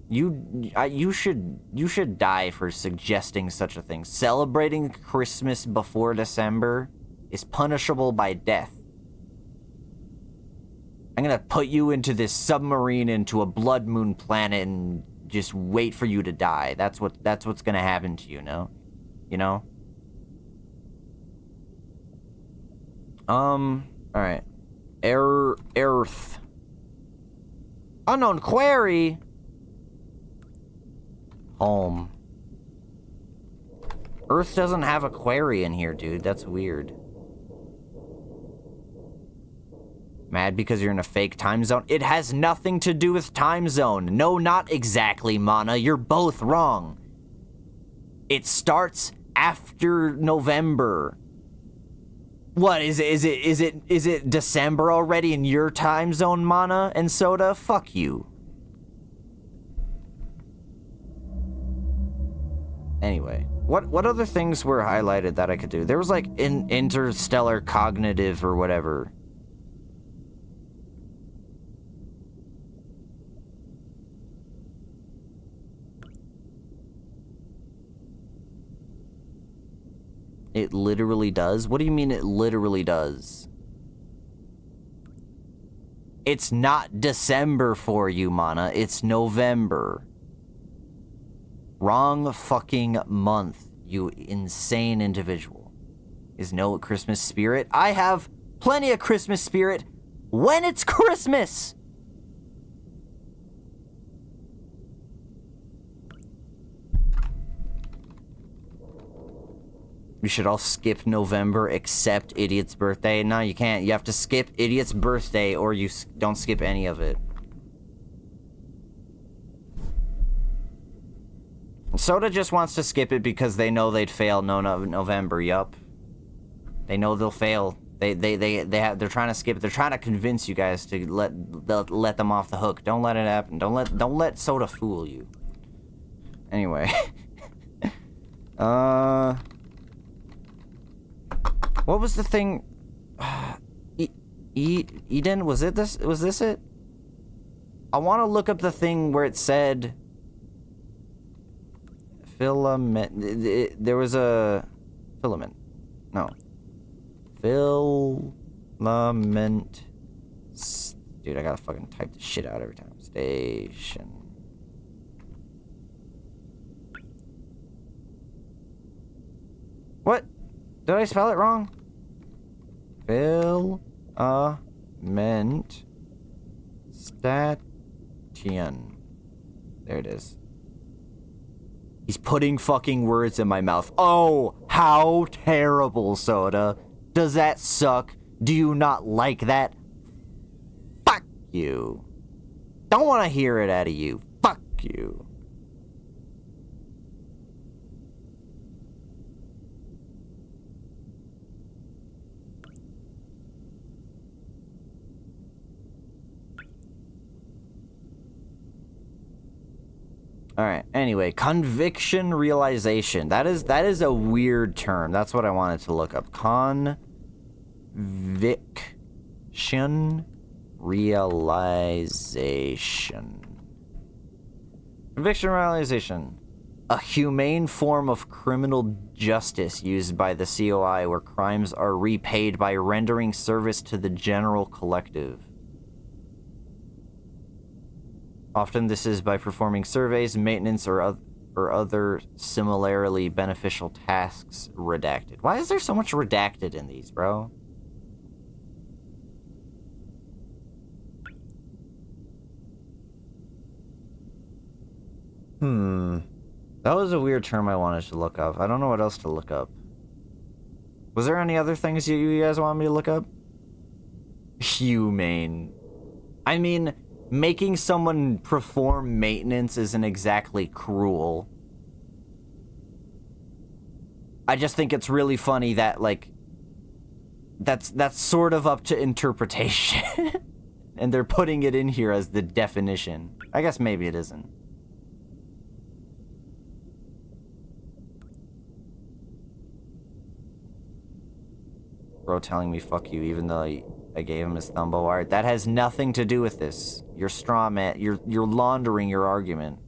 You should die for suggesting such a thing. Celebrating Christmas before December is punishable by death. I'm gonna put you into this submarine into a blood moon planet and just wait for you to die. That's what's gonna happen to you, no? You know? Alright. Earth. Unknown query. Home. Earth doesn't have a query in here, dude. That's weird. Mad because you're in a fake time zone? It has nothing to do with time zone. No, not exactly, Mana. You're both wrong. It starts after November. What is it December already in your time zone, Mana and Soda? Fuck you. Anyway, what other things were highlighted that I could do? There was like interstellar cognitive or whatever. It literally does? What do you mean it literally does? It's not December for you, Mana. It's November. Wrong fucking month, you insane individual. Is no Christmas spirit? I have plenty of Christmas spirit when it's Christmas! We should all skip November except Idiot's birthday. No, you can't. You have to skip Idiot's birthday or you don't skip any of it. Soda just wants to skip it because they know they'd fail November. Yup. They know they'll fail. They're trying to skip it. They're trying to convince you guys to let them off the hook. Don't let it happen. Don't let Soda fool you. Anyway. What was the thing? Eden, was this it? I want to look up the thing where it said filament. There was a filament. No. Filament. Dude, I gotta fucking type the shit out every time. Station. What? Did I spell it wrong? Filament station. There it is. He's putting fucking words in my mouth. Oh, how terrible, Soda. Does that suck? Do you not like that? Fuck you. Don't want to hear it out of you. Fuck you. All right. Anyway, conviction realization. That is a weird term. That's what I wanted to look up. Conviction realization. Conviction realization. A humane form of criminal justice used by the COI where crimes are repaid by rendering service to the general collective. Often this is by performing surveys, maintenance, or other similarly beneficial tasks. Redacted. Why is there so much redacted in these, bro? That was a weird term I wanted to look up. I don't know what else to look up. Was there any other things you guys want me to look up? Humane. I mean, making someone perform maintenance isn't exactly cruel. I just think it's really funny that, like, that's sort of up to interpretation. And they're putting it in here as the definition. I guess maybe it isn't. Bro telling me fuck you even though I gave him his Thumbo art. That has nothing to do with this. You're straw man. You're laundering your argument.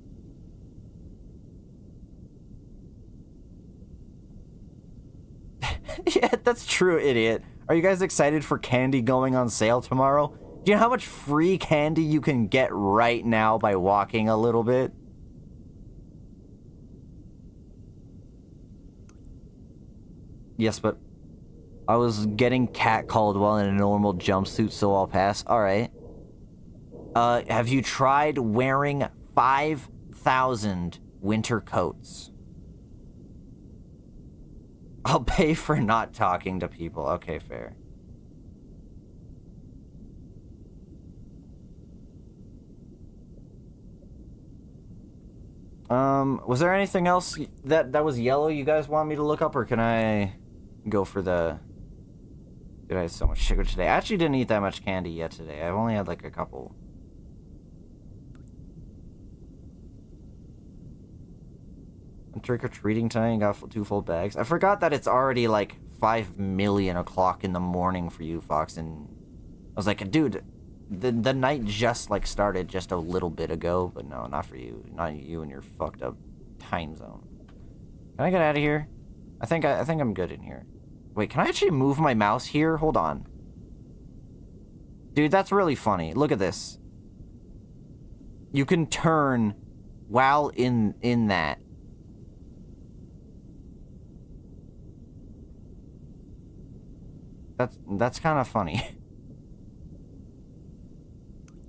Yeah, that's true, idiot. Are you guys excited for candy going on sale tomorrow? Do you know how much free candy you can get right now by walking a little bit? Yes, but I was getting catcalled while in a normal jumpsuit, so I'll pass. Alright. Have you tried wearing 5,000 winter coats? I'll pay for not talking to people. Okay, fair. Was there anything else that was yellow you guys want me to look up, or can I go for the... Dude, I had so much sugar today. I actually didn't eat that much candy yet today. I've only had like a couple. I'm trick-or-treating tonight and got 2 full bags. I forgot that it's already like 5 million o'clock in the morning for you, Fox, and I was like, dude, the night just like started just a little bit ago, but no, not for you. Not you and your fucked up time zone. Can I get out of here? I think I'm good in here. Wait, can I actually move my mouse here? Hold on. Dude, that's really funny. Look at this. You can turn while in that. That's kind of funny.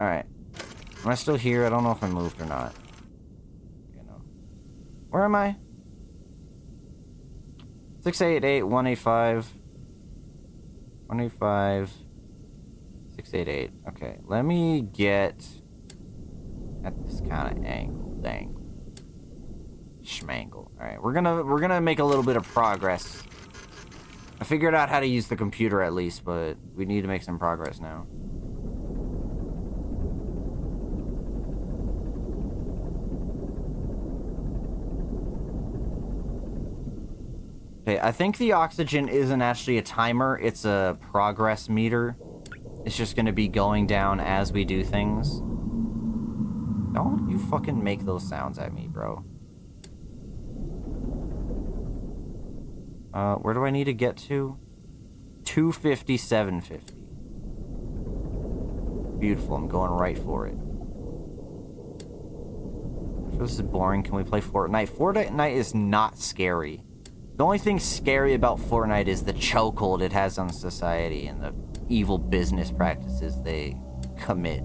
Alright. Am I still here? I don't know if I moved or not. You know. Where am I? 688 185 185 688. Okay, let me get at this kind of angle. Dang. Schmangle. Alright, we're gonna make a little bit of progress. I figured out how to use the computer at least, but we need to make some progress now. Okay, I think the oxygen isn't actually a timer, it's a progress meter. It's just gonna be going down as we do things. Don't you fucking make those sounds at me, bro. Where do I need to get to? 250, 750. Beautiful, I'm going right for it. This is boring. Can we play Fortnite? Fortnite is not scary. The only thing scary about Fortnite is the chokehold it has on society and the evil business practices they commit.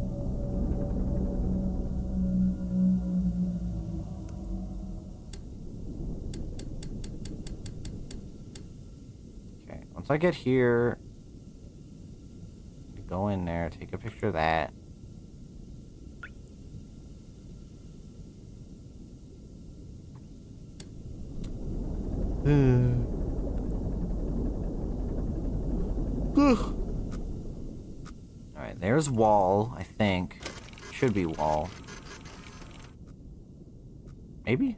Okay, once I get here, go in there, take a picture of that. Alright, there's wall, I think. Should be wall. Maybe?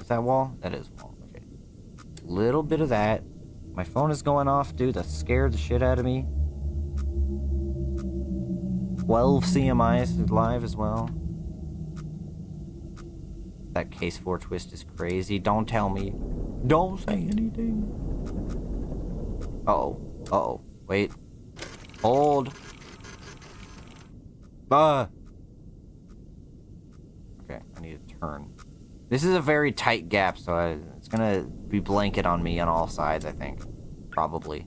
Is that wall? That is wall. Okay. Little bit of that. My phone is going off, dude. That scared the shit out of me. 12 CMIs live as well. That case 4 twist is crazy. Don't tell me. Don't say anything. Uh-oh. Uh-oh. Wait. Hold. Okay, I need to turn. This is a very tight gap, so it's gonna be blanket on me on all sides, I think. Probably.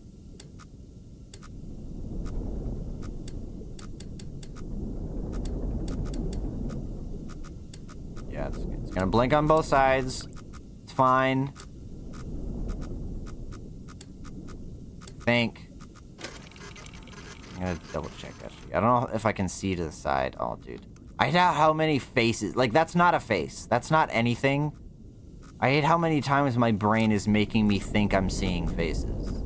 Yeah, it's gonna blink on both sides. It's fine. I think. I'm gonna double check actually. I don't know if I can see to the side. Oh, dude. I hate how many faces. Like, that's not a face. That's not anything. I hate how many times my brain is making me think I'm seeing faces.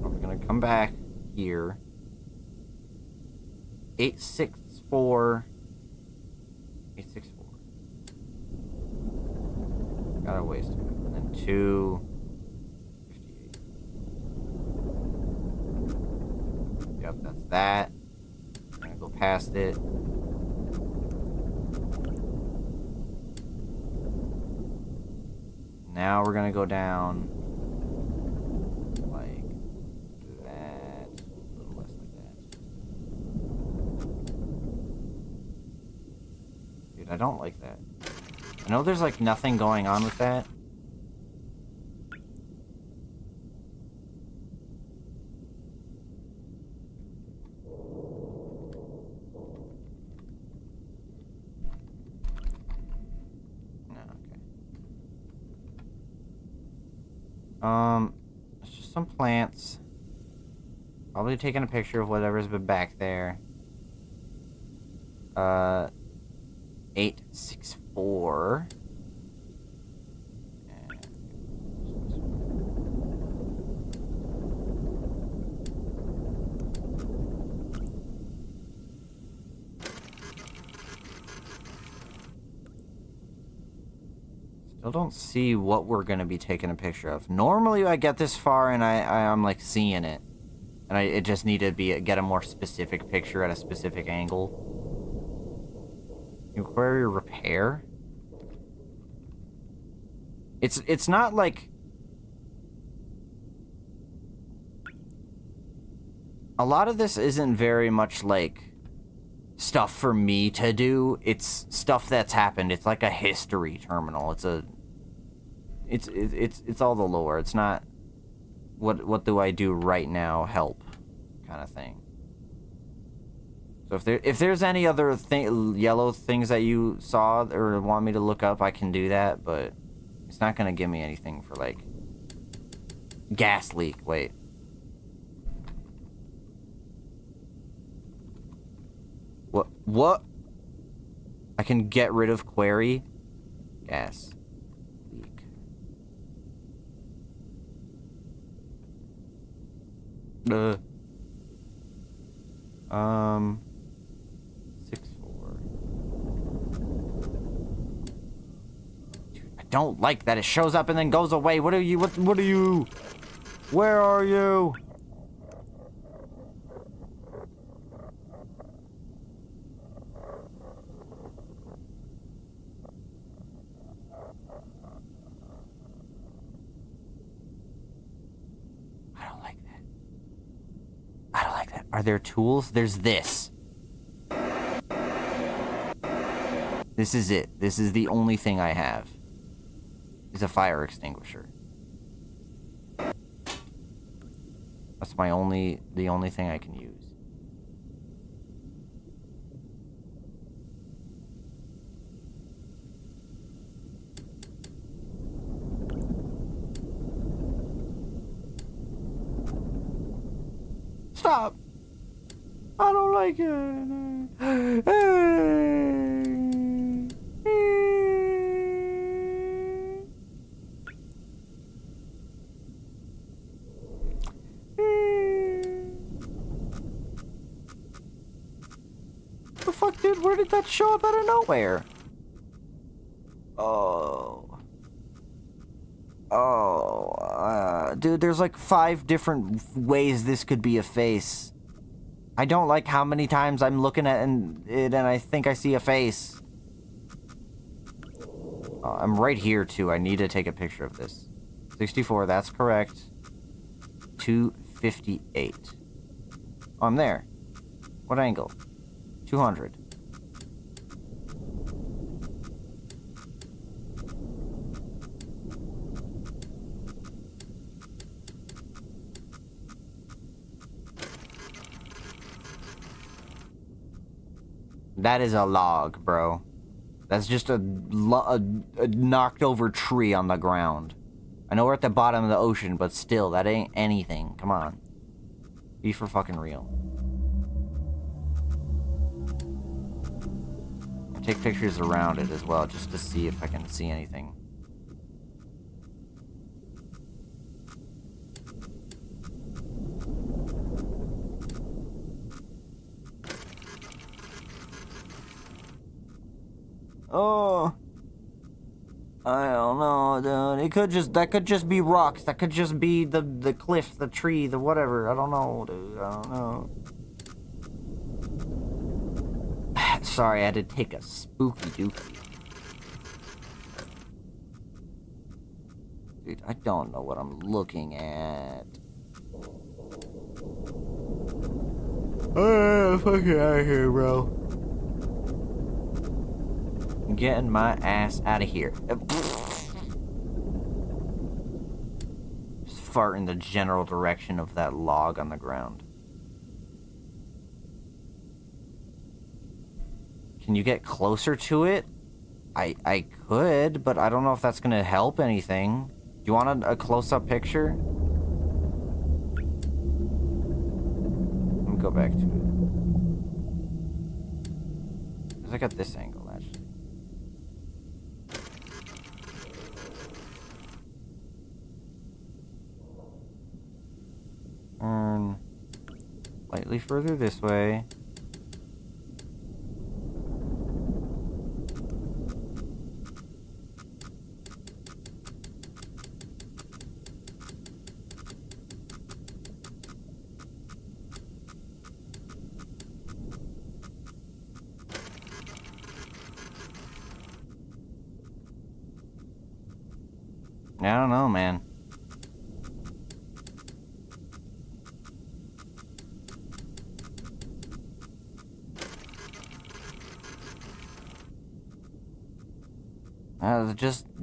We're gonna come back here. 864. 864. Got a ways to go. And then 258. Yep, that's that. I'm gonna go past it. Now we're gonna go down like I don't like that. I know there's like nothing going on with that. It's just some plants. Probably taking a picture of whatever's been back there. 864. Still don't see what we're gonna be taking a picture of. Normally I get this far and I'm like seeing it. And it just need to get a more specific picture at a specific angle. Inquiry repair? It's not like... A lot of this isn't very much like stuff for me to do. It's stuff that's happened. It's like a history terminal. It's all the lore. It's not what do I do right now, help kind of thing. So if there's any other yellow things that you saw or want me to look up, I can do that, but it's not gonna give me anything for like gas leak. Wait. What? I can get rid of query? Gas leak. 64. Dude, I don't like that it shows up and then goes away. What are you? What are you? Where are you? Are there tools? There's this. This is it. This is the only thing I have. Is a fire extinguisher. That's the only thing I can use. Stop! I don't like it. The fuck, dude? Where did that show up out of nowhere? Dude, there's like 5 different ways this could be a face. I don't like how many times I'm looking at it and I think I see a face. I'm right here, too. I need to take a picture of this. 64, that's correct. 258. Oh, I'm there. What angle? 200. That is a log, bro. That's just a knocked over tree on the ground. I know we're at the bottom of the ocean, but still, that ain't anything. Come on. Be for fucking real. I'll take pictures around it as well, just to see if I can see anything. Oh, I don't know, dude. That could just be rocks. That could just be the cliff, the tree, the whatever. I don't know, dude. I don't know. Sorry, I had to take a spooky dookie. Dude, I don't know what I'm looking at. Fuck out of here, bro. getting my ass out of here. Just fart in the general direction of that log on the ground. Can you get closer to it? I could, but I don't know if that's gonna help anything. Do you want a close-up picture? Let me go back to it. 'Cause I got this angle, actually. Turn slightly further this way. I don't know, man.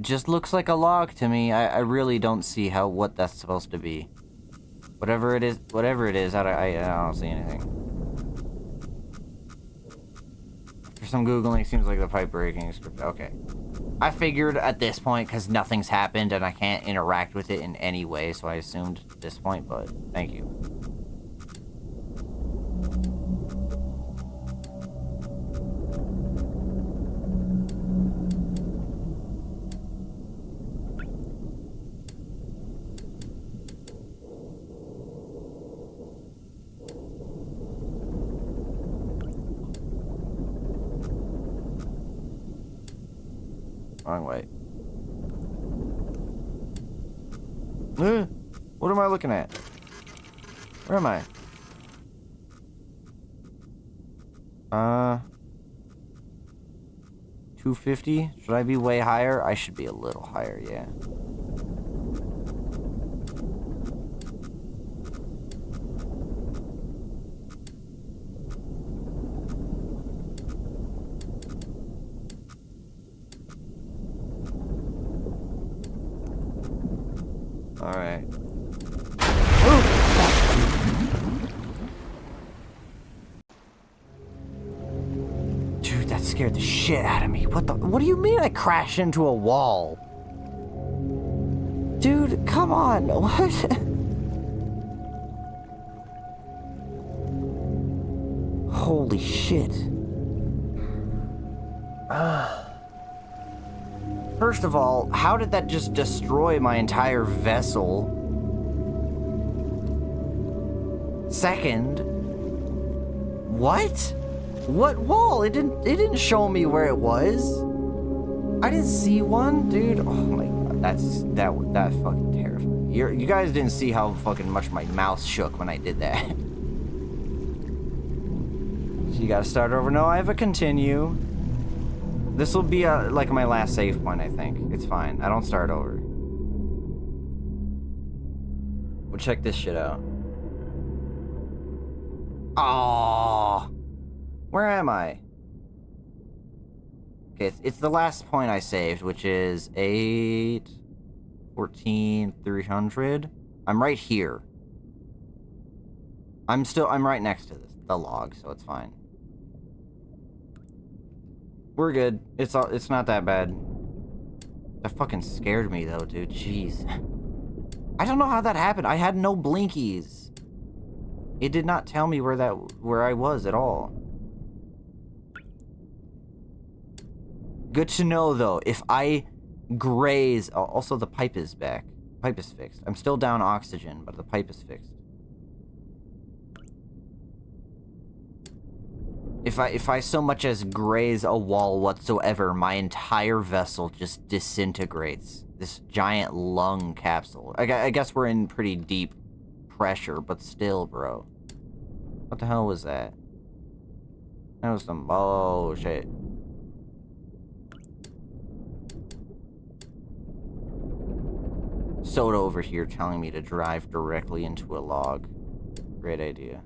Just looks like a log to me. I really don't see what that's supposed to be. Whatever it is, I don't see anything. For some Googling, it seems like the pipe breaking is scripted. Okay. I figured at this point, because nothing's happened and I can't interact with it in any way, so I assumed at this point, but thank you. Wrong way. What am I looking at? Where am I? 250? Should I be way higher? I should be a little higher, yeah. Alright. Dude, that scared the shit out of me. What do you mean I crashed into a wall? Dude, come on. What? Holy shit. First of all, how did that just destroy my entire vessel? Second, what? What wall? It didn't show me where it was. I didn't see one, dude. Oh my god, that's fucking terrifying. You guys didn't see how fucking much my mouse shook when I did that. So you gotta start over. No, I have a continue. This will be like my last save point, I think. It's fine. I don't start over. We'll check this shit out. Oh, where am I? Okay, it's the last point I saved, which is 8, 14, 300. I'm right here. I'm right next to the log, so it's fine. We're good. It's not that bad. That fucking scared me though, dude. Jeez. I don't know how that happened. I had no blinkies. It did not tell me where I was at all. Good to know though. If I graze, also the pipe is back. Pipe is fixed. I'm still down oxygen, but the pipe is fixed. If I so much as graze a wall whatsoever, my entire vessel just disintegrates. This giant lung capsule. I guess we're in pretty deep pressure, but still, bro. What the hell was that? That was some bullshit. Soda over here telling me to drive directly into a log. Great idea.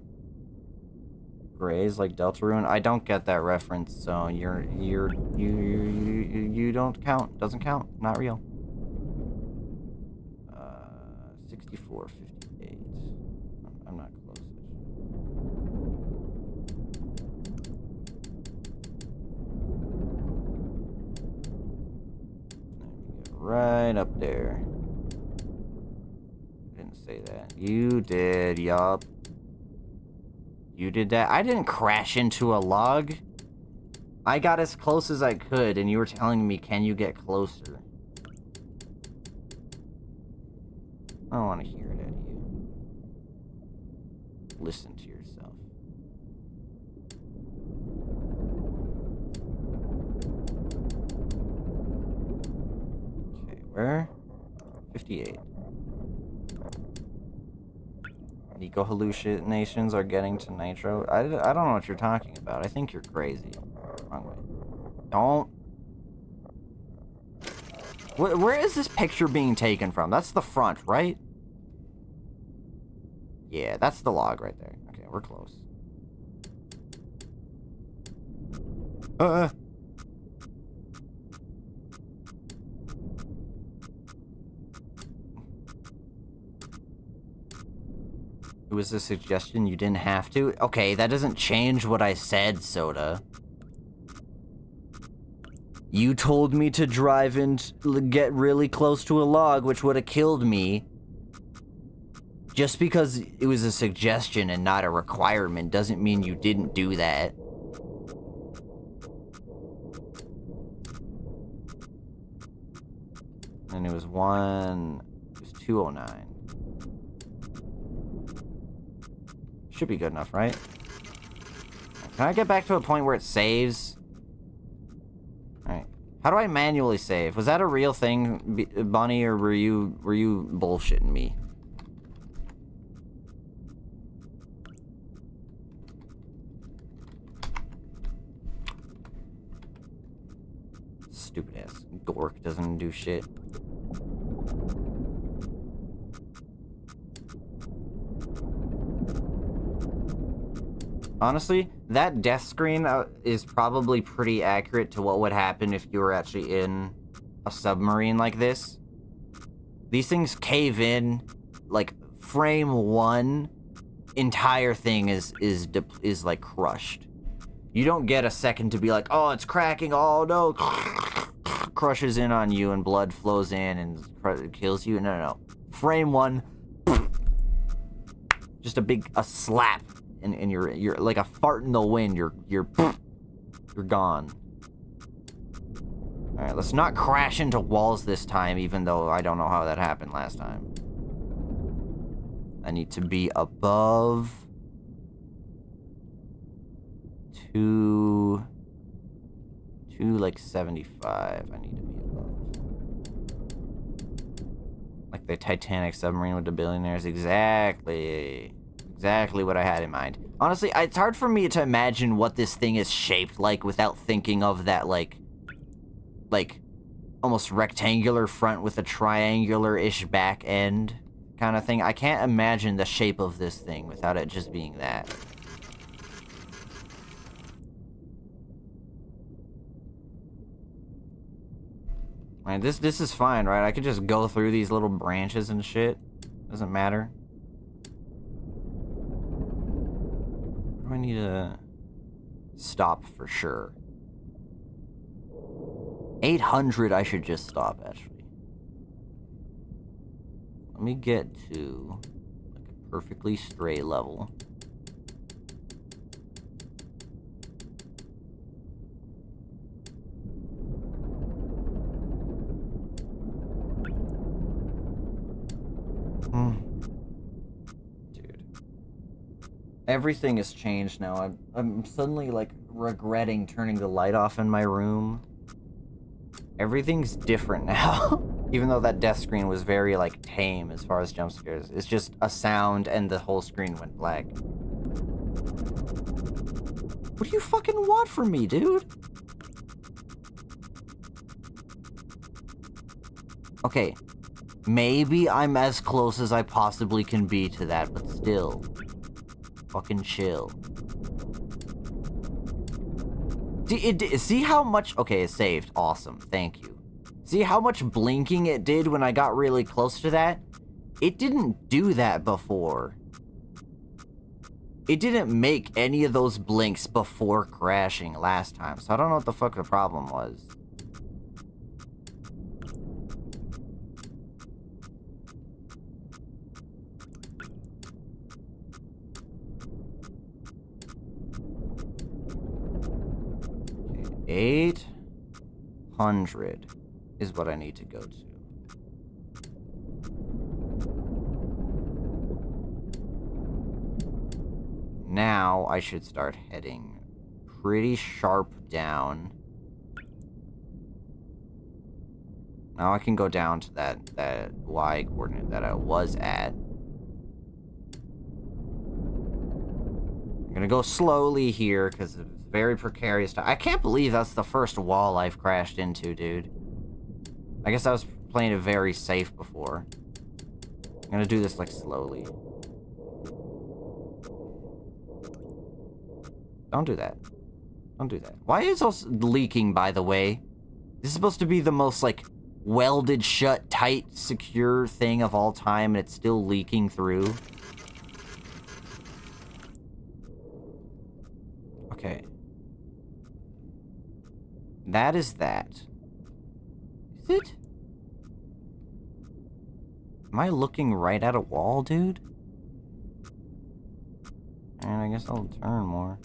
grays like Deltarune. I don't get that reference, so you don't count. Doesn't count. Not real. 64, 58. I'm not close. Right up there. Didn't say that. You did, yup. You did that. I didn't crash into a log. I got as close as I could, and you were telling me, can you get closer? I don't want to hear it out of you. Listen to yourself. Okay, where? 58. Eco hallucinations are getting to nitro. I don't know what you're talking about. I think you're crazy. Wrong way. Don't. Where is this picture being taken from? That's the front, right? Yeah, that's the log right there. Okay, we're close. It was a suggestion, you didn't have to? Okay, that doesn't change what I said, Soda. You told me to drive and get really close to a log, which would have killed me. Just because it was a suggestion and not a requirement doesn't mean you didn't do that. And it was 209. Should be good enough, right? Can I get back to a point where it saves? Alright. How do I manually save? Was that a real thing, Bunny, or were you bullshitting me? Stupid ass Gork doesn't do shit. Honestly, that death screen is probably pretty accurate to what would happen if you were actually in a submarine like this. These things cave in, like, frame one, entire thing is like crushed. You don't get a second to be like, oh, it's cracking, oh no, crushes in on you and blood flows in and kills you. No, no, no. Frame one, just a slap. And you're like a fart in the wind. You're gone. All right, let's not crash into walls this time, even though I don't know how that happened last time. I need to be above like 75. I need to be above. Like the Titanic submarine with the billionaires. Exactly what I had in mind. Honestly, it's hard for me to imagine what this thing is shaped like without thinking of that, like almost rectangular front with a triangular-ish back end kind of thing. I can't imagine the shape of this thing without it just being that. Man, this is fine, right? I could just go through these little branches and shit. Doesn't matter. I need to stop for sure. 800, I should just stop, actually. Let me get to like a perfectly straight level. Everything has changed now. I'm suddenly, like, regretting turning the light off in my room. Everything's different now. Even though that death screen was very, like, tame as far as jump scares. It's just a sound and the whole screen went black. What do you fucking want from me, dude? Okay. Maybe I'm as close as I possibly can be to that, but still. Fucking chill. See how much... Okay, it saved. Awesome. Thank you. See how much blinking it did when I got really close to that? It didn't do that before. It didn't make any of those blinks before crashing last time, so I don't know what the fuck the problem was. Okay, 800 is what I need to go to. Now I should start heading pretty sharp down. Now I can go down to that Y coordinate that I was at. I'm gonna go slowly here because it's very precarious. I can't believe that's the first wall I've crashed into, dude. I guess I was playing it very safe before. I'm gonna do this like slowly. Don't do that. Don't do that. Why is this leaking, by the way? This is supposed to be the most, like, welded shut, tight, secure thing of all time, and it's still leaking through. Okay. That is that. Is it? Am I looking right at a wall, dude? And I guess I'll turn more.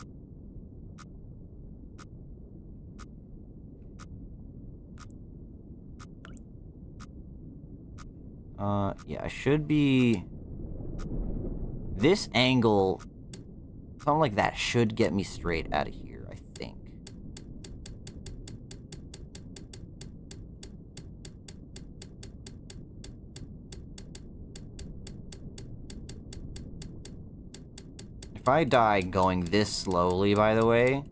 Yeah, I should be... This angle, something like that should get me straight out of here, I think. If I die going this slowly, by the way,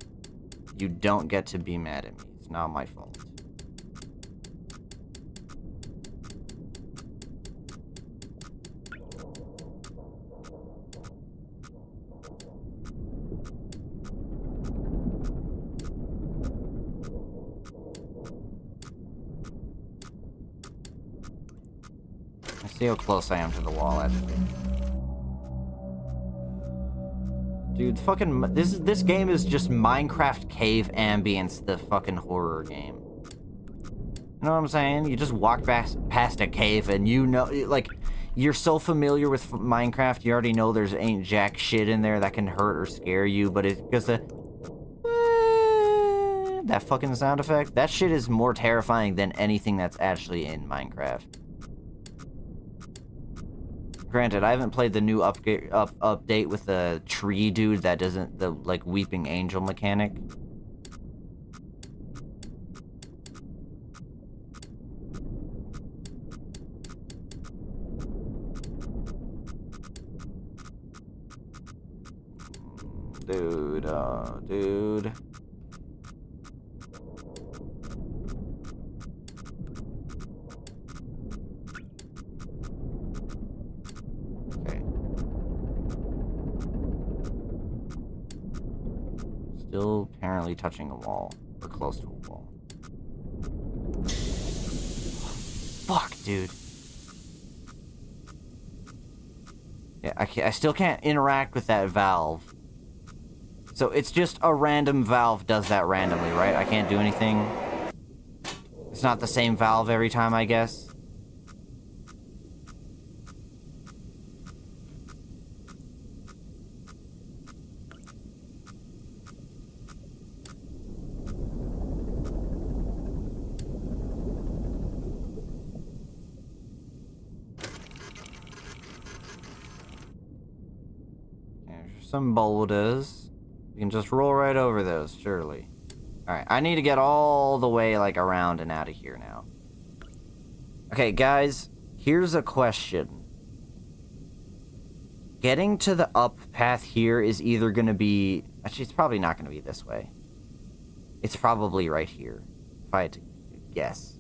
you don't get to be mad at me. It's not my fault. See how close I am to the wall, actually. Dude, fucking... This game is just Minecraft cave ambience, the fucking horror game. You know what I'm saying? You just walk past a cave and you know... Like, you're so familiar with Minecraft, you already know there's ain't jack shit in there that can hurt or scare you, but it's because the... that fucking sound effect, that shit is more terrifying than anything that's actually in Minecraft. Granted, I haven't played the new update with the tree dude that doesn't, the, like, weeping angel mechanic. Dude. Still apparently touching a wall, or close to a wall. Fuck, dude. Yeah, I still can't interact with that valve. So it's just a random valve does that randomly, right? I can't do anything. It's not the same valve every time, I guess. Some boulders. You can just roll right over those, surely. Alright, I need to get all the way, like, around and out of here now. Okay, guys, here's a question. Getting to the up path here is either gonna be... Actually, it's probably not gonna be this way. It's probably right here, if I had to guess.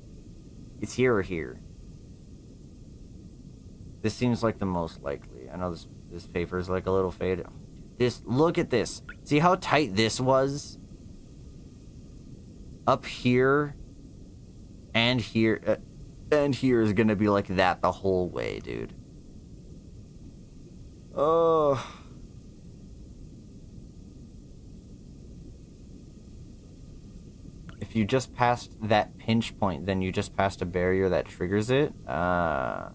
It's here or here. This seems like the most likely. I know this paper is, like, a little faded. Look at this. See how tight this was? up here and here is gonna be like that the whole way, dude. Oh. If you just passed that pinch point, then you just passed a barrier that triggers it. So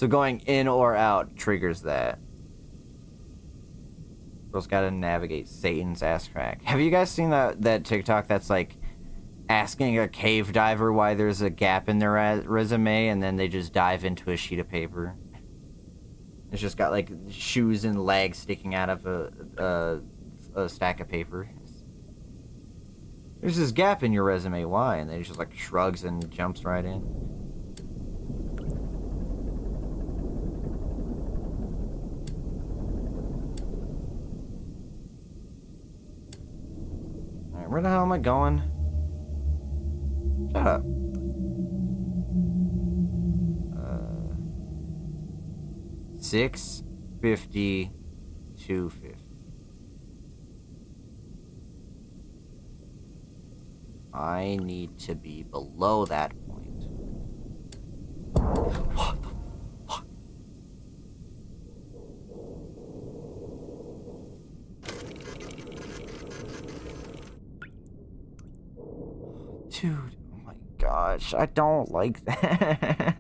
going in or out triggers that. Girls gotta navigate Satan's ass crack. Have you guys seen that TikTok that's like asking a cave diver why there's a gap in their resume, and then they just dive into a sheet of paper? It's just got like shoes and legs sticking out of a stack of paper. There's this gap in your resume, why? And then he just like shrugs and jumps right in. Alright, where the hell am I going? Shut up. 650, 250. I need to be below that point. What the fuck? Dude, oh my gosh, I don't like that.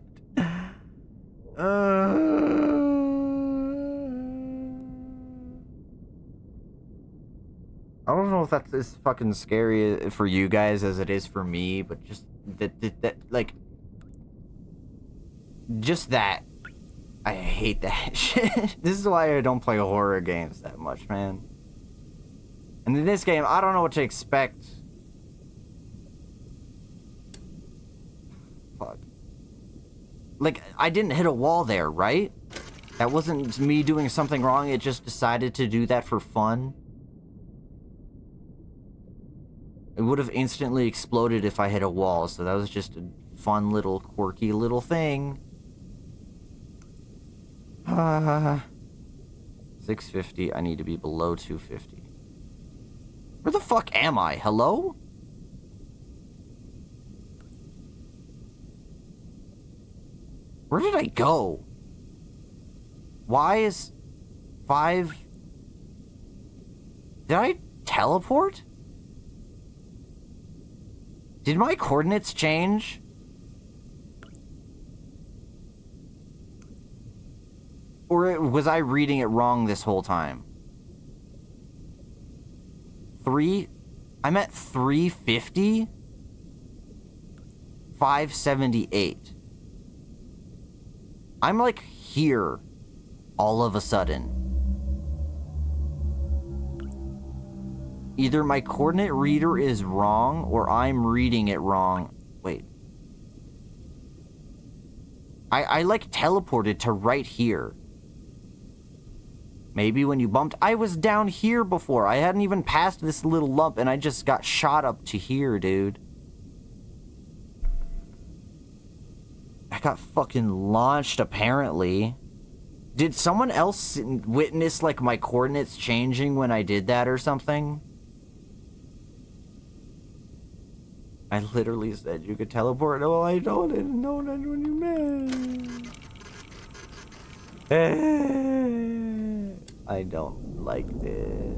I don't know if that's as fucking scary for you guys as it is for me, but just that like, just that. I hate that shit. This is why I don't play horror games that much, man. And in this game, I don't know what to expect. Fuck. Like, I didn't hit a wall there, right? That wasn't me doing something wrong, it just decided to do that for fun. It would have instantly exploded if I hit a wall, so that was just a fun little, quirky little thing. 650, I need to be below 250. Where the fuck am I? Hello? Where did I go? Why is 5... Did I teleport? Did my coordinates change? Or was I reading it wrong this whole time? I'm at 350? 578. I'm like here all of a sudden. Either my coordinate reader is wrong or I'm reading it wrong. Wait. I like teleported to right here. Maybe when you bumped, I was down here before. I hadn't even passed this little lump and I just got shot up to here, dude. I got fucking launched, apparently. Did someone else witness, like, my coordinates changing when I did that or something? I literally said you could teleport. Well, I didn't know that's what you meant. I don't like this.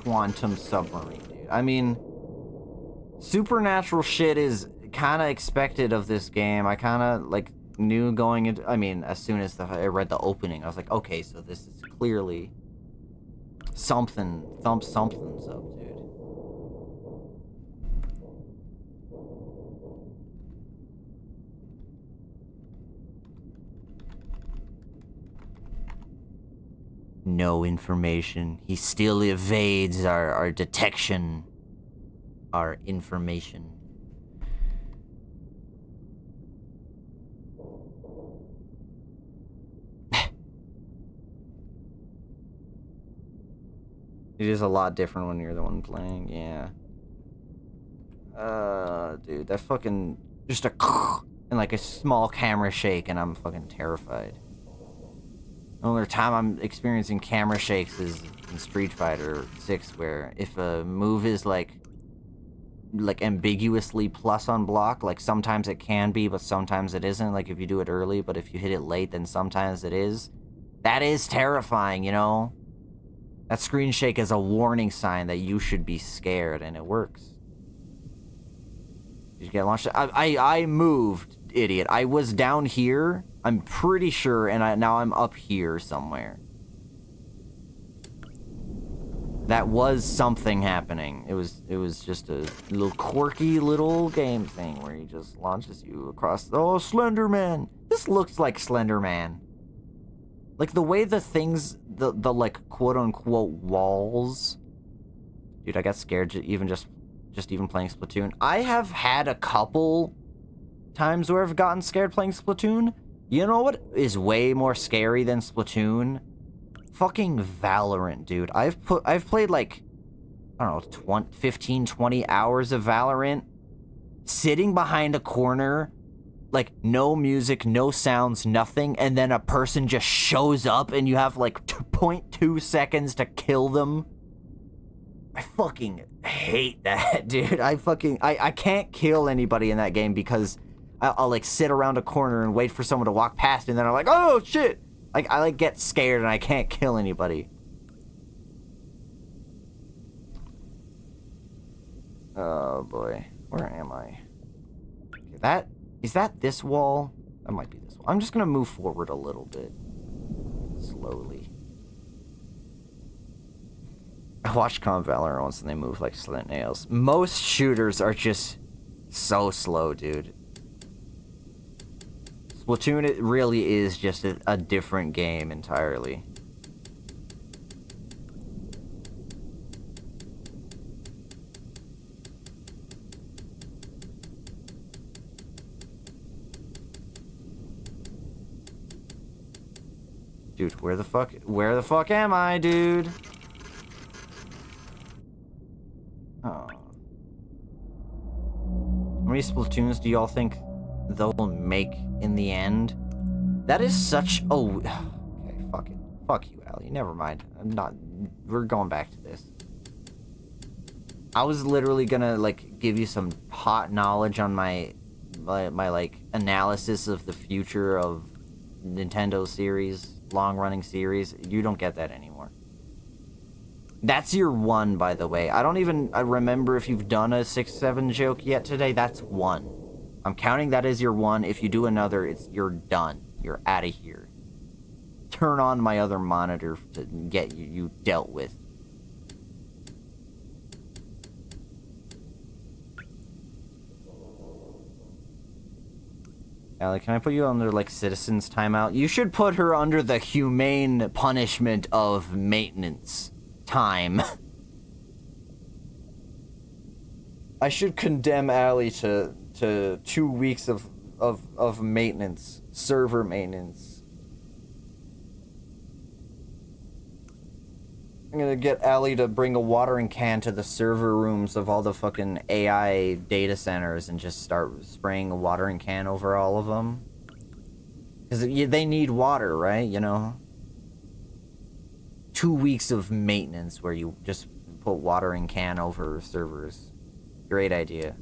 Quantum submarine, dude. I mean, supernatural shit is kind of expected of this game. I kind of, like, knew going into... I mean, as soon as I read the opening, I was like, okay, so this is clearly... something's up, dude. No information. He still evades our detection, our information. It is a lot different when you're the one playing, yeah. Dude, that fucking... just a... and like a small camera shake and I'm fucking terrified. only time I'm experiencing camera shakes is in Street Fighter 6, where if a move is like ambiguously plus on block, like sometimes it can be, but sometimes it isn't, like if you do it early, but if you hit it late, then sometimes it is. That is terrifying, you know? That screen shake is a warning sign that you should be scared, and it works. Did you get launched? I moved, idiot. I was down here, I'm pretty sure, and now I'm up here somewhere. That was something happening. It was just a little quirky little game thing where he just launches you across. Oh, Slender Man! This looks like Slender Man. Like the way the things, the like quote unquote walls. Dude, I got scared just even playing Splatoon. I have had a couple times where I've gotten scared playing Splatoon. You know what is way more scary than Splatoon? Fucking Valorant, dude. I've played like, I don't know, 15, 20 hours of Valorant, sitting behind a corner, like no music, no sounds, nothing, and then a person just shows up and you have like 0.2 seconds to kill them. I fucking hate that, dude. I can't kill anybody in that game because I'll like sit around a corner and wait for someone to walk past, and then I'm like, oh shit! Like, I like get scared and I can't kill anybody. Oh boy, where am I? Okay, is that this wall? That might be this wall. I'm just gonna move forward a little bit, slowly. I watched Valorant once and they move like slit nails. Most shooters are just so slow, dude. Splatoon, it really is just a different game entirely. Dude, where the fuck am I, dude? Oh. How many Splatoons do y'all think they'll make in the end? That is such a... Okay, fuck it. Fuck you, Allie. Never mind. We're going back to this. I was literally gonna, like, give you some hot knowledge on my like, analysis of the future of Nintendo series, long-running series. You don't get that anymore. That's your one, by the way. I don't even remember if you've done a 6-7 joke yet today. That's one. I'm counting that as your one. If you do another, you're done. You're out of here. Turn on my other monitor to get you dealt with. Allie, can I put you under, like, citizen's timeout? You should put her under the humane punishment of maintenance time. I should condemn Allie to 2 weeks of maintenance, server maintenance. I'm gonna get Allie to bring a watering can to the server rooms of all the fucking AI data centers and just start spraying a watering can over all of them. Because they need water, right? You know? 2 weeks of maintenance where you just put watering can over servers. Great idea.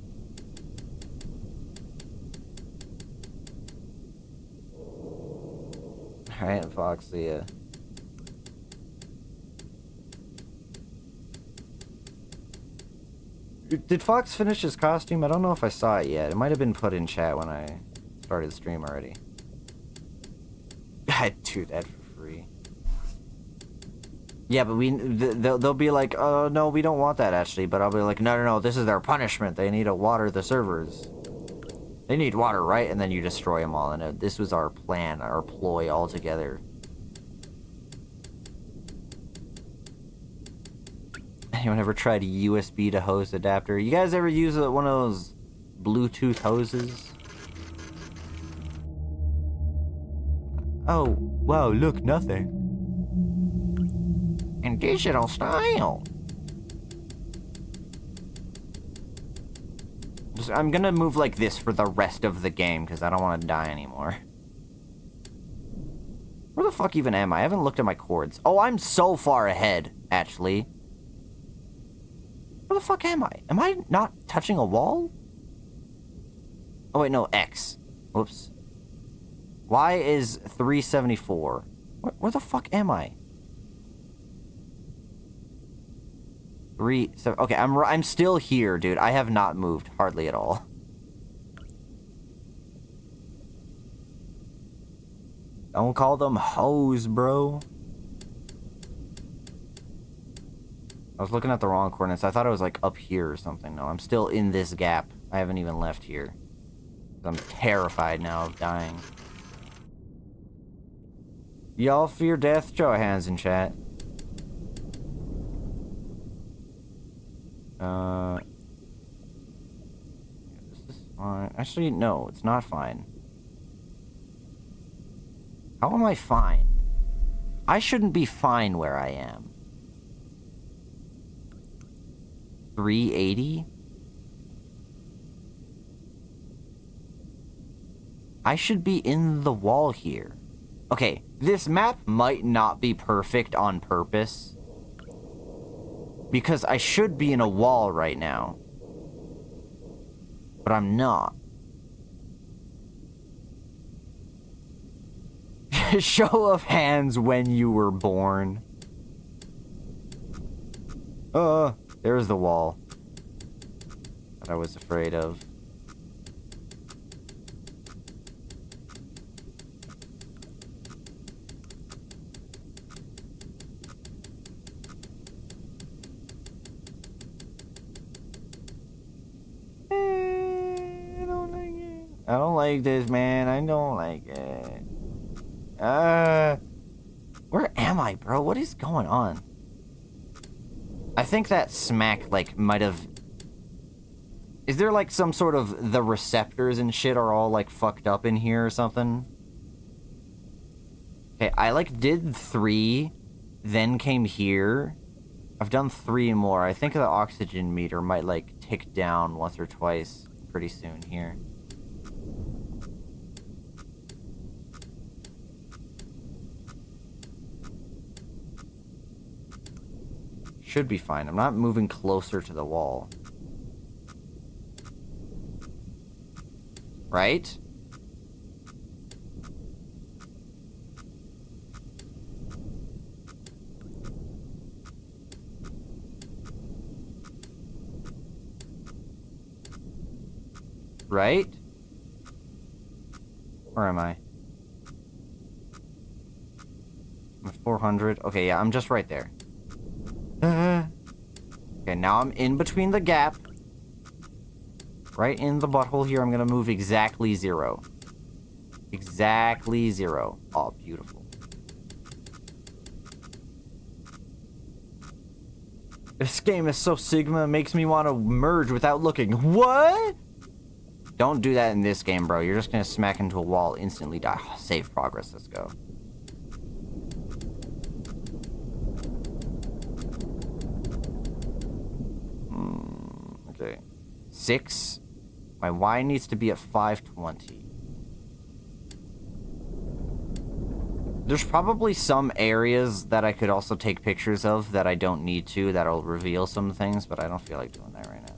Alright, Fox, see ya. Did Fox finish his costume? I don't know if I saw it yet. It might have been put in chat when I started the stream already. I'd do that for free. Yeah, but they'll be like, oh, no, we don't want that, actually. But I'll be like, no, this is their punishment. They need to water the servers. They need water, right? And then you destroy them all. And this was our plan, our ploy altogether. Anyone ever tried a USB to hose adapter? You guys ever use one of those Bluetooth hoses? Oh, wow, look, nothing. In digital style. I'm gonna move like this for the rest of the game because I don't want to die anymore. Where the fuck even am I? I haven't looked at my chords. Oh, I'm so far ahead, actually. Where the fuck am I? Am I not touching a wall? Oh, wait, no, X. Whoops. Y is 374. Where the fuck am I? 7. Okay, I'm still here, dude. I have not moved hardly at all. Don't call them hoes, bro. I was looking at the wrong coordinates. I thought it was like up here or something. No, I'm still in this gap. I haven't even left here. I'm terrified now of dying. Y'all fear death? Show of hands in chat. This is fine. Actually, no, it's not fine. How am I fine? I shouldn't be fine where I am. 380? I should be in the wall here. Okay, this map might not be perfect on purpose. Because I should be in a wall right now. But I'm not. Show of hands when you were born. There's the wall that I was afraid of. I don't like this, man. I don't like it. Where am I, bro? What is going on? I think that smack, like, might have... Is there, like, some sort of... The receptors and shit are all, like, fucked up in here or something? Okay, I, like, did 3, then came here. I've done 3 more. I think the oxygen meter might, like, tick down once or twice pretty soon here. Should be fine. I'm not moving closer to the wall. Right? Right? Where am I? I'm at 400. Okay, yeah, I'm just right there. Okay, now I'm in between the gap. Right in the butthole here. I'm gonna move exactly 0. Exactly 0. Oh, beautiful. This game is so Sigma, it makes me want to merge without looking. What? Don't do that in this game, bro. You're just gonna smack into a wall, instantly die. Oh, save progress. Let's go. Okay. 6. My Y needs to be at 520. There's probably some areas that I could also take pictures of that I don't need to, that'll reveal some things, but I don't feel like doing that right now.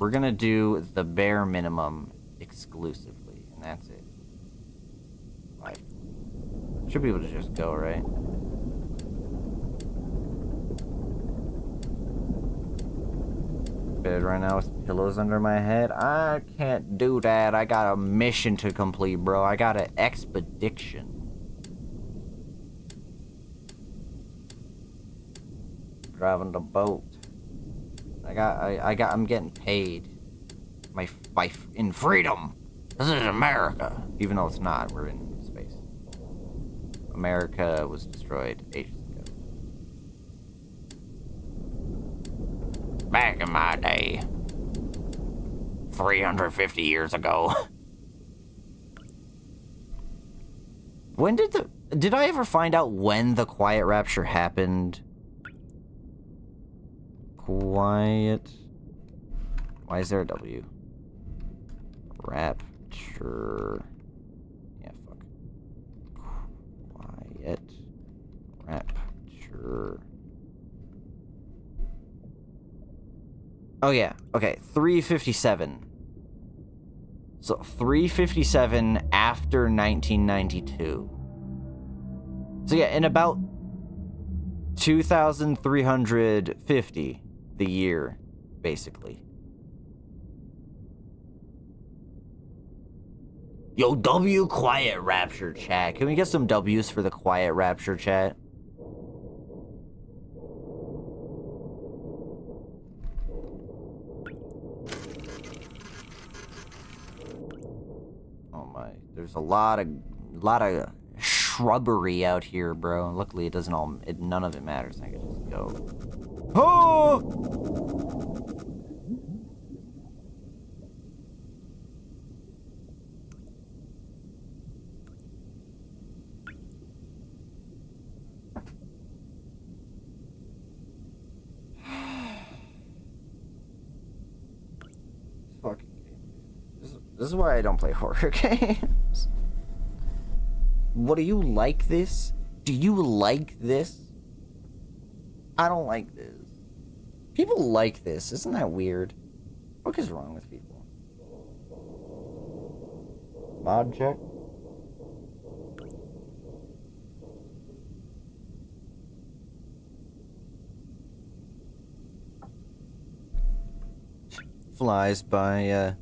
We're gonna do the bare minimum exclusively, and that's it. 5. Should be able to just go, right? Bed right now with pillows under my head. I can't do that. I got a mission to complete, bro. I got an expedition. Driving the boat. I'm getting paid. In freedom. This is America. Even though it's not, we're in space. America was destroyed ages ago. Back in my day. 350 years ago. When did I ever find out when the Quiet Rapture happened? Quiet. Why is there a W? Rapture. Yeah, fuck. Get rapture. Oh yeah, okay, 357. So 357 after 1992. So yeah, in about 2,350 the year, basically. Yo, W quiet rapture chat. Can we get some W's for the quiet rapture chat? Oh my, there's a lot of shrubbery out here, bro. Luckily, it doesn't all, none of it matters. I can just go. Oh! Fucking game. This is why I don't play horror games. What, do you like this? Do you like this? I don't like this. People like this. Isn't that weird? What is wrong with people? Mod check. Flies by,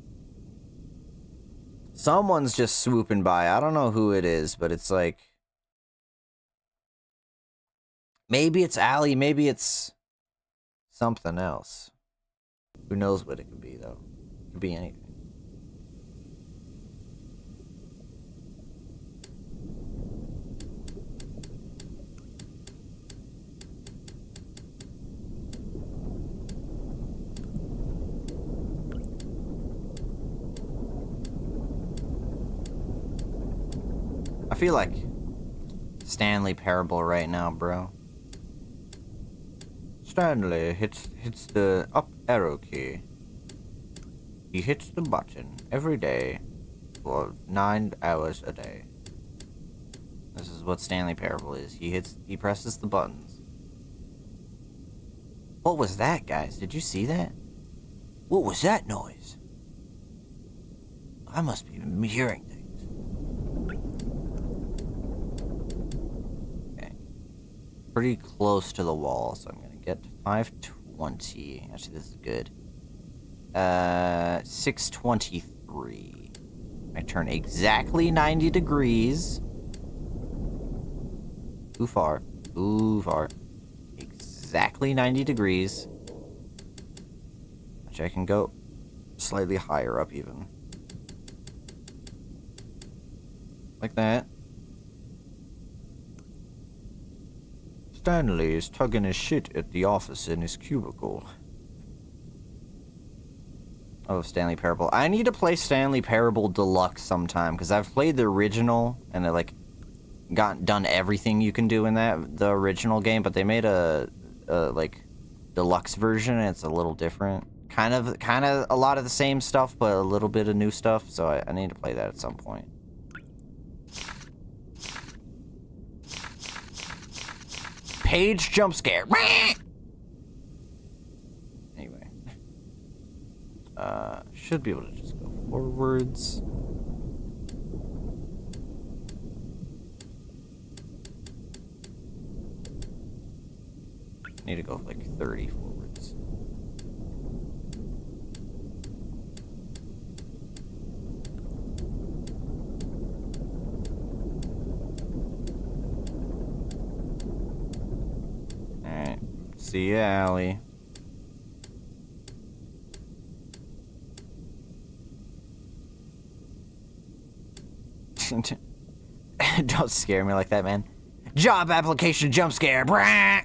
someone's just swooping by. I don't know who it is, but it's like, maybe it's Allie, maybe it's something else. Who knows what it could be, though? It could be anything. I feel like Stanley Parable right now, bro. Stanley hits the up arrow key. He hits the button every day for 9 hours a day. This is what Stanley Parable is. He presses the buttons. What was that, guys? Did you see that? What was that noise? I must be hearing things. Pretty close to the wall, so I'm gonna get to 520. Actually, this is good. 623. I turn exactly 90 degrees. Too far. Too far. Exactly 90 degrees. Which I can go slightly higher up even. Like that. Stanley is tugging his shit at the office in his cubicle. Oh, Stanley Parable. I need to play Stanley Parable Deluxe sometime, because I've played the original, and it, like, done everything you can do in the original game, but they made a like, deluxe version, and it's a little different. Kind of a lot of the same stuff, but a little bit of new stuff, so I need to play that at some point. Page jump scare. Anyway. Should be able to just go forwards. Need to go like 30 forwards. Alright. See ya, Allie. Don't scare me like that, man. Job application jump scare. Brah!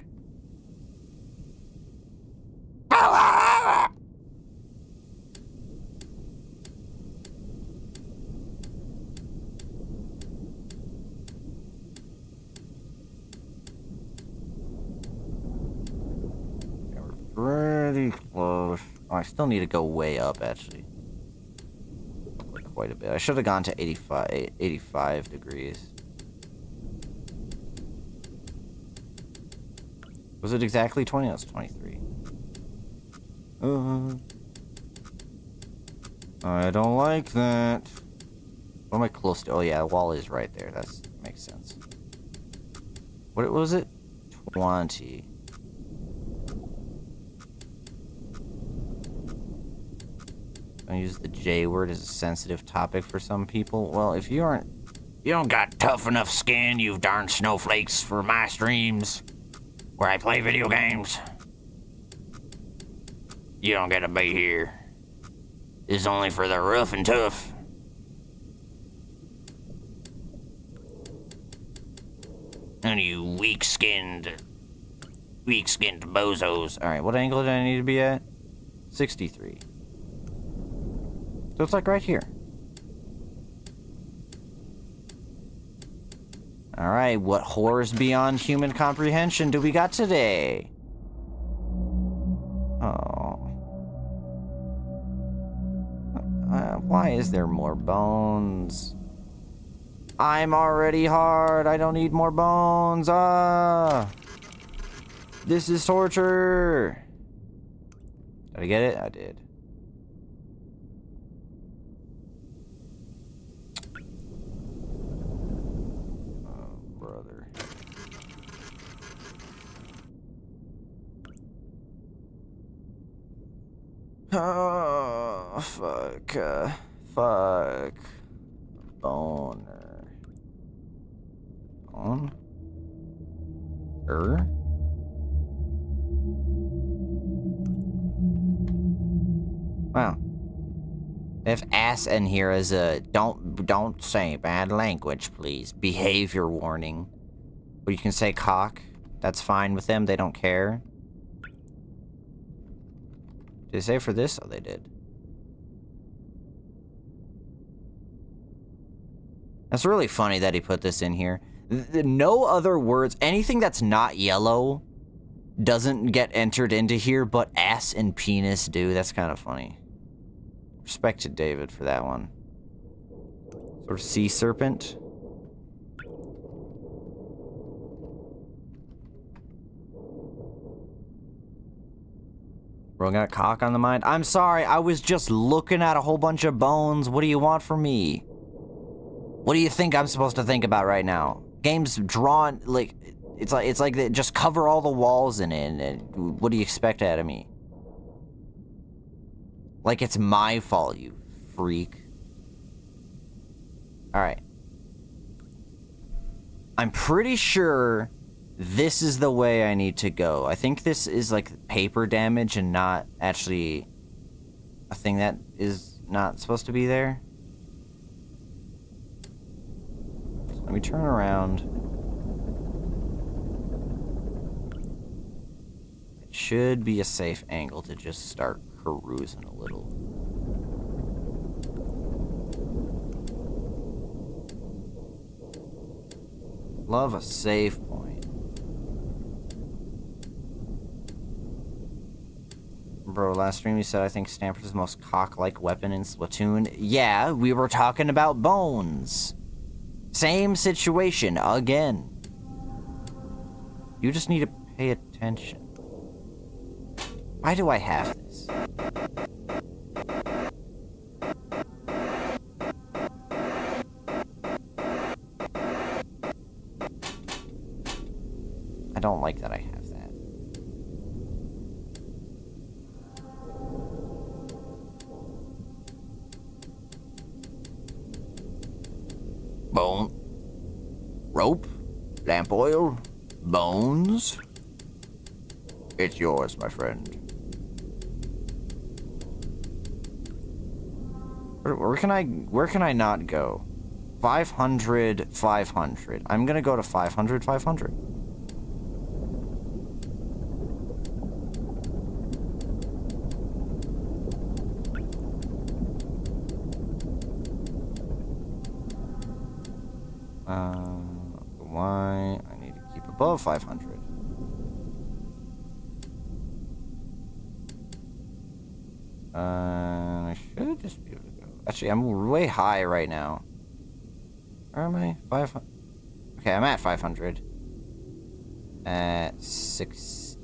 We're pretty close. Oh, I still need to go way up, actually. Like quite a bit. I should have gone to 85 degrees. Was it exactly 20? That's 23. I don't like that. What am I close to? Oh yeah, wall is right there. That makes sense. What was it? 20. I use the J word as a sensitive topic for some people. Well, if you don't got tough enough skin, you darn snowflakes, for my streams where I play video games, you don't get to be here. This is only for the rough and tough. And you weak-skinned bozos. Alright, what angle do I need to be at? 63. So it's like right here. Alright, what horrors beyond human comprehension do we got today? Oh. Why is there more bones? I'm already hard. I don't need more bones. Ah! This is torture. Did I get it? I did. Oh, brother. Oh, fuck. Fuck. Boner. On? Wow. If ass in here is a don't say bad language, please. Behavior warning. But you can say cock. That's fine with them. They don't care. Did they say for this? Oh, they did. That's really funny that he put this in here. No other words, anything that's not yellow doesn't get entered into here, but ass and penis do. That's kind of funny. Respect to David for that one. Sort of sea serpent. Bro, got cock on the mind? I'm sorry, I was just looking at a whole bunch of bones. What do you want from me? What do you think I'm supposed to think about right now? Game's drawn, like, it's like they just cover all the walls in it, and what do you expect out of me? Like it's my fault, you freak. Alright. I'm pretty sure this is the way I need to go. I think this is like paper damage and not actually a thing that is not supposed to be there. So let me turn around. It should be a safe angle to just start cruising a little. Love a safe point. Bro, last stream you said I think Stanford's the most cock-like weapon in Splatoon. Yeah, we were talking about bones. Same situation again. You just need to pay attention. Why do I have this? I don't like that I have that. Bone. Rope. Lamp oil. Bones. It's yours, my friend. Where can I not go? 500, 500. I'm gonna go to 500, 500. Why? I need to keep above 500. I should just be able to go. Actually, I'm way high right now. Where am I? 500. Okay, I'm at 500. At 6.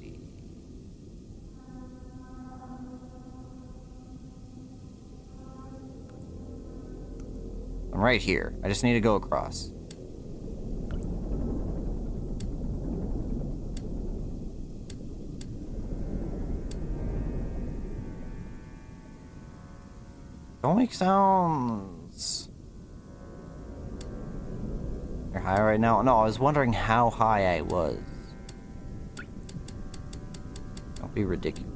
I'm right here. I just need to go across. Don't make sounds. You're high right now? No, I was wondering how high I was. Don't be ridiculous.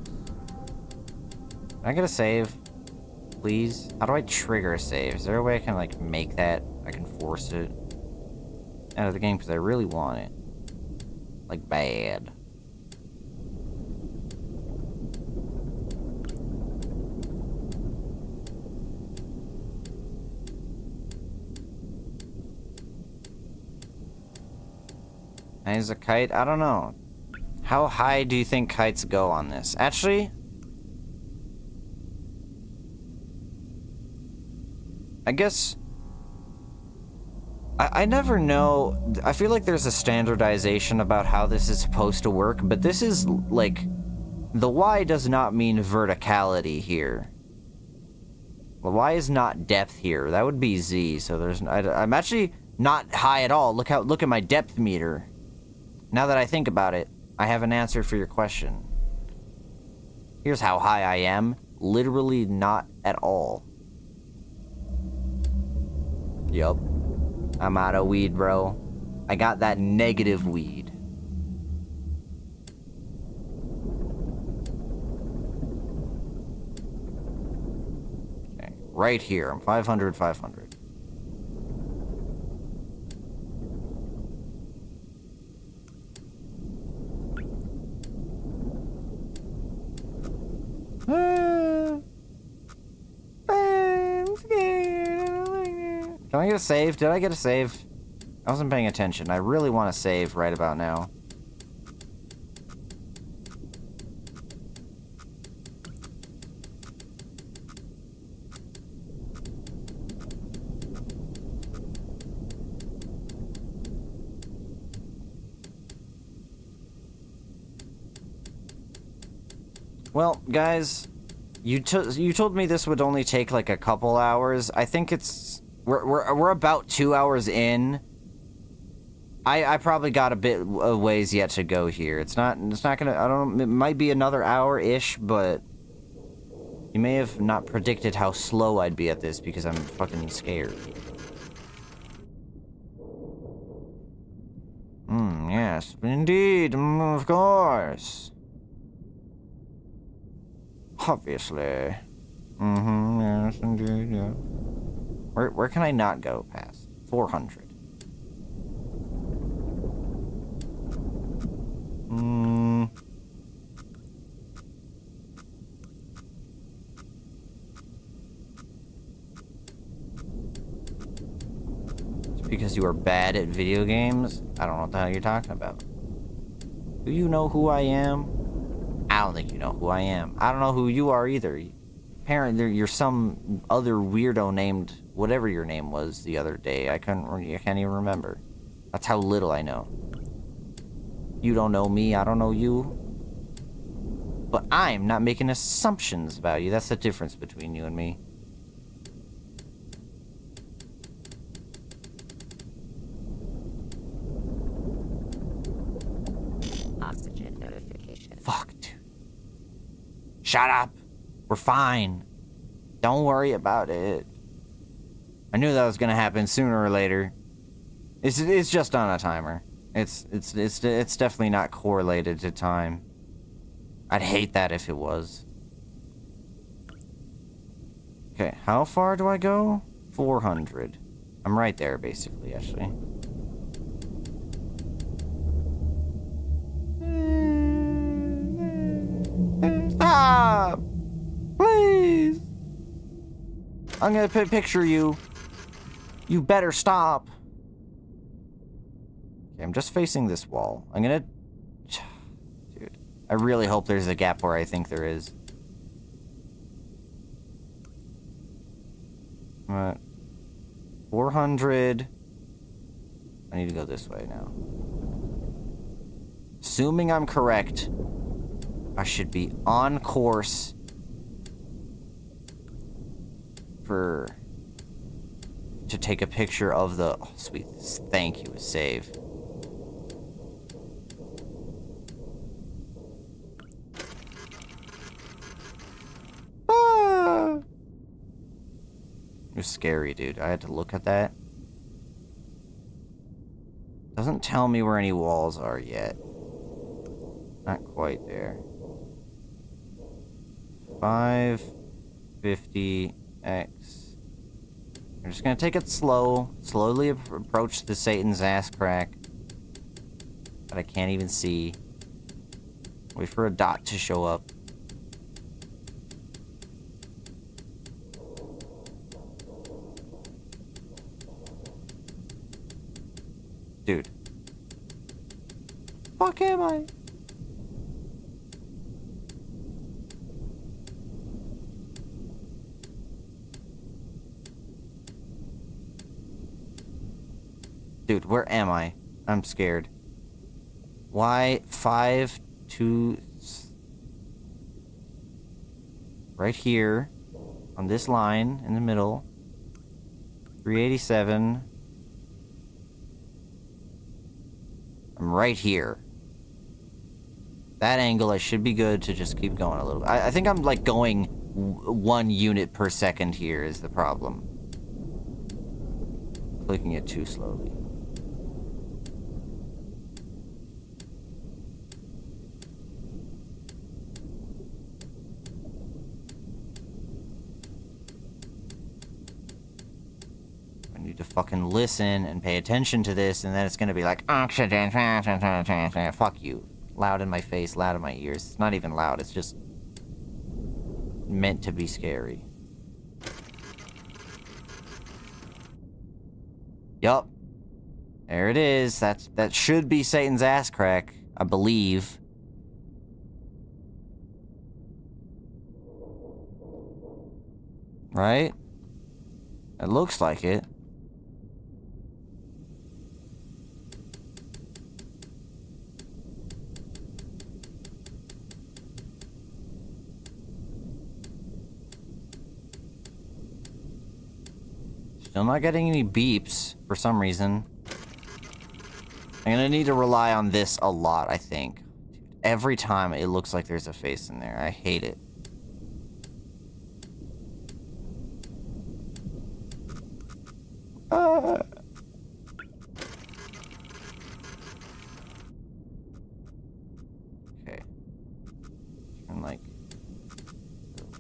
Can I get a save? Please? How do I trigger a save? Is there a way I can, like, make that? I can force it out of the game because I really want it. Like, bad. Is a kite? I don't know. How high do you think kites go on this? Actually, I guess I never know. I feel like there's a standardization about how this is supposed to work, but this is like the Y does not mean verticality here. The Y is not depth here. That would be Z. So there's I'm actually not high at all. Look at my depth meter. Now that I think about it, I have an answer for your question. Here's how high I am. Literally not at all. Yup. I'm out of weed, bro. I got that negative weed. Okay, right here. I'm 500, 500. I'm scared. Can I get a save? Did I get a save? I wasn't paying attention. I really want to save right about now. Well, guys, you told me this would only take like a couple hours. I think it's we're about 2 hours in. I probably got a bit of ways yet to go here. It's not gonna. I don't know. It might be another hour-ish, but you may have not predicted how slow I'd be at this because I'm fucking scared. Yes, indeed, of course. Obviously. Yes, indeed, yeah. Where can I not go past? 400. It's because you are bad at video games? I don't know what the hell you're talking about. Do you know who I am? I don't think you know who I am. I don't know who you are either. Apparently, you're some other weirdo named whatever your name was the other day. I can't even remember. That's how little I know. You don't know me, I don't know you. But I'm not making assumptions about you. That's the difference between you and me. Oxygen notification. Fuck, dude. Shut up. We're fine. Don't worry about it. I knew that was gonna happen sooner or later. It's just on a timer. It's definitely not correlated to time. I'd hate that if it was. Okay, how far do I go? 400. I'm right there, basically, actually. Stop! Please! I'm gonna picture you. You better stop. Okay, I'm just facing this wall. I'm gonna... Dude, I really hope there's a gap where I think there is. Alright. 400. I need to go this way now. Assuming I'm correct, I should be on course for to take a picture of the... Oh, sweet. Thank you, save. Ah! It was scary, dude. I had to look at that. Doesn't tell me where any walls are yet. Not quite there. 550x. I'm just gonna take it slow. Slowly approach the Satan's ass crack. That I can't even see. Wait for a dot to show up. Dude. Fuck am I? Dude, where am I? I'm scared. Why 5, 2... Right here. On this line, in the middle. 387. I'm right here. That angle, I should be good to just keep going a little bit. I think I'm, like, going 1 unit per second here is the problem. Clicking it too slowly. I need to fucking listen and pay attention to this, and then it's gonna be like, oxygen, fuck you. Loud in my face, loud in my ears. It's not even loud, it's just meant to be scary. Yup. There it is. That should be Satan's ass crack, I believe. Right? It looks like it. Still not getting any beeps for some reason. I'm gonna need to rely on this a lot, I think. Every time it looks like there's a face in there. I hate it. Okay. Turn like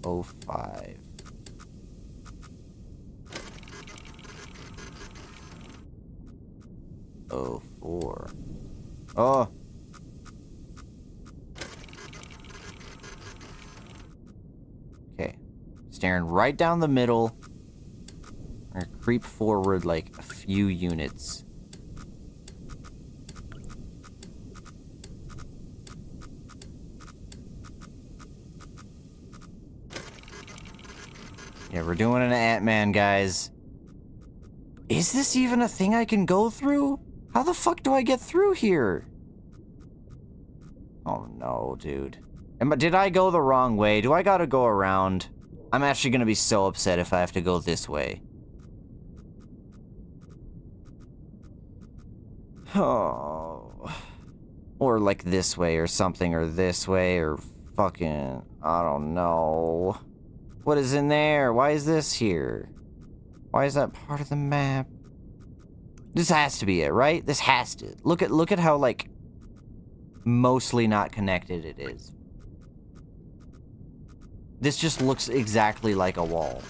05. Oh, 04. Oh. Okay. Staring right down the middle. We're gonna creep forward like a few units. Yeah, we're doing an Ant-Man, guys. Is this even a thing I can go through? How the fuck do I get through here? Oh no, dude. Did I go the wrong way? Do I gotta go around? I'm actually gonna be so upset if I have to go this way. Oh. Or like this way or something, or this way, or fucking... I don't know. What is in there? Why is this here? Why is that part of the map? This has to be it, right? This has to. Look at how, like, mostly not connected it is. This just looks exactly like a wall.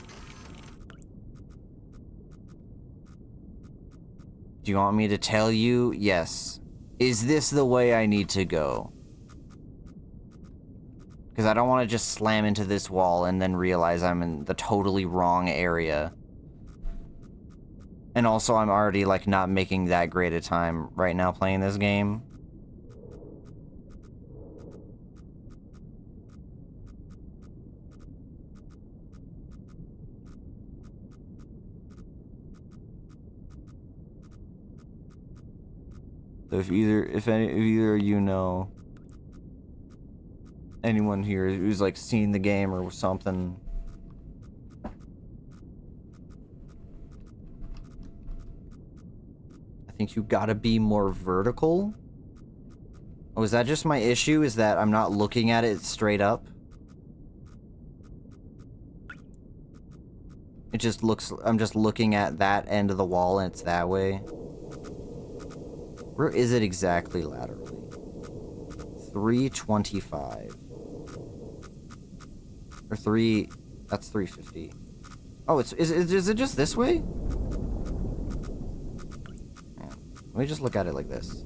Do you want me to tell you? Yes. Is this the way I need to go? Because I don't want to just slam into this wall and then realize I'm in the totally wrong area. And also, I'm already, like, not making that great a time right now playing this game. So if either of you know anyone here who's, like, seen the game or something... think you gotta be more vertical. Oh, is that just my issue? Is that I'm not looking at it straight up? It just looks... I'm just looking at that end of the wall and it's that way. Where is it exactly laterally? 325. Or 3... That's 350. Oh, is it just this way? Man, let me just look at it like this.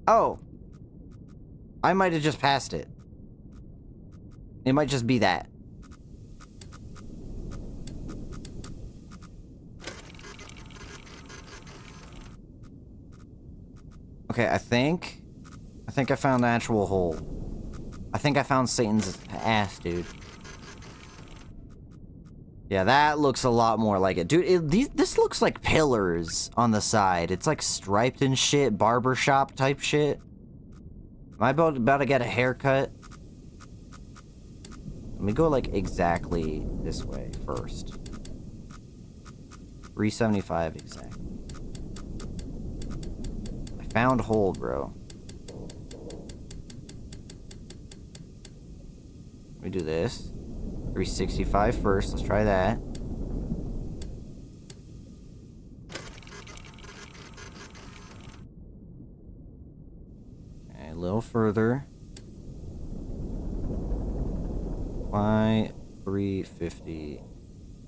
Oh! I might have just passed it. It might just be that. Okay, I think I found the actual hole. I think I found Satan's ass, dude. Yeah, that looks a lot more like it. Dude, this looks like pillars on the side. It's like striped and shit, barbershop type shit. Am I about to get a haircut? Let me go like exactly this way first. 375 exactly. I found hole, bro. Let me do this. 365 first. Let's try that. Okay, a little further. Why 350?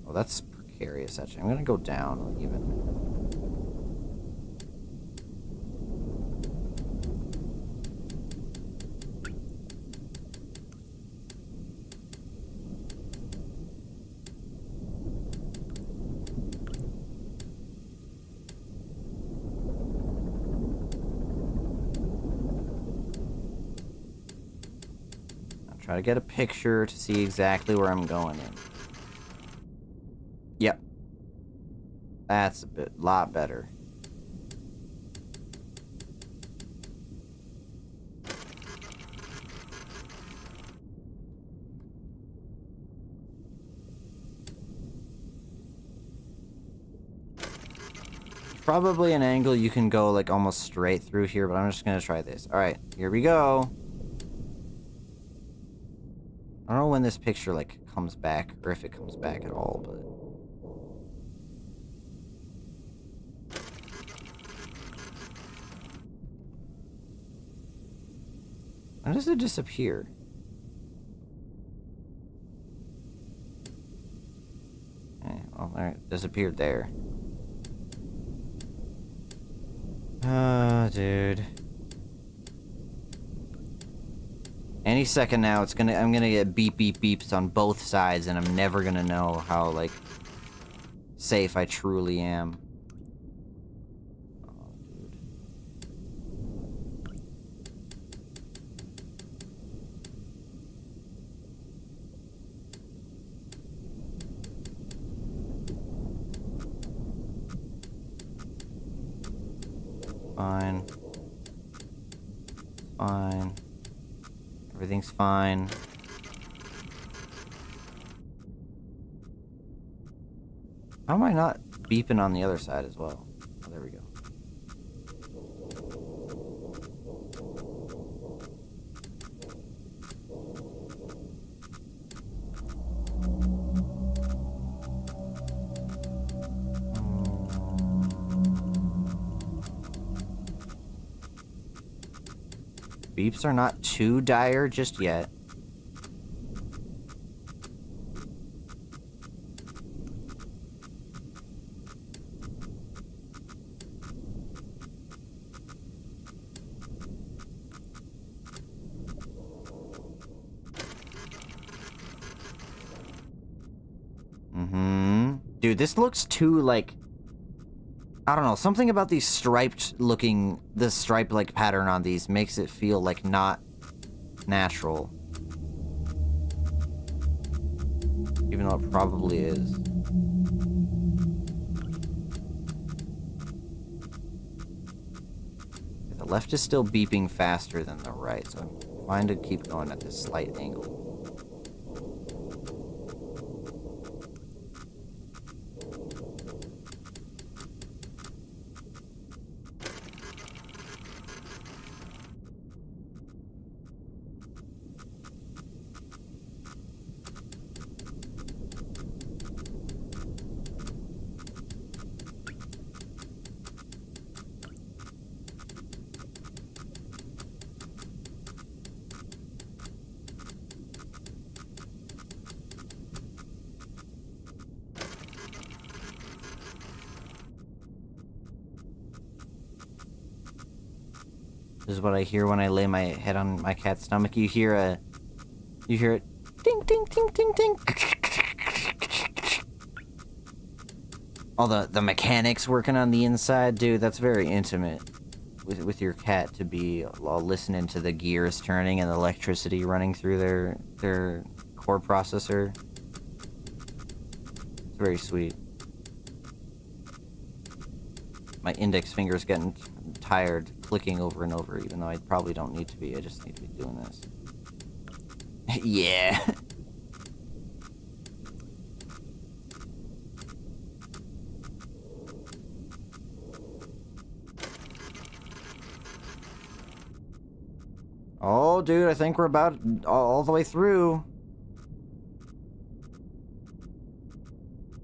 Oh, that's precarious, actually. I'm gonna go down even. Try to get a picture to see exactly where I'm going in. Yep. That's a lot better. Probably an angle you can go like almost straight through here, but I'm just gonna try this. All right, here we go. I don't know when this picture, like, comes back, or if it comes back at all, but... When does it disappear? Okay, well, there, it disappeared there. Dude. Any second now, I'm gonna get beep beep beeps on both sides, and I'm never gonna know how, like, safe I truly am. Oh, dude. Fine. Fine. Everything's fine. How am I not beeping on the other side as well? Oh, there we go. Beeps are not too dire just yet. Dude, this looks too, like... I don't know, something about these striped looking... This stripe, like, pattern on these makes it feel, like, not natural. Even though it probably is. The left is still beeping faster than the right, so I'm fine to keep going at this slight angle. This is what I hear when I lay my head on my cat's stomach. You hear it, ding, ding, ding, ding, ding. All the mechanics working on the inside, dude, that's very intimate with your cat to be listening to the gears turning and the electricity running through their core processor. It's very sweet. My index finger's getting tired clicking over and over, even though I probably don't need to be. I just need to be doing this. Yeah. Oh, dude, I think we're about all the way through.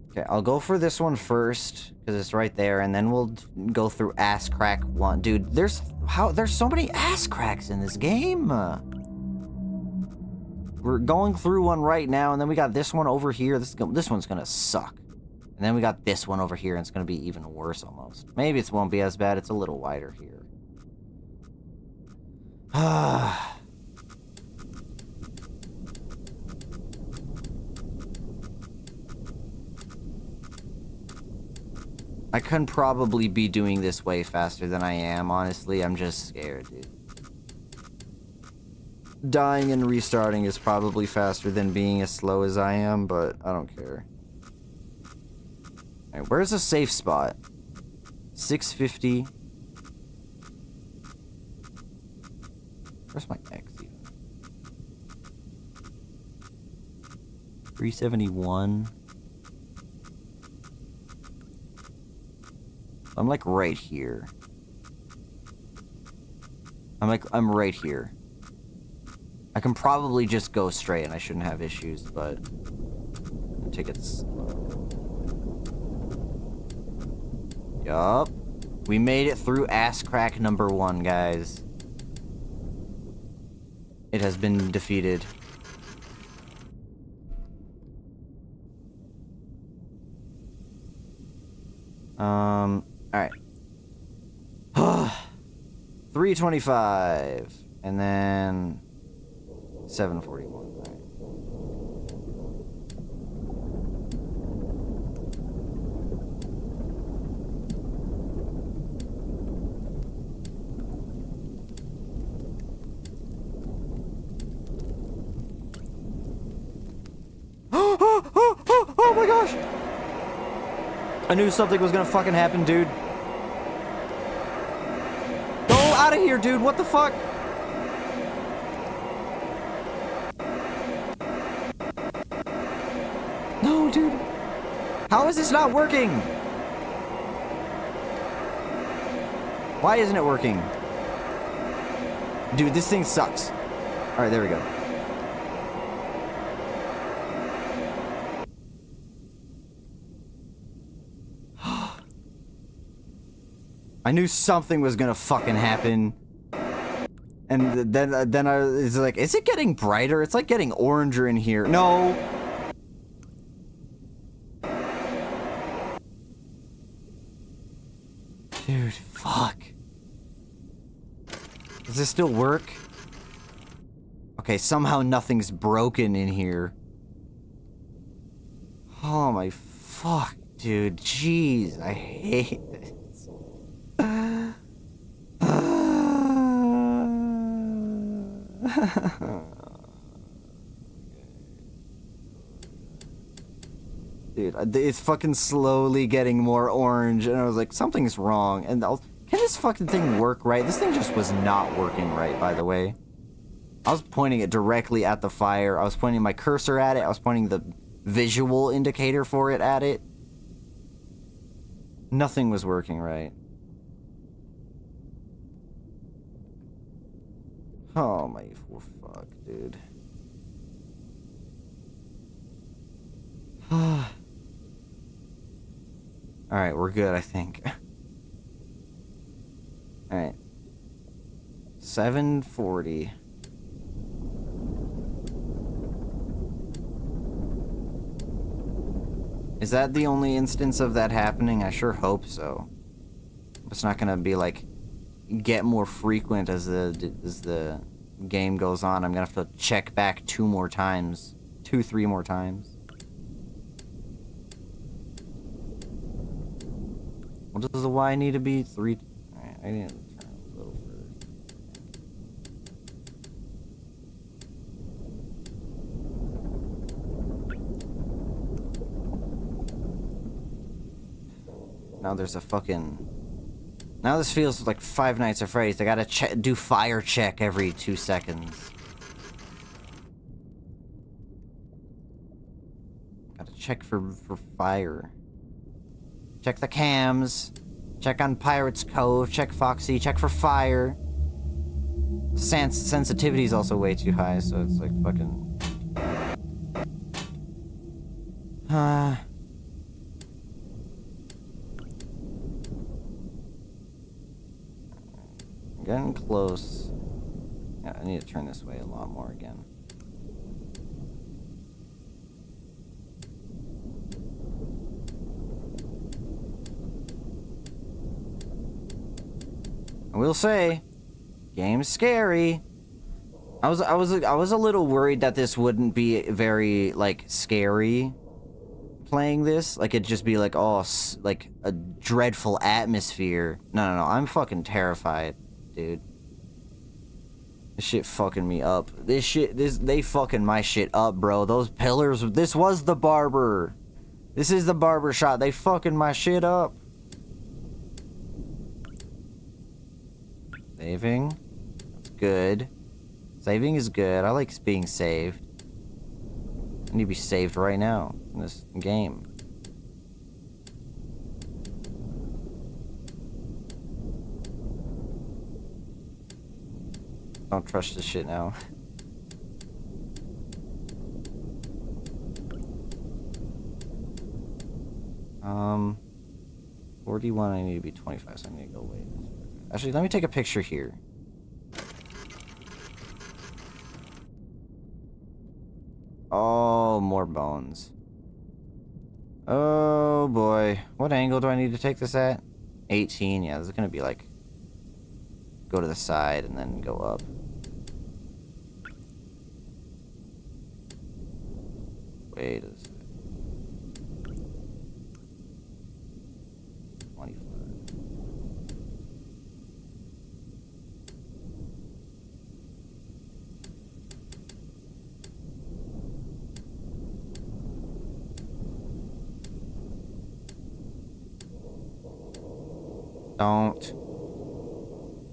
Okay, I'll go for this one first, because it's right there, and then we'll go through ass crack 1. Dude, there's so many ass cracks in this game. We're going through one right now, and then we got this one over here. This one's gonna suck. And then we got this one over here, and it's gonna be even worse almost. Maybe it won't be as bad. It's a little wider here. I couldn't probably be doing this way faster than I am, honestly. I'm just scared, dude. Dying and restarting is probably faster than being as slow as I am, but I don't care. Alright, where's a safe spot? 650. Where's my X even? 371. I'm like right here. I'm right here. I can probably just go straight and I shouldn't have issues, but take it slow. Yup. We made it through ass crack number 1, guys. It has been defeated. Alright. 325. And then 741. Alright. Oh my gosh! I knew something was gonna fucking happen, dude. Go out of here, dude. What the fuck? No, dude. How is this not working? Why isn't it working? Dude, this thing sucks. Alright, there we go. I knew something was gonna fucking happen. And then I was like, is it getting brighter? It's like getting oranger in here. No. Dude, fuck. Does this still work? Okay, somehow nothing's broken in here. Oh my fuck, dude. Jeez, I hate this. Dude, it's fucking slowly getting more orange, and I was like, something's wrong. And can this fucking thing work right? This thing just was not working right, by the way. I was pointing it directly at the fire. I was pointing my cursor at it. I was pointing the visual indicator for it at it. Nothing was working right. Oh my fuck, dude. Alright, we're good, I think. Alright. 740. Is that the only instance of that happening? I sure hope so. It's not gonna be like get more frequent as the game goes on. I'm gonna have to check back 3 more times. What does the Y need to be? 3. Alright, I need to turn it a little further. Now there's a fucking... Now this feels like Five Nights at Freddy's. I gotta do fire check every 2 seconds. Gotta check for fire. Check the cams. Check on Pirate's Cove. Check Foxy. Check for fire. Sensitivity is also way too high, so it's like fucking... Getting close. Yeah, I need to turn this way a lot more again. I will say, game's scary. I was a little worried that this wouldn't be very like scary playing this. Like it'd just be like, oh, like a dreadful atmosphere. No, I'm fucking terrified, dude. This shit fucking me up. They fucking my shit up, bro. Those pillars. This was the barber. This is the barber shop. They fucking my shit up. Saving. That's good. Saving is good. I like being saved. I need to be saved right now in this game. Don't trust this shit now. 41, I need to be 25, so I need to go away. Actually, let me take a picture here. Oh, more bones. Oh boy. What angle do I need to take this at? 18, yeah, this is gonna be like... Go to the side and then go up. Wait a second. 25.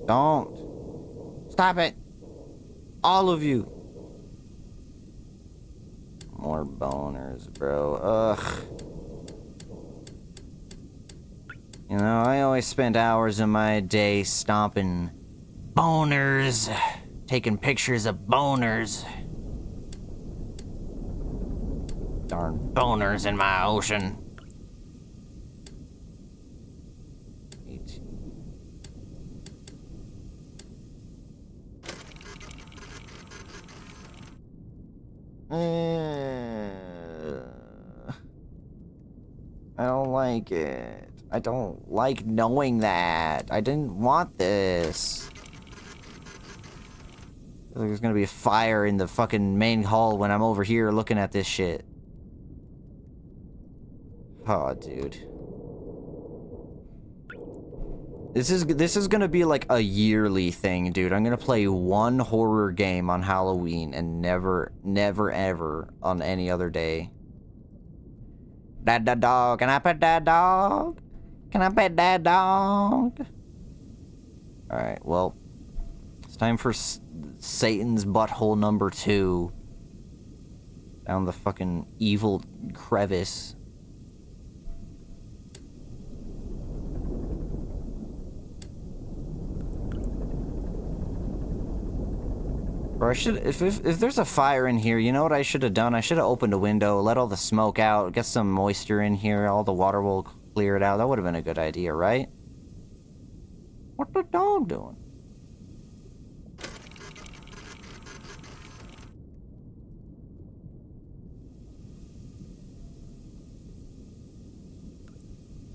Don't. Stop it. All of you. More boners, bro. Ugh. You know, I always spend hours of my day stomping boners, taking pictures of boners. Darn boners in my ocean. 18. I don't like it. I don't like knowing that. I didn't want this. There's gonna be a fire in the fucking main hall when I'm over here looking at this shit. Oh, dude. This is gonna be like a yearly thing, dude. I'm gonna play one horror game on Halloween and never ever on any other day. That dog. Can I pet that dog? Can I pet that dog? Alright, well. It's time for Satan's butthole number 2. Down the fucking evil crevice. Or I should, if there's a fire in here, you know what I should have done? I should have opened a window, let all the smoke out, get some moisture in here, all the water will clear it out. That would have been a good idea, right? What the dog doing?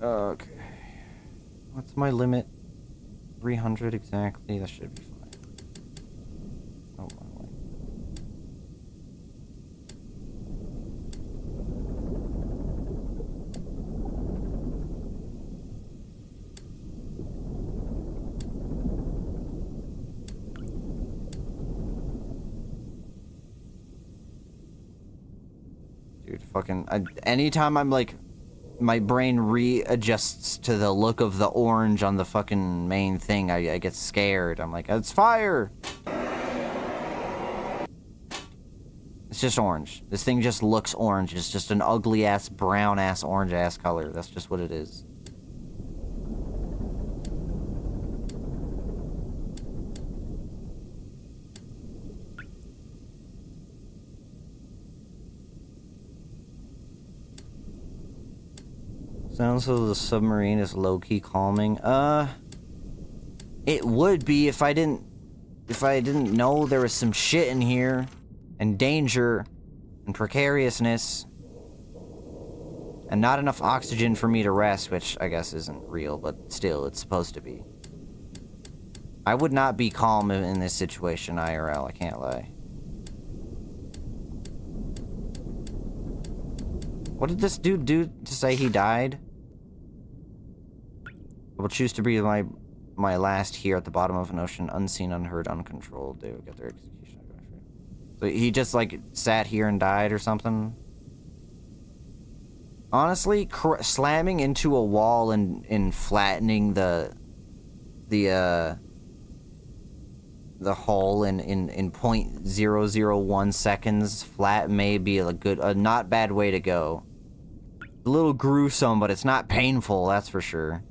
Okay. What's my limit? 300 exactly. That should be fine. Oh, wrong way. Dude, fucking... anytime I'm like... my brain readjusts to the look of the orange on the fucking main thing, I get scared. I'm like, it's fire! It's just orange. This thing just looks orange. It's just an ugly-ass, brown-ass, orange-ass color. That's just what it is. Sounds like the submarine is low-key calming. It would be if I didn't know there was some shit in here, and danger, and precariousness, and not enough oxygen for me to rest, which I guess isn't real, but still, it's supposed to be. I would not be calm in this situation, IRL, I can't lie. What did this dude do to say he died? I will choose to breathe my last here at the bottom of an ocean, unseen, unheard, uncontrolled. They will get their execution. So he just like sat here and died or something. Honestly, slamming into a wall and flattening the hole in 0.001 seconds flat may be a not bad way to go. A little gruesome, but it's not painful, that's for sure.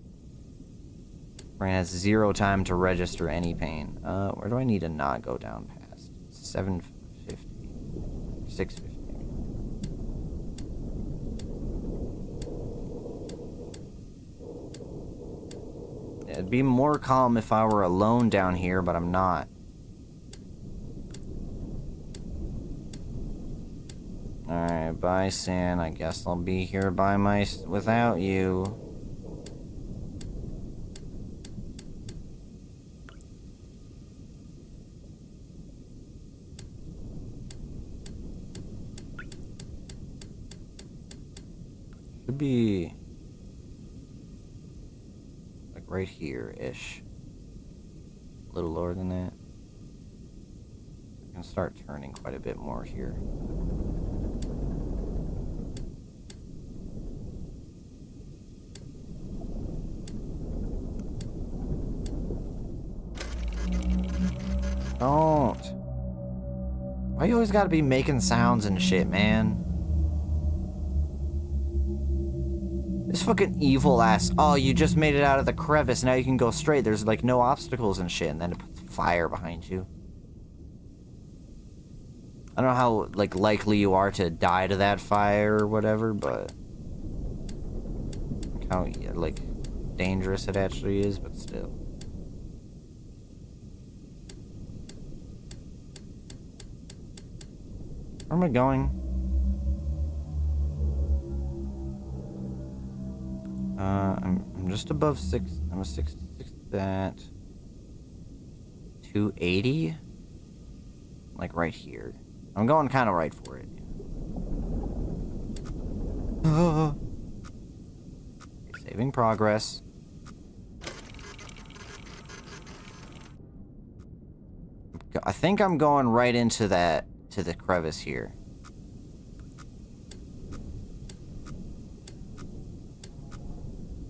Brain has 0 time to register any pain. Where do I need to not go down past? 750. 650. Yeah, it'd be more calm if I were alone down here, but I'm not. Alright, bye, San. I guess I'll be here without you. Should be like right here-ish. A little lower than that. I can start turning quite a bit more here. Don't. Why you always gotta be making sounds and shit, man? This fucking evil ass. Oh, you just made it out of the crevice. Now you can go straight. There's like no obstacles and shit. And then it puts fire behind you. I don't know how like likely you are to die to that fire or whatever, but like how like dangerous it actually is, but still. Where am I going? I'm just above 6. I'm a 66 at 280. Like right here. I'm going kind of right for it. Saving progress. I think I'm going right into that, to the crevice here.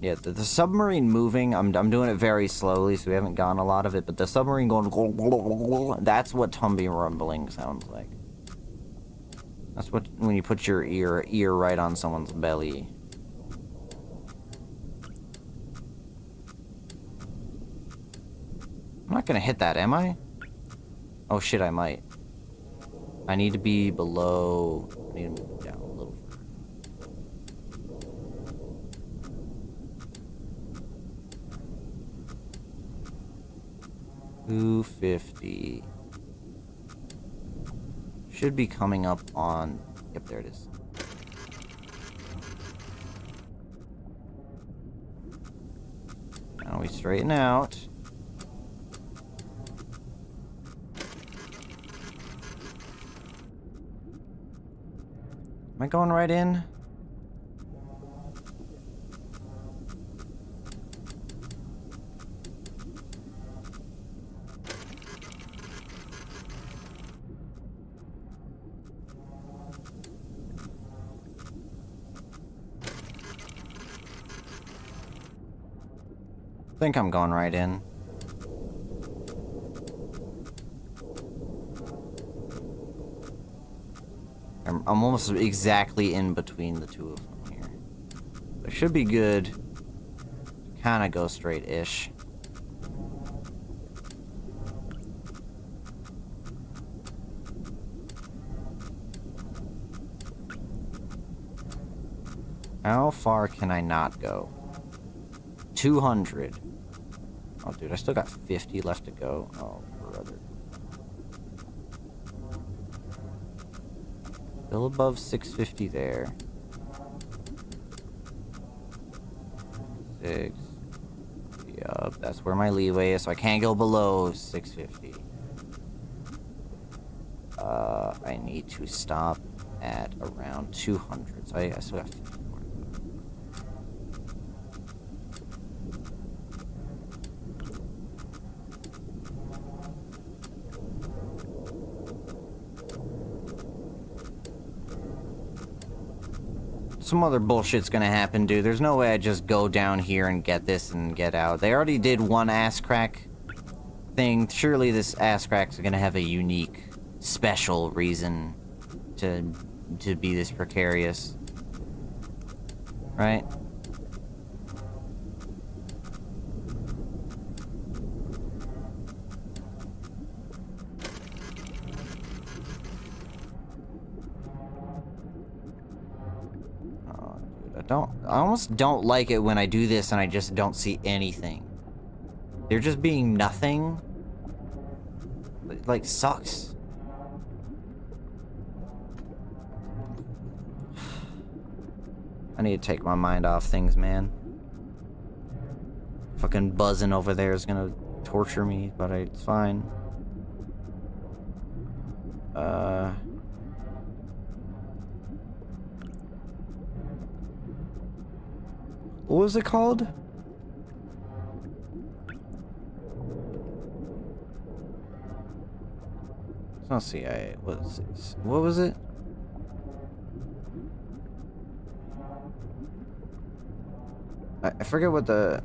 Yeah, the submarine moving, I'm doing it very slowly, so we haven't gotten a lot of it, but the submarine going, that's what Tumby rumbling sounds like. That's what, when you put your ear right on someone's belly. I'm not gonna hit that, am I? Oh shit, I might. I need to be below, I need to move down a little further. 250. Should be coming up on... Yep, there it is. Now we straighten out. Am I going right in? I think I'm going right in. I'm almost exactly in between the two of them here. It should be good. Kind of go straight-ish. How far can I not go? 200. Oh, dude, I still got 50 left to go. Oh, brother. Still above 650 there. 6. Yup, that's where my leeway is, so I can't go below 650. I need to stop at around 200, so I still got 50 more. Some other bullshit's gonna happen, dude. There's no way I just go down here and get this and get out. They already did one ass crack thing. Surely this ass crack's gonna have a unique, special reason to be this precarious. Right? I almost don't like it when I do this and I just don't see anything. They're just being nothing. It, like, sucks. I need to take my mind off things, man. Fucking buzzing over there is gonna torture me, but it's fine. What was it called? It's not CIA. What was it? I forget what the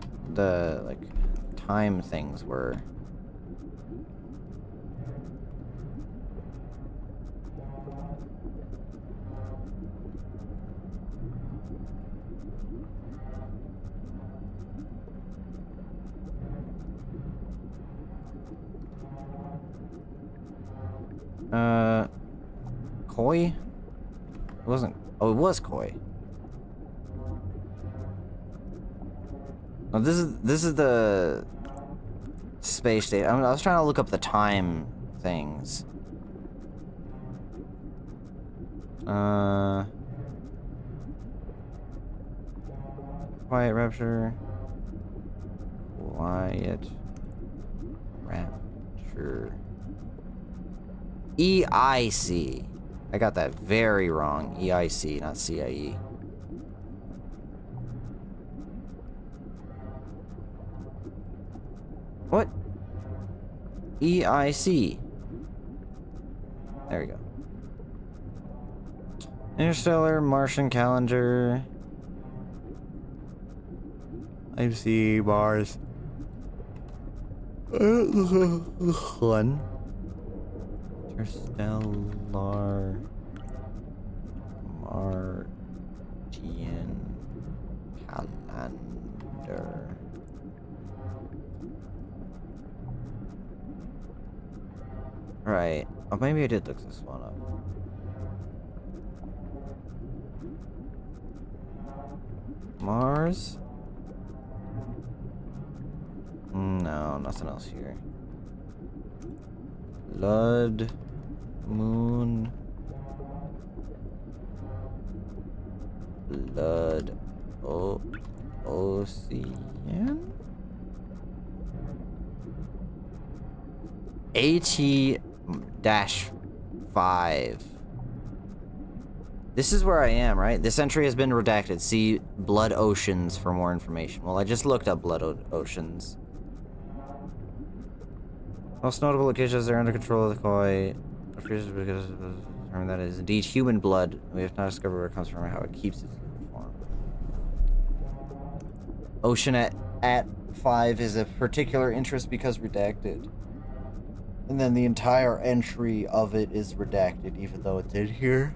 like time things were. Koi? It wasn't. Oh, it was Koi. Oh, this is the space station. I was trying to look up the time things. Quiet rapture. Quiet rapture. EIC. I got that very wrong. EIC, not CIE. What? EIC. There we go. Interstellar, Martian calendar. IC bars. One. Interstellar. Martian calendar. Right. Oh, maybe I did look this one up. Mars? No, nothing else here. Blood. Moon. Blood. Ocean? AT-5. This is where I am, right? This entry has been redacted. See Blood Oceans for more information. Well, I just looked up Oceans. Most notable locations are under control of the koi. Because that is indeed human blood. We have not discovered where it comes from or how it keeps its form. Ocean at 5 is of particular interest because redacted. And then the entire entry of it is redacted, even though it's in here.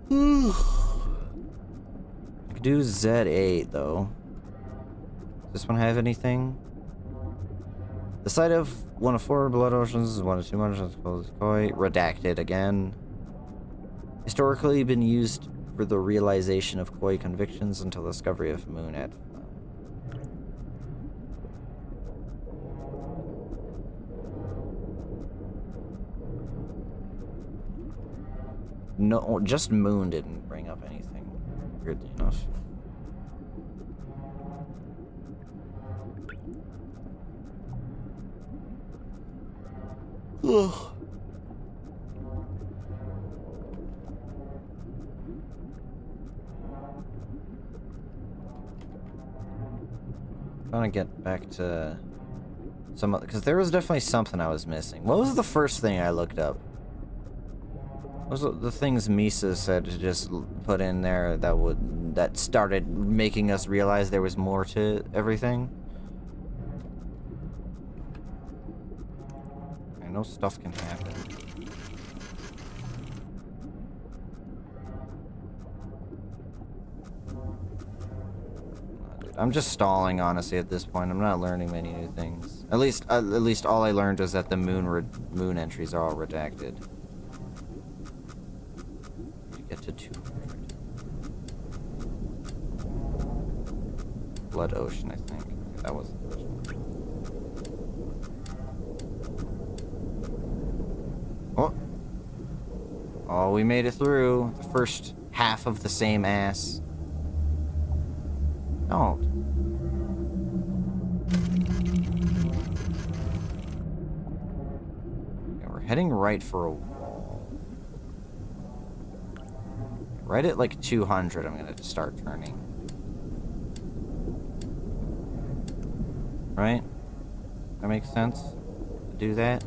I could do Z8 though. Does this one have anything? The site of one of 4 blood oceans is one of 2 oceans called koi. Redacted again. Historically been used for the realization of koi convictions until the discovery of moon at. No, just moon didn't bring up anything, weirdly enough. Ugh. Trying to get back to some, because there was definitely something I was missing. What was the first thing I looked up? What was the things Misa said to just put in there that started making us realize there was more to everything? I know stuff can happen. I'm just stalling, honestly, at this point. I'm not learning many new things. At least all I learned is that the moon entries are all redacted. Get to 200. Blood Ocean, I think. Okay, that was the first one. Oh! Oh, we made it through the first half of the same ass. Don't. Okay, we're heading right for a wall. Right at like 200, I'm gonna start turning. Right? That makes sense? To do that?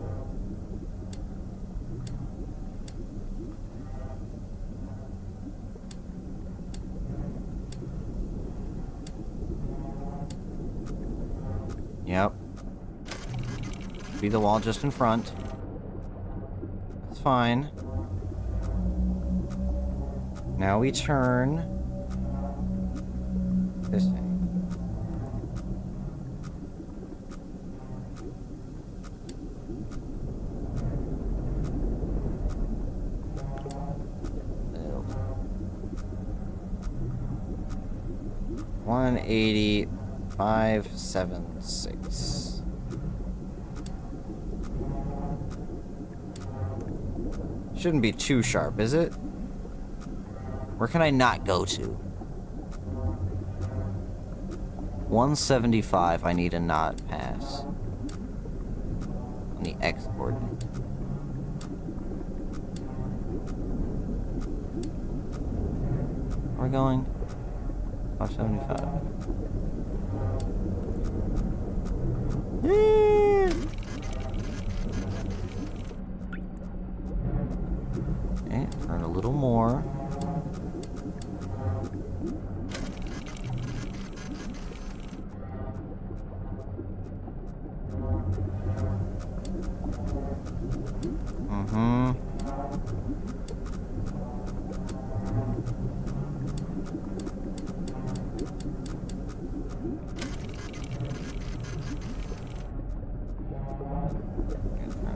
Yep. Be the wall just in front. That's fine. Now we turn this way. Ew. 185.76. Shouldn't be too sharp, is it? Where can I not go to? 175, I need a not pass. On the X coordinate. Where are we going? 575. Okay, turn a little more.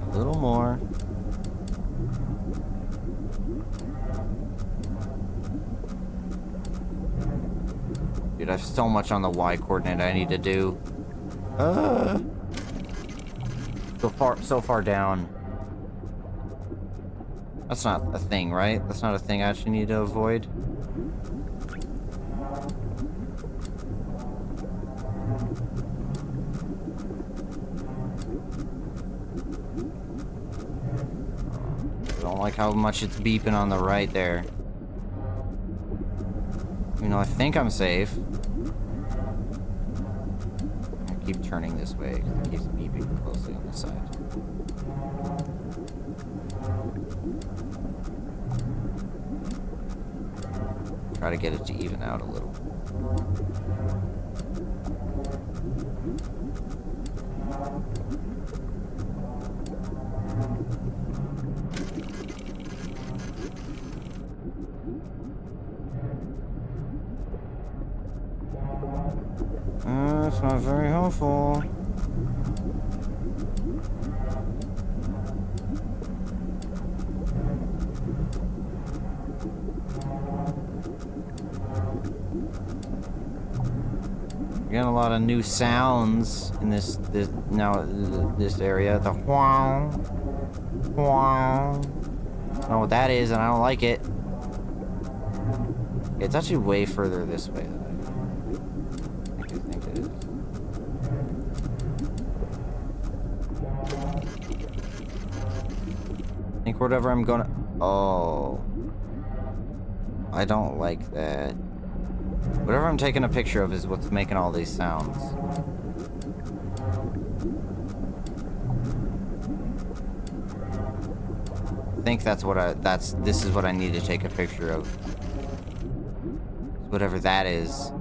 A little more. Dude, I have so much on the Y coordinate I need to do. So far down. That's not a thing, right? That's not a thing I actually need to avoid. don't like how much it's beeping on the right there. You know, I think I'm safe. I keep turning this way because it keeps beeping closely on this side. Try to get it to even out a little. That's not very helpful. Getting a lot of new sounds in this area. The wow, wow. I don't know what that is, and I don't like it. It's actually way further this way than I think it is. I think whatever I'm gonna. Oh, I don't like that. Whatever I'm taking a picture of is what's making all these sounds. I think that's what this is what I need to take a picture of. Whatever that is.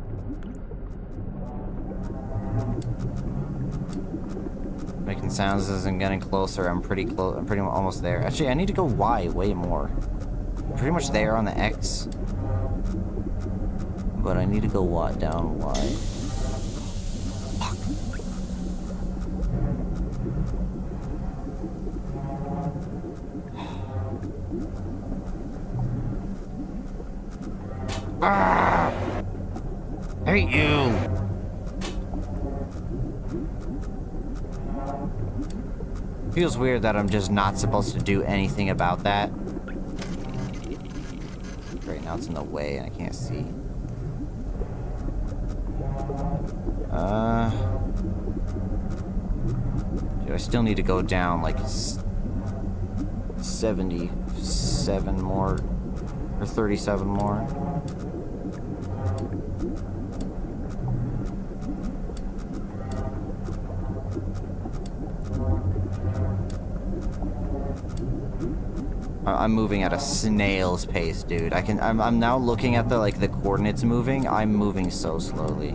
Making sounds as I'm getting closer. I'm pretty close. I'm pretty almost there. Actually, I need to go Y way more. I'm pretty much there on the X. But I need to go down Y. Fuck. Ah! I hate you! Feels weird that I'm just not supposed to do anything about that. Right now it's in the way and I can't see. Dude, I still need to go down like 77 more, or 37 more. I'm moving at a snail's pace, dude. I'm now looking at the coordinates moving. I'm moving so slowly.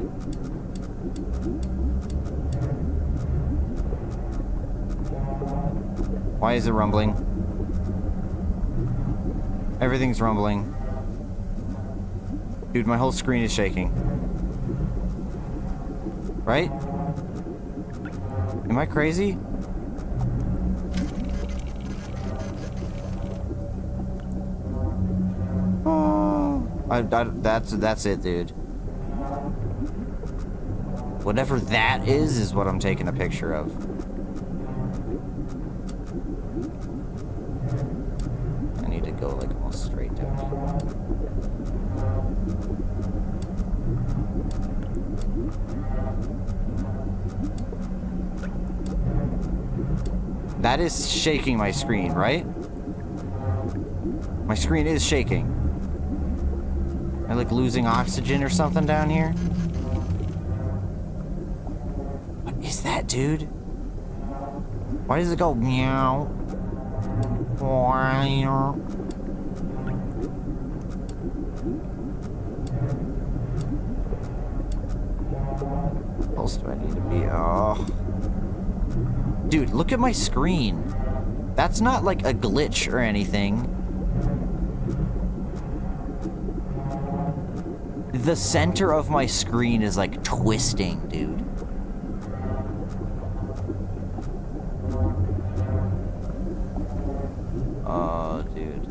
Why is it rumbling? Everything's rumbling. Dude, my whole screen is shaking. Right? Am I crazy? That's it, dude. Whatever that is what I'm taking a picture of. I need to go like almost straight down. That is shaking my screen, right? My screen is shaking. Am I like losing oxygen or something down here? What is that, dude? Why does it go meow? What else do I need to be? Oh. Dude, look at my screen. That's not like a glitch or anything. The center of my screen is like twisting, dude. Oh, dude.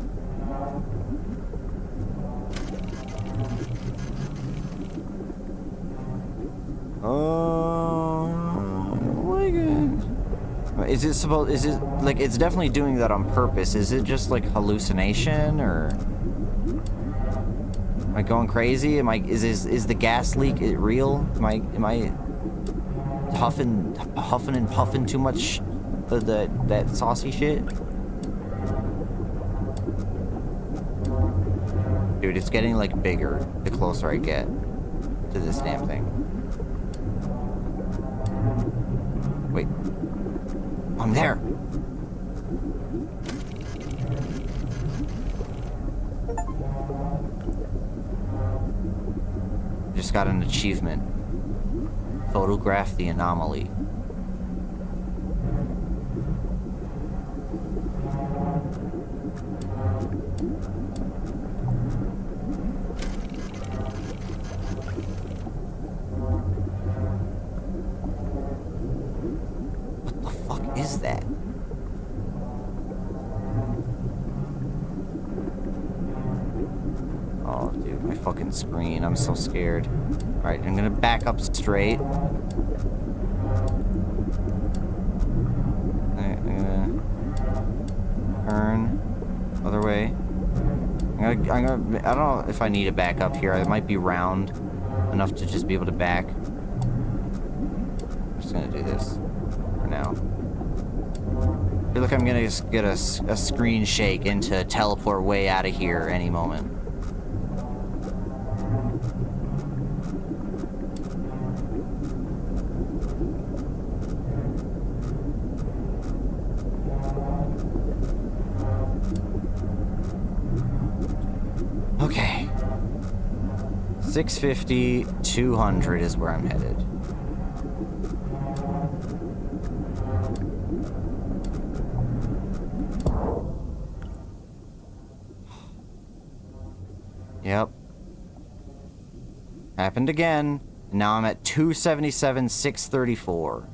Oh my god. Is it like, it's definitely doing that on purpose. Is it just like hallucination, or am I going crazy? Is the gas leak real? Am I huffing and puffing too much of that saucy shit? Dude, it's getting, like, bigger the closer I get to this damn thing. Wait. I'm there! Just got an achievement. Photograph the anomaly. What the fuck is that? Oh, dude, my fucking screen. I'm so scared. Alright, I'm gonna back up straight. I'm gonna turn other way. I don't know if I need to back up here. It might be round enough to just be able to back. I'm just gonna do this for now. I feel like I'm gonna just get a screen shake into teleport way out of here any moment. Okay. 650, 200 is where I'm headed. Yep. Happened again. Now I'm at 277, 634.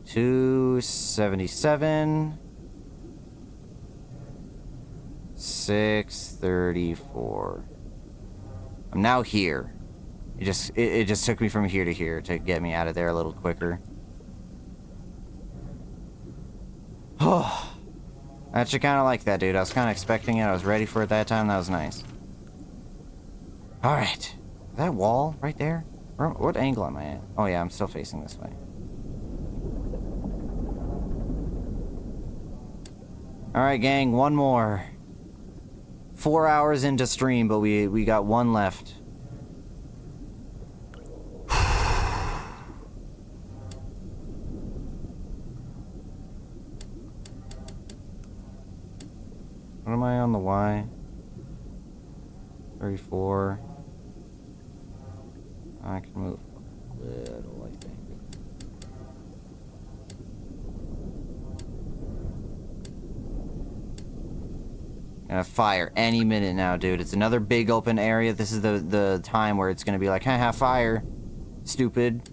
277. 634. I'm now here. It just took me from here to here to get me out of there a little quicker. Oh, I actually kind of like that, dude. I was kind of expecting it. I was ready for it that time. That was nice. All right, that wall right there. What angle am I at? Oh yeah, I'm still facing this way. All right, gang. One more. 4 hours into stream, but we got one left. What am I on the Y? 34. I can move a little, I think. Gonna fire any minute now, dude. It's another big open area. This is the time where it's gonna be like, haha, fire. Stupid.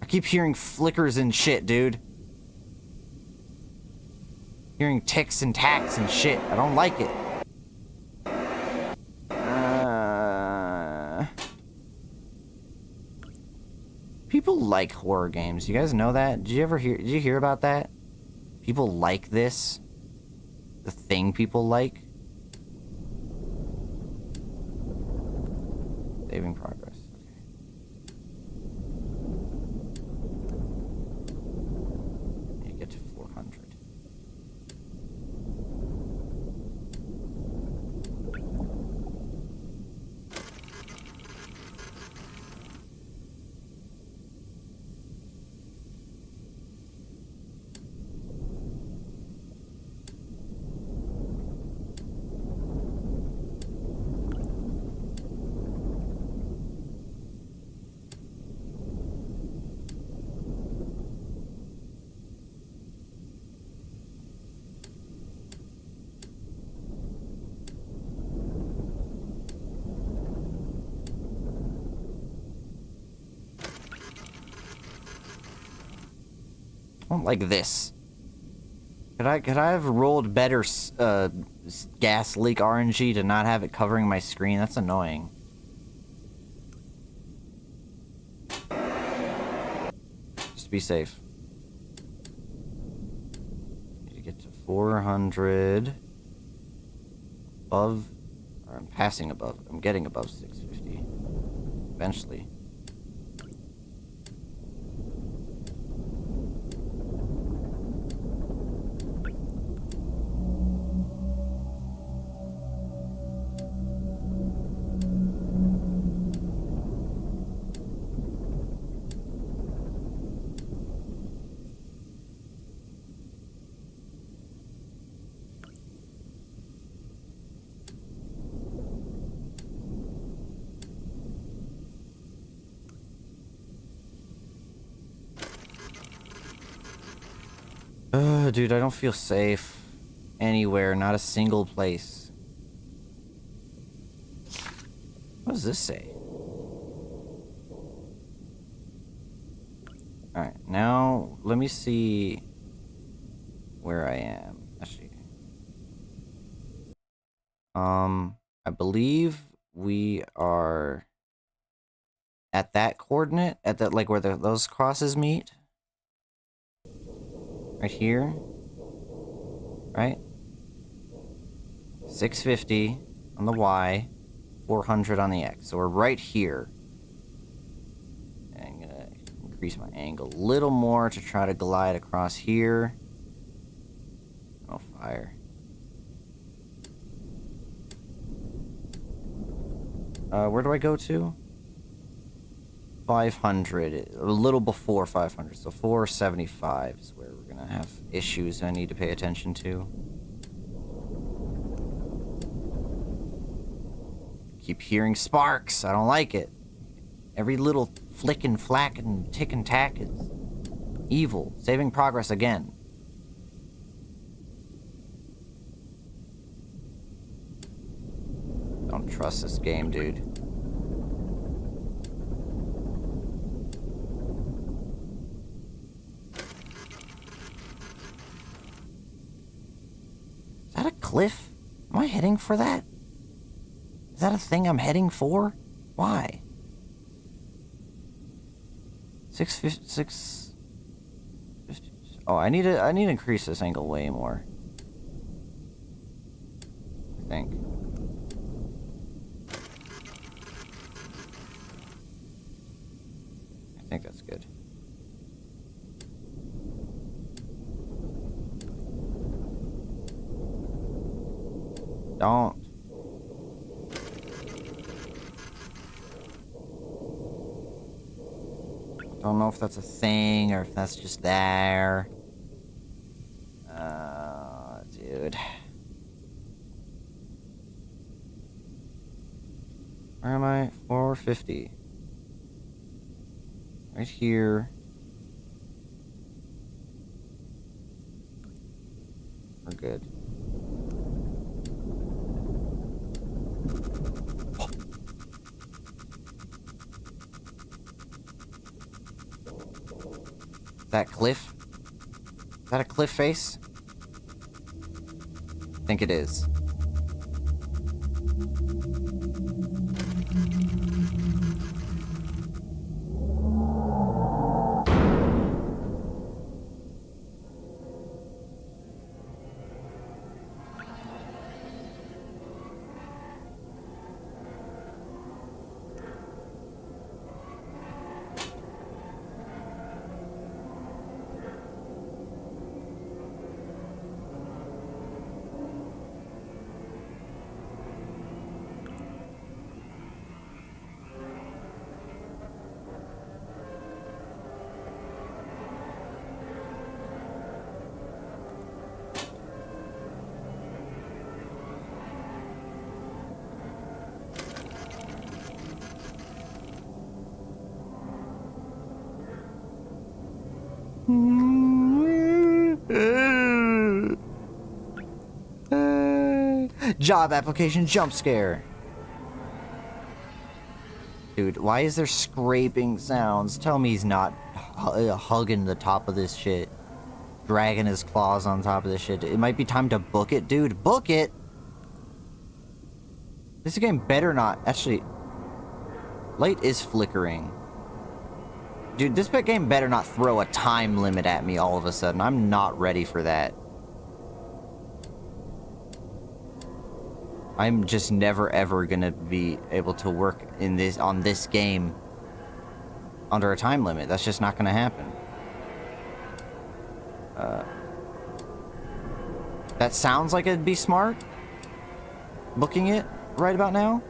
I keep hearing flickers and shit, dude. Hearing ticks and tacks and shit. I don't like it. People like horror games. You guys know that? Did you hear about that? People like this? The thing people like? Saving progress. Okay. You get to 400. I don't like this. Could I have rolled better gas leak RNG to not have it covering my screen? That's annoying. Just to be safe. Need to get to 400. Above, or I'm passing above. I'm getting above 650. Eventually. Dude, I don't feel safe anywhere, not a single place. What does this say? Alright, now let me see where I am. Actually, I believe we are at that coordinate, at that, like, where those crosses meet. Right here. Right? 650 on the Y, 400 on the X. So we're right here. And I'm gonna increase my angle a little more to try to glide across here. Oh, fire. Where do I go to? 500, a little before 500, so 475 is where we're gonna have issues I need to pay attention to. Keep hearing sparks, I don't like it. Every little flick and flack and tick and tack is evil. Saving progress again. Don't trust this game, dude. Is that a cliff? Am I heading for that? Is that a thing I'm heading for? Why? 650. Oh, I need to increase this angle way more. I think. I think that's good. Don't. Don't know if that's a thing or if that's just there. Dude. Where am I? 450. Right here. We're good. That cliff? Is that a cliff face? I think it is. Job application jump scare. Dude, why is there scraping sounds? Tell me he's not hugging the top of this shit. Dragging his claws on top of this shit. It might be time to book it, dude. Book it! This game better not... Actually... Light is flickering. Dude, this game better not throw a time limit at me all of a sudden. I'm not ready for that. I'm just never ever gonna be able to work on this game under a time limit. That's just not gonna happen. That sounds like it'd be smart. Booking it right about now.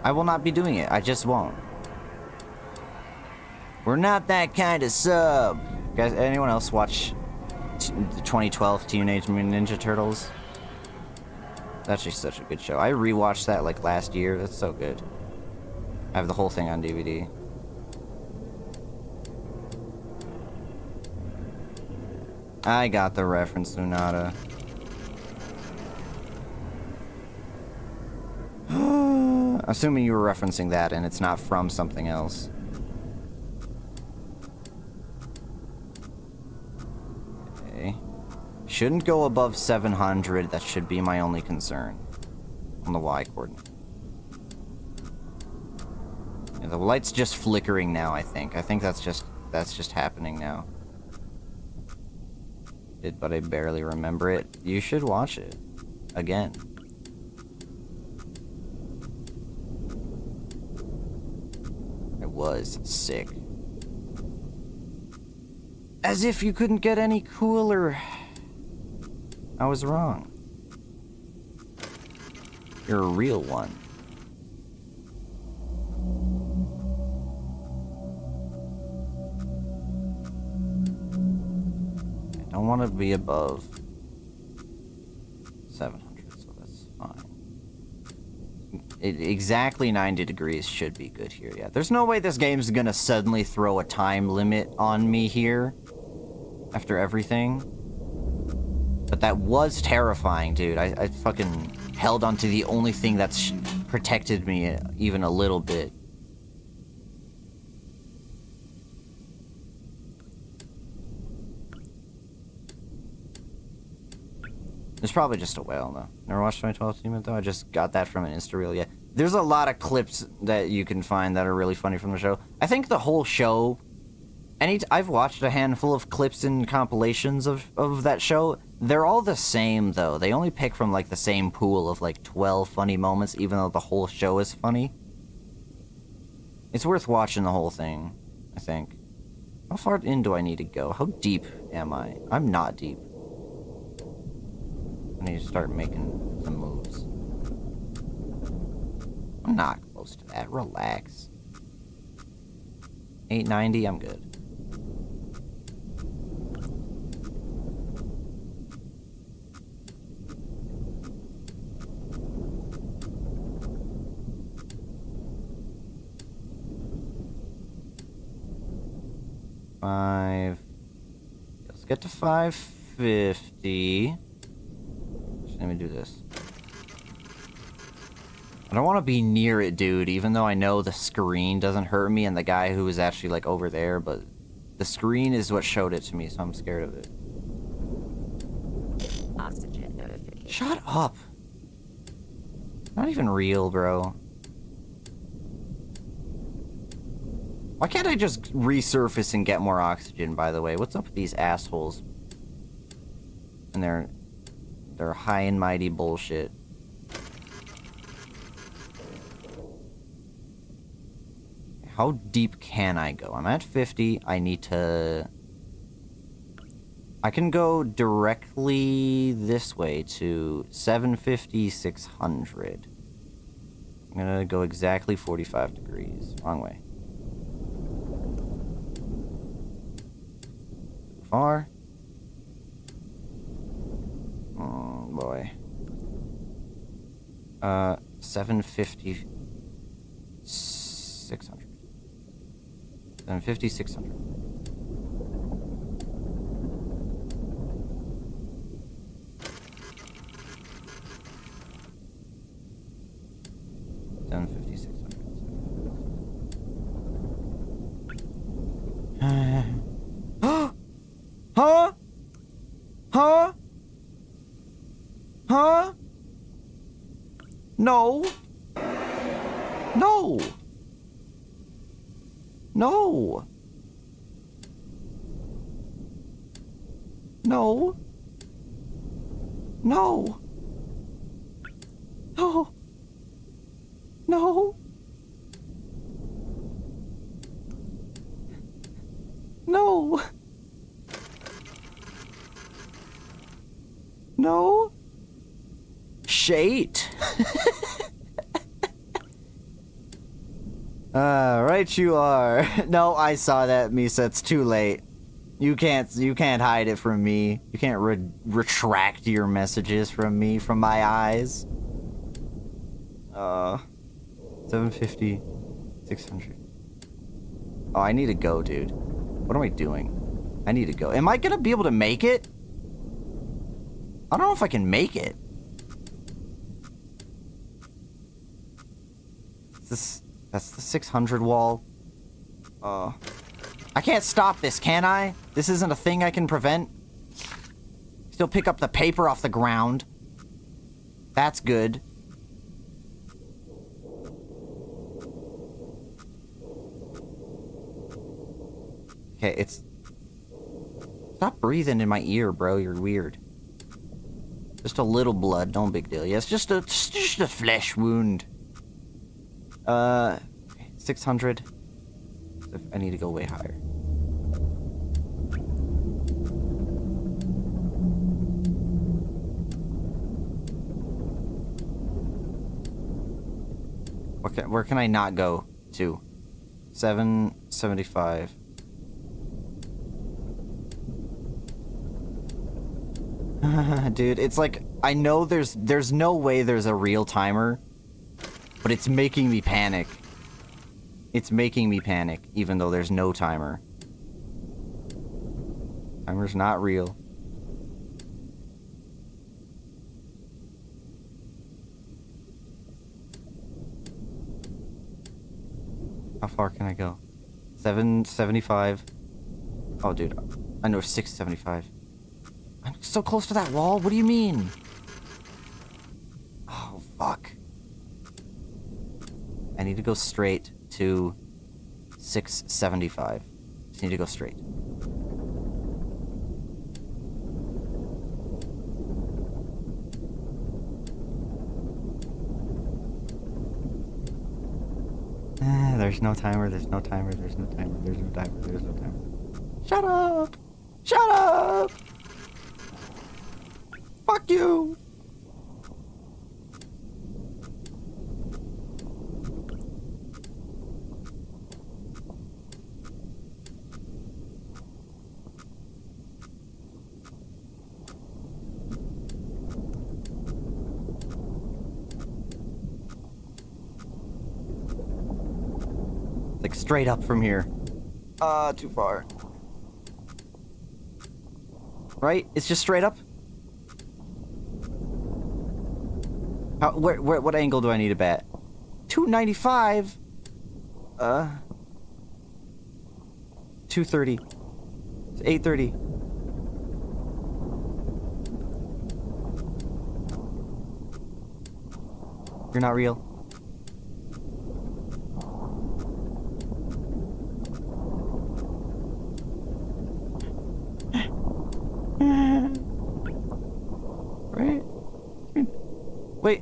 I will not be doing it. I just won't. We're not that kind of sub. Guys, anyone else watch the 2012 Teenage Mutant Ninja Turtles? That's just such a good show. I rewatched that like last year. That's so good. I have the whole thing on DVD. I got the reference, Lunata. Assuming you were referencing that and it's not from something else. Okay. Shouldn't go above 700. That should be my only concern on the Y coordinate. Yeah, the light's just flickering now, I think. I think that's just happening now. But I barely remember it. You should watch it again. It was sick. As if you couldn't get any cooler. I was wrong. You're a real one. I don't want to be above 700, so that's fine. Exactly 90 degrees should be good here, yeah. There's no way this game's gonna suddenly throw a time limit on me here after everything. But that was terrifying, dude. I fucking held onto the only thing that's protected me even a little bit. It's probably just a whale, though. Never watched 2012 Team though? I just got that from an Insta-reel, yeah. There's a lot of clips that you can find that are really funny from the show. I think the whole show... I've watched a handful of clips and compilations of that show. They're all the same, though. They only pick from, like, the same pool of, like, 12 funny moments, even though the whole show is funny. It's worth watching the whole thing, I think. How far in do I need to go? How deep am I? I'm not deep. I need to start making some moves. I'm not close to that. Relax. 890, I'm good. Let's get to 550. Let me do this. I don't want to be near it, dude, even though I know the screen doesn't hurt me and the guy who was actually, like, over there, but the screen is what showed it to me, so I'm scared of it. Oxygen notification. Shut up! Not even real, bro. Why can't I just resurface and get more oxygen, by the way? What's up with these assholes? And their high and mighty bullshit. How deep can I go? I'm at 50. I need to... I can go directly this way to 750, 600. I'm gonna go exactly 45 degrees. Wrong way. Far? Oh, boy. 750... 600. 750, 600. Huh? Huh? Huh? No. No. No. No. No. No. No. No. No. Shit. Right you are. No, I saw that, Misa. It's too late. You can't hide it from me. You can't retract your messages from me, from my eyes. 750, 600. Oh, I need to go, dude. What am I doing? I need to go. Am I gonna be able to make it? I don't know if I can make it. That's the 600 wall. I can't stop this, can I? This isn't a thing I can prevent. Still pick up the paper off the ground. That's good. Okay, it's... Stop breathing in my ear, bro. You're weird. Just a little blood. No big deal. Yeah, it's just a flesh wound. 600. I need to go way higher. Where can I not go to? 775. Dude, it's like, I know there's no way there's a real timer, but it's making me panic. It's making me panic, even though there's no timer. Timer's not real. How far can I go? 775. Oh, dude. I know 675. I'm so close to that wall? What do you mean? Oh, fuck. I need to go straight to 675. Just need to go straight. There's no timer, there's no timer, there's no timer, there's no timer, there's no timer. Shut up! Shut up! Fuck you! Like straight up from here. Too far. Right? It's just straight up? What angle do I need to bet? 295? 230. It's 830. You're not real. Right? Wait.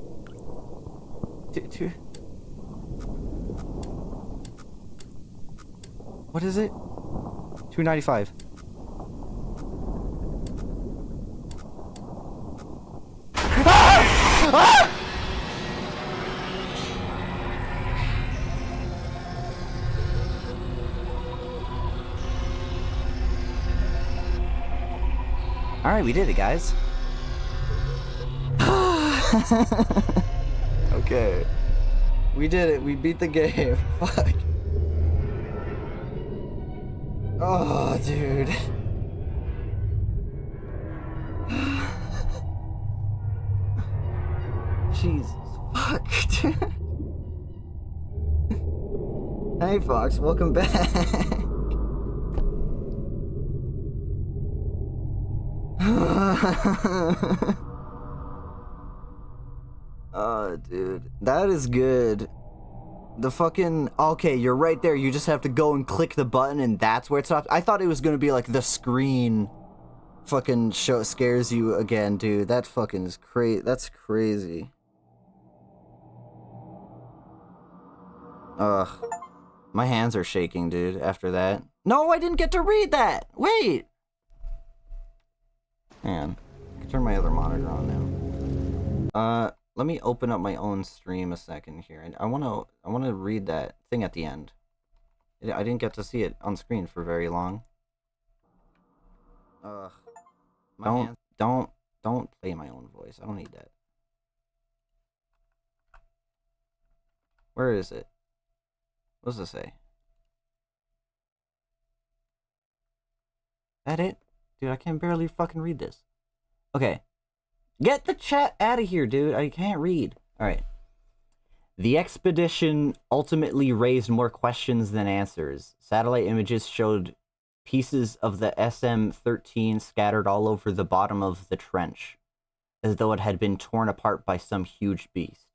What is it? 295. Alright, we did it, guys. Okay. We did it. We beat the game. Fuck. Oh, dude. Jesus. Fuck, dude. Hey, Fox. Welcome back. Oh, dude. That is good. The fucking... Okay, you're right there. You just have to go and click the button and that's where it stops. I thought it was gonna be like the screen fucking scares you again, dude. That fucking is crazy. That's crazy. Ugh. My hands are shaking, dude, after that. No, I didn't get to read that! Wait! Man, I can turn my other monitor on now. Let me open up my own stream a second here. I wanna read that thing at the end. I didn't get to see it on screen for very long. Ugh. Don't play my own voice. I don't need that. Where is it? What does it say? That it? Dude, I can barely fucking read this. Okay. Get the chat out of here, dude. I can't read. All right. The expedition ultimately raised more questions than answers. Satellite images showed pieces of the SM-13 scattered all over the bottom of the trench, as though it had been torn apart by some huge beast.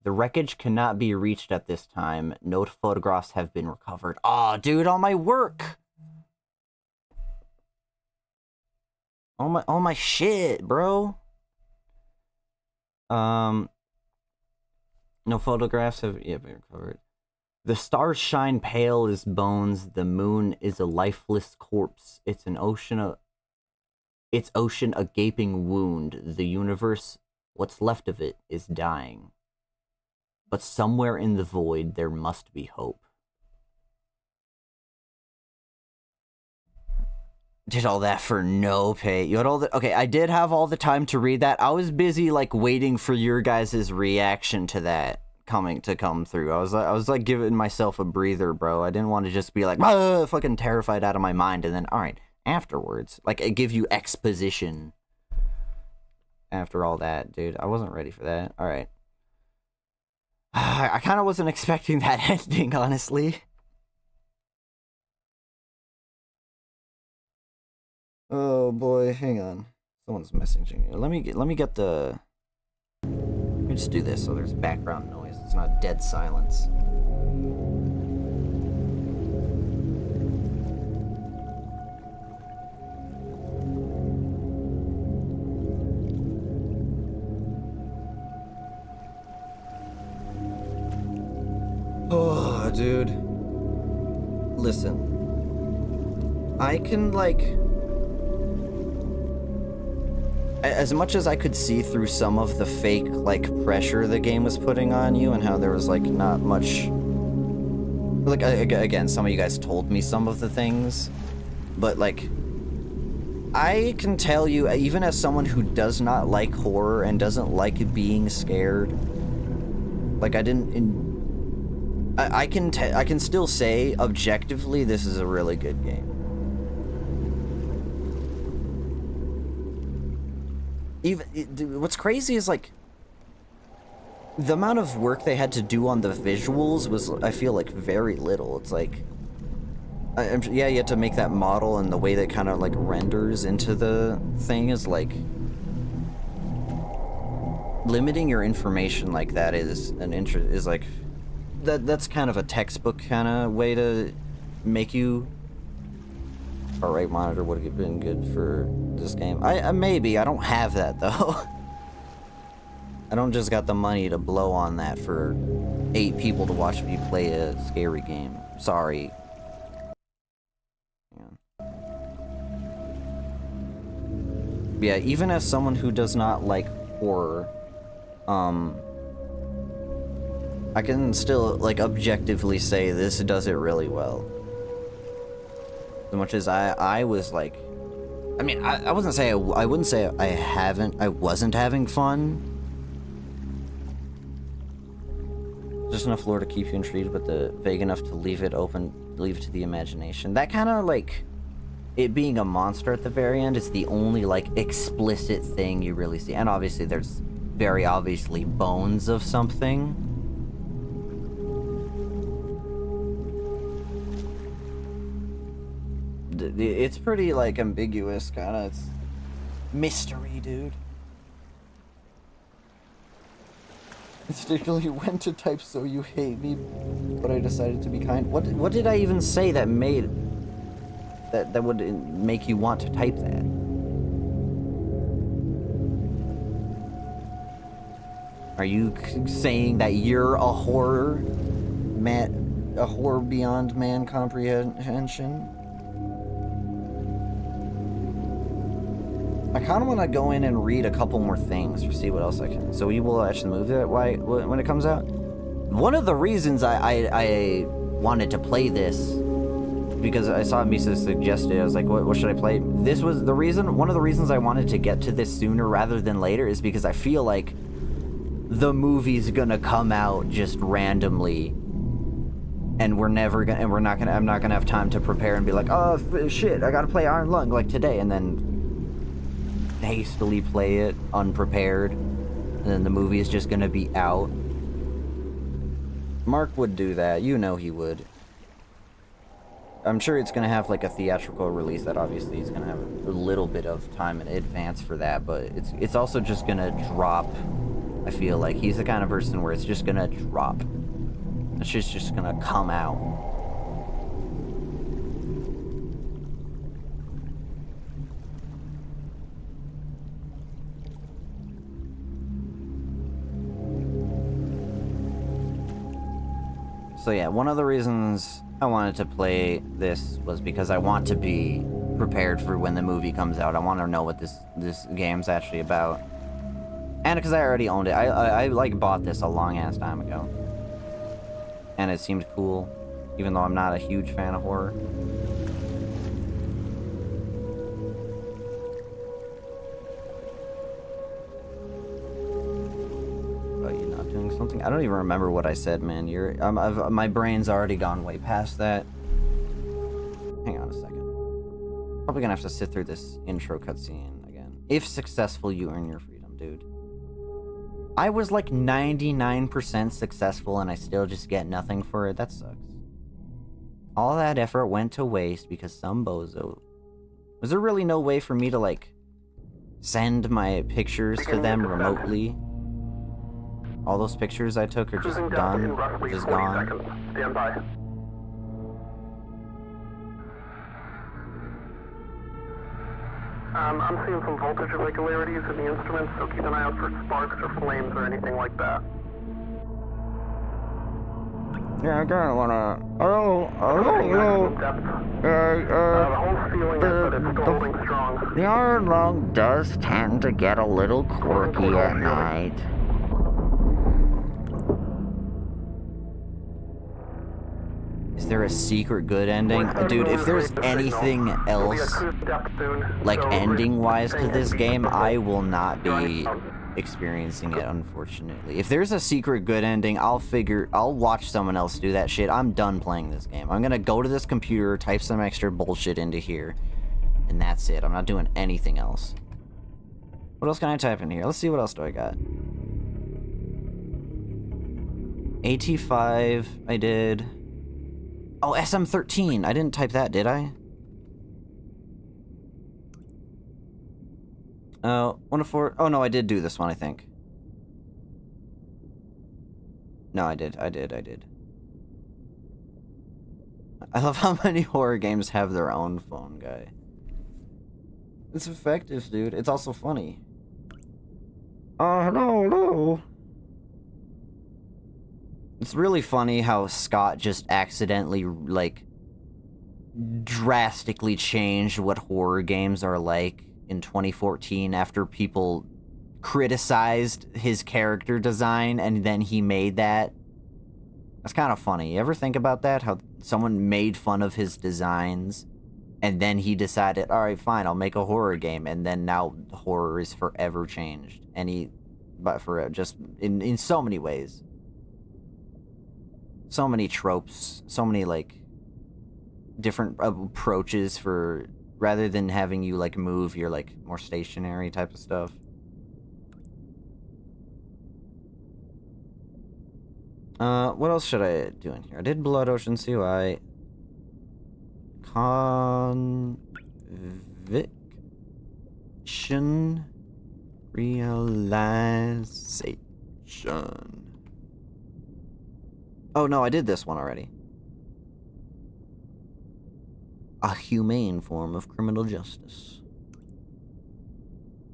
The wreckage cannot be reached at this time. No photographs have been recovered. Aw, dude, all my work! All my shit, bro. No photographs have been recovered. The stars shine pale as bones. The moon is a lifeless corpse. Its ocean a gaping wound. The universe, what's left of it, is dying. But somewhere in the void, there must be hope. Did all that for no pay. You had all the... Okay, I did have all the time to read that. I was busy, like, waiting for your guys' reaction to that come through. I was like giving myself a breather, bro. I didn't want to just be like, fucking terrified out of my mind, and then, alright, afterwards. Like, I give you exposition after all that, dude. I wasn't ready for that. Alright. I kind of wasn't expecting that ending, honestly. Oh boy, hang on. Someone's messaging me. Let me get the... Let me just do this so there's background noise. It's not dead silence. Oh, dude. Listen. I can, like... As much as I could see through some of the fake, like, pressure the game was putting on you and how there was, like, not much... Like, again, some of you guys told me some of the things, but, like... I can tell you, even as someone who does not like horror and doesn't like being scared, like, I can still say, objectively, this is a really good game. What's crazy is, like, the amount of work they had to do on the visuals was, I feel like, very little. It's like, yeah, you had to make that model, and the way that kind of, like, renders into the thing is, like, limiting your information like that is like, that's kind of a textbook kind of way to make you... Heart rate monitor would have been good for this game. Maybe. I don't have that, though. I don't just got the money to blow on that for 8 people to watch me play a scary game. Sorry. Yeah, even as someone who does not like horror, I can still, like, objectively say this does it really well. As much as I was like, I mean, I wouldn't say I wasn't having fun. Just enough lore to keep you intrigued, but vague enough to leave it open, leave it to the imagination. That kind of, like, it being a monster at the very end is the only, like, explicit thing you really see. And obviously there's very obviously bones of something. It's pretty, like, ambiguous, kind of. It's mystery, dude. Instinctively went to type "so you hate me," but I decided to be kind. What did I even say that made that would make you want to type that? Are you saying that you're a horror beyond man comprehension? I kind of want to go in and read a couple more things or see what else I can. So you will watch the movie when it comes out. One of the reasons I wanted to play this, because I saw Misa suggest it, I was like, what should I play? This was the reason. One of the reasons I wanted to get to this sooner rather than later is because I feel like the movie's gonna come out just randomly, and I'm not gonna have time to prepare and be like, oh shit, I gotta play Iron Lung like today, and then hastily play it unprepared, and then the movie is just gonna be out. Mark would do that. You know he would. I'm sure it's gonna have like a theatrical release that obviously he's gonna have a little bit of time in advance for that, but it's also just gonna drop. I feel like he's the kind of person where it's just gonna drop. It's just gonna come out. So yeah, one of the reasons I wanted to play this was because I want to be prepared for when the movie comes out. I want to know what this game's actually about. And because I already owned it. I like bought this a long ass time ago. And it seemed cool, even though I'm not a huge fan of horror. Something I don't even remember what I said, man. My brain's already gone way past that. Hang on a second. Probably gonna have to sit through this intro cutscene again. If successful, you earn your freedom, dude. I was like 99% successful and I still just get nothing for it. That sucks. All that effort went to waste because some bozo. Was there really no way for me to like send my pictures to them remotely? All those pictures I took are just done, just gone. Stand by. I'm seeing some voltage irregularities in the instruments, so keep an eye out for sparks or flames or anything like that. Yeah, I kinda wanna... Hello. The whole feeling is that it's still holding strong. The iron lung does tend to get a little quirky at night. Is there a secret good ending? Dude, if there's anything else, like ending-wise to this game, I will not be experiencing it, unfortunately. If there's a secret good ending, I'll watch someone else do that shit. I'm done playing this game. I'm gonna go to this computer, type some extra bullshit into here, and that's it. I'm not doing anything else. What else can I type in here? Let's see, what else do I got? AT5, I did. Oh, SM13. I didn't type that, did I? Oh, 104. Oh, no, I did do this one, I think. No, I did. I love how many horror games have their own phone guy. It's effective, dude. It's also funny. Hello. It's really funny how Scott just accidentally, like, drastically changed what horror games are like in 2014 after people criticized his character design, and then he made that. That's kind of funny. You ever think about that? How someone made fun of his designs, and then he decided, alright, fine, I'll make a horror game, and then now horror is forever changed. But for just, in so many ways. So many tropes, so many, like, different approaches for, rather than having you, like, move, you're, like, more stationary type of stuff. What else should I do in here? I did Blood Ocean CY. Conviction. Realization. Oh, no, I did this one already. A humane form of criminal justice.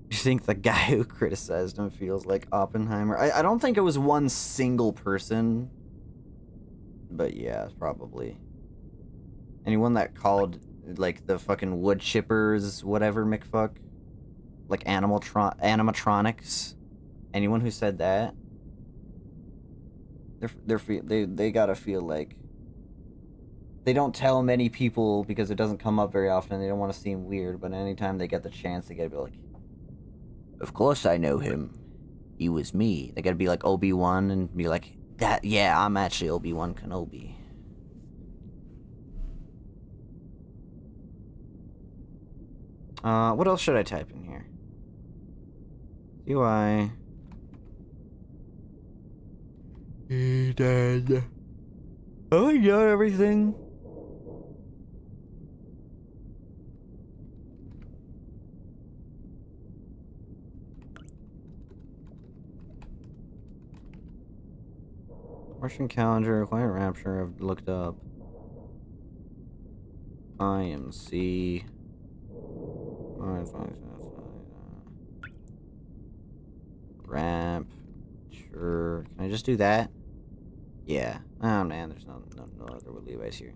You think the guy who criticized him feels like Oppenheimer? I don't think it was one single person. But yeah, probably. Anyone that called, like, the fucking wood chippers, whatever, McFuck? Like, animatronics? Anyone who said that? They gotta feel like they don't tell many people because it doesn't come up very often. They don't want to seem weird, but anytime they get the chance, they gotta be like, "Of course I know him. He was me." They gotta be like Obi-Wan and be like, "That, yeah, I'm actually Obi-Wan Kenobi." What else should I type in here? UI. Dead. Oh, I got everything. Russian calendar, Quiet Rapture, I've looked up. IMC. Ramp. Sure. Can I just do that? Yeah. Oh man, there's no other Levi's here.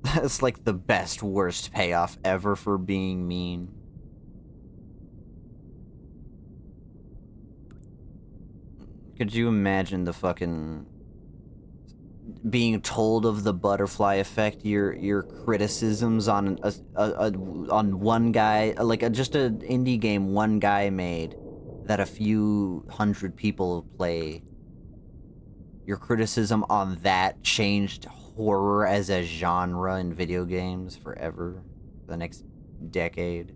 That's like the best, worst payoff ever for being mean. Could you imagine the fucking being told of the butterfly effect, your criticisms on on one guy, like just an indie game one guy made that a few hundred people play. Your criticism on that changed horror as a genre in video games forever, the next decade.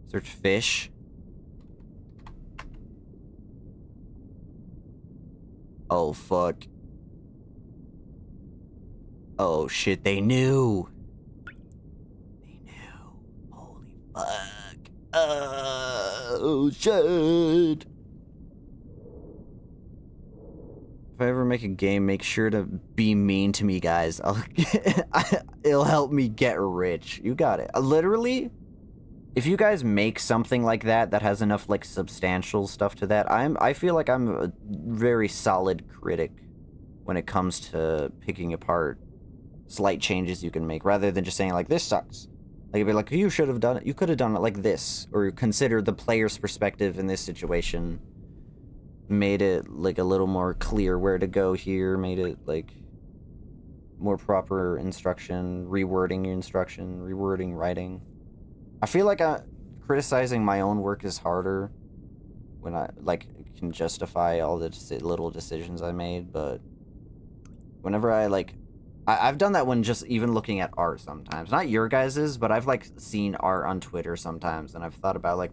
Search fish. Oh fuck. Oh shit, they knew. They knew. Holy fuck. Oh shit. If I ever make a game, make sure to be mean to me, guys. It'll help me get rich. You got it. Literally, if you guys make something like that that has enough like substantial stuff to that, I feel like I'm a very solid critic when it comes to picking apart slight changes you can make, rather than just saying like this sucks. Like it'd be like, you should have done it. You could have done it like this, or consider the player's perspective in this situation. Made it like a little more clear where to go here. Made it like more proper instruction, rewording your instruction, rewording writing. I feel like criticizing my own work is harder when I like can justify all the little decisions I made, but whenever I like, I've done that when just even looking at art sometimes. Not your guys's, but I've like seen art on Twitter sometimes, and I've thought about like,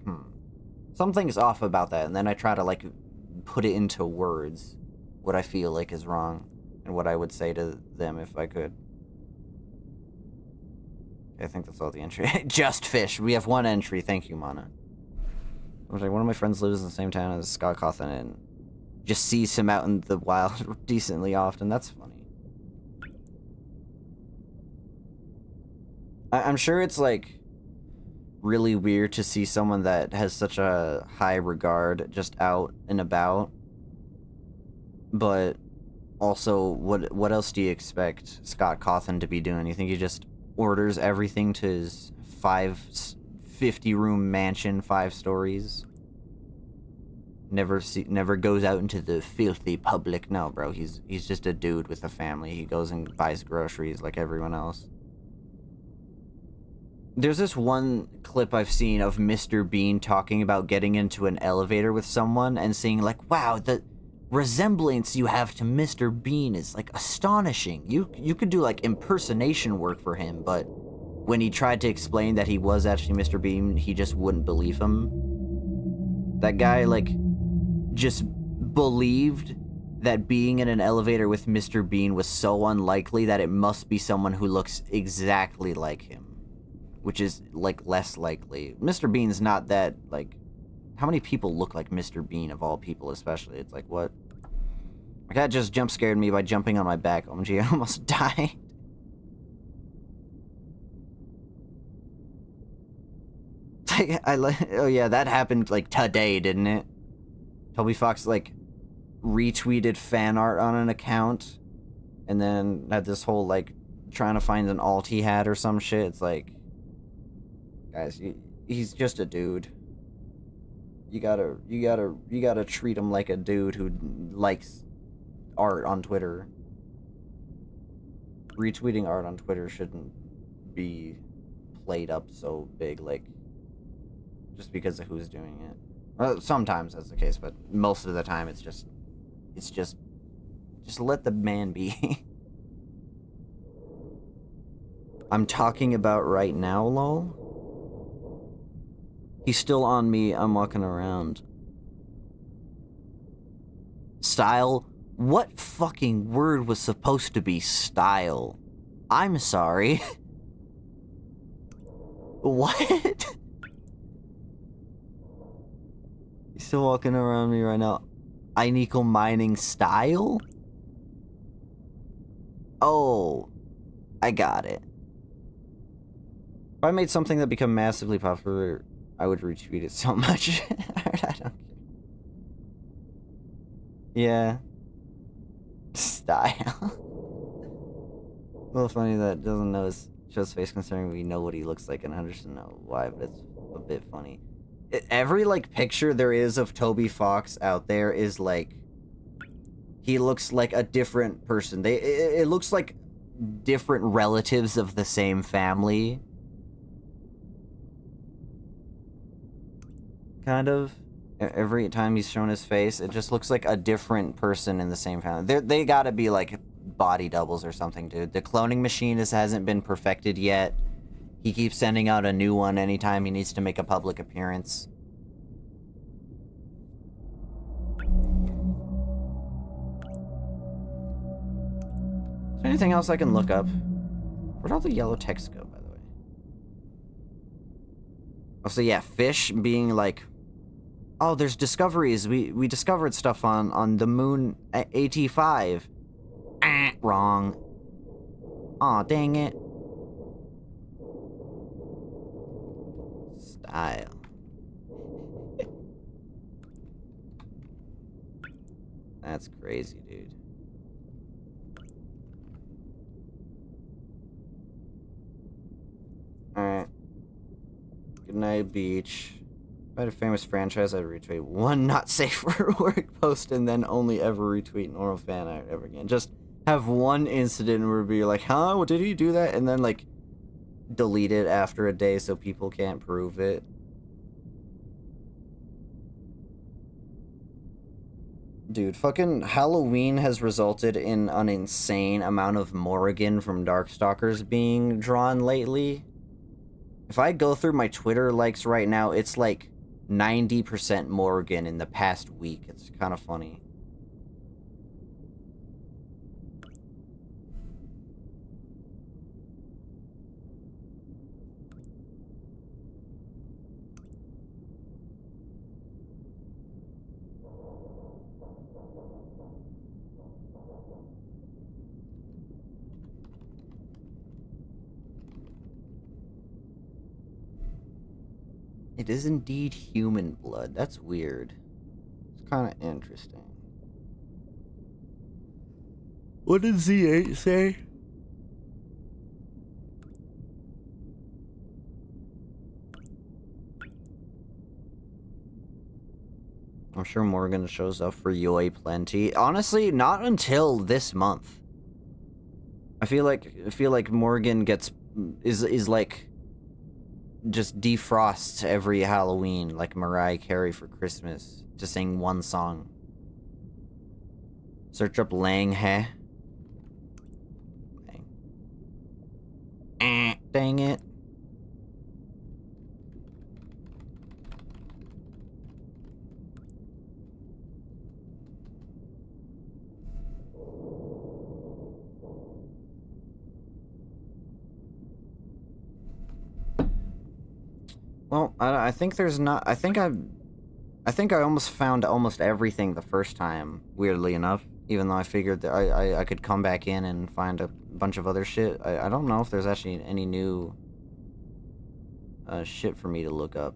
something's off about that, and then I try to like put it into words, what I feel like is wrong, and what I would say to them if I could. I think that's all the entry. Just fish. We have one entry. Thank you, Mana. I was like, one of my friends lives in the same town as Scott Cawthon and just sees him out in the wild decently often. That's funny. I'm sure it's like really weird to see someone that has such a high regard just out and about. But also, what else do you expect Scott Cawthon to be doing? You think he just orders everything to his 50-room mansion, 5 stories? Never goes out into the filthy public. No, bro, he's just a dude with a family. He goes and buys groceries like everyone else. There's this one clip I've seen of Mr. Bean talking about getting into an elevator with someone and saying like, wow, the resemblance you have to Mr. Bean is like astonishing. You could do like impersonation work for him, but when he tried to explain that he was actually Mr. Bean, he just wouldn't believe him. That guy like just believed that being in an elevator with Mr. Bean was so unlikely that it must be someone who looks exactly like him, which is like less likely. Mr. Bean's not that like, how many people look like Mr. Bean of all people, especially? It's like, what? My cat just jump scared me by jumping on my back. OMG, I almost died. Oh yeah, that happened like today, didn't it? Toby Fox like retweeted fan art on an account and then had this whole like trying to find an alt he had or some shit. It's like, guys, he's just a dude. You gotta treat him like a dude who likes art on Twitter. Retweeting art on Twitter shouldn't be played up so big, like, just because of who's doing it. Well, sometimes that's the case, but most of the time it's just let the man be. I'm talking about right now, lol. He's still on me. I'm walking around. Style? What fucking word was supposed to be style? I'm sorry. What? He's still walking around me right now. Nickel mining style? Oh, I got it. If I made something that became massively popular, I would retweet it so much. I don't care. Yeah. Style. A little funny that doesn't know his show's face considering we know what he looks like and understand why, but it's a bit funny. Every, like, picture there is of Toby Fox out there is, like, he looks like a different person. It looks like different relatives of the same family. Kind of. Every time he's shown his face, it just looks like a different person in the same family. They gotta be, like, body doubles or something, dude. The cloning machine hasn't been perfected yet. He keeps sending out a new one anytime he needs to make a public appearance. Is there anything else I can look up? Where'd all the yellow text go, by the way? Oh, so yeah, fish being like... Oh, there's discoveries. We discovered stuff on the moon AT5. Wrong. Aw, dang it. Style. That's crazy, dude. Alright. Good night, beach. If I had a famous franchise, I'd retweet one not safe for work post and then only ever retweet normal fan art ever again. Just have one incident where it'd be like, huh? Well, did he do that? And then, like, delete it after a day so people can't prove it. Dude, fucking Halloween has resulted in an insane amount of Morrigan from Darkstalkers being drawn lately. If I go through my Twitter likes right now, it's like 90% Morrigan in the past week. It's kind of funny. It is indeed human blood. That's weird. It's kind of interesting. What did Z8 say? I'm sure Morgan shows up for Yoi plenty. Honestly, not until this month. I feel like Morgan is like just defrosts every Halloween like Mariah Carey for Christmas to sing one song. Search up Lang He. Dang it. Well, I think there's not. I think I almost found almost everything the first time. Weirdly enough, even though I figured that I could come back in and find a bunch of other shit. I don't know if there's actually any new shit for me to look up.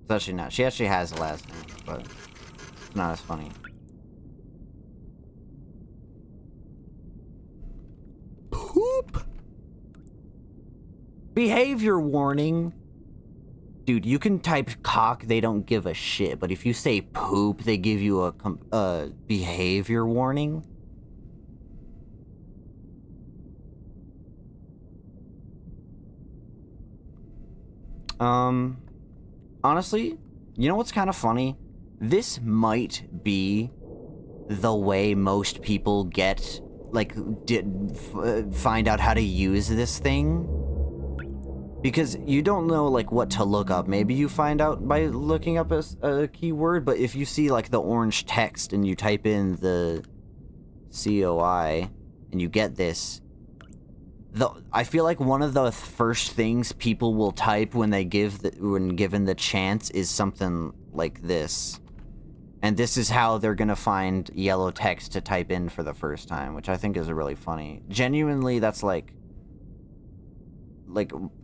It's actually not. She actually has a last name, but it's not as funny. Poop! Behavior warning! Dude, you can type cock, they don't give a shit. But if you say poop, they give you a behavior warning. Honestly, you know what's kind of funny? This might be the way most people get, like, find out how to use this thing. Because you don't know, like, what to look up. Maybe you find out by looking up a keyword, but if you see, like, the orange text and you type in the COI and you get this, I feel like one of the first things people will type when when given the chance is something like this. And this is how they're gonna find yellow text to type in for the first time, which I think is really funny. Genuinely, that's like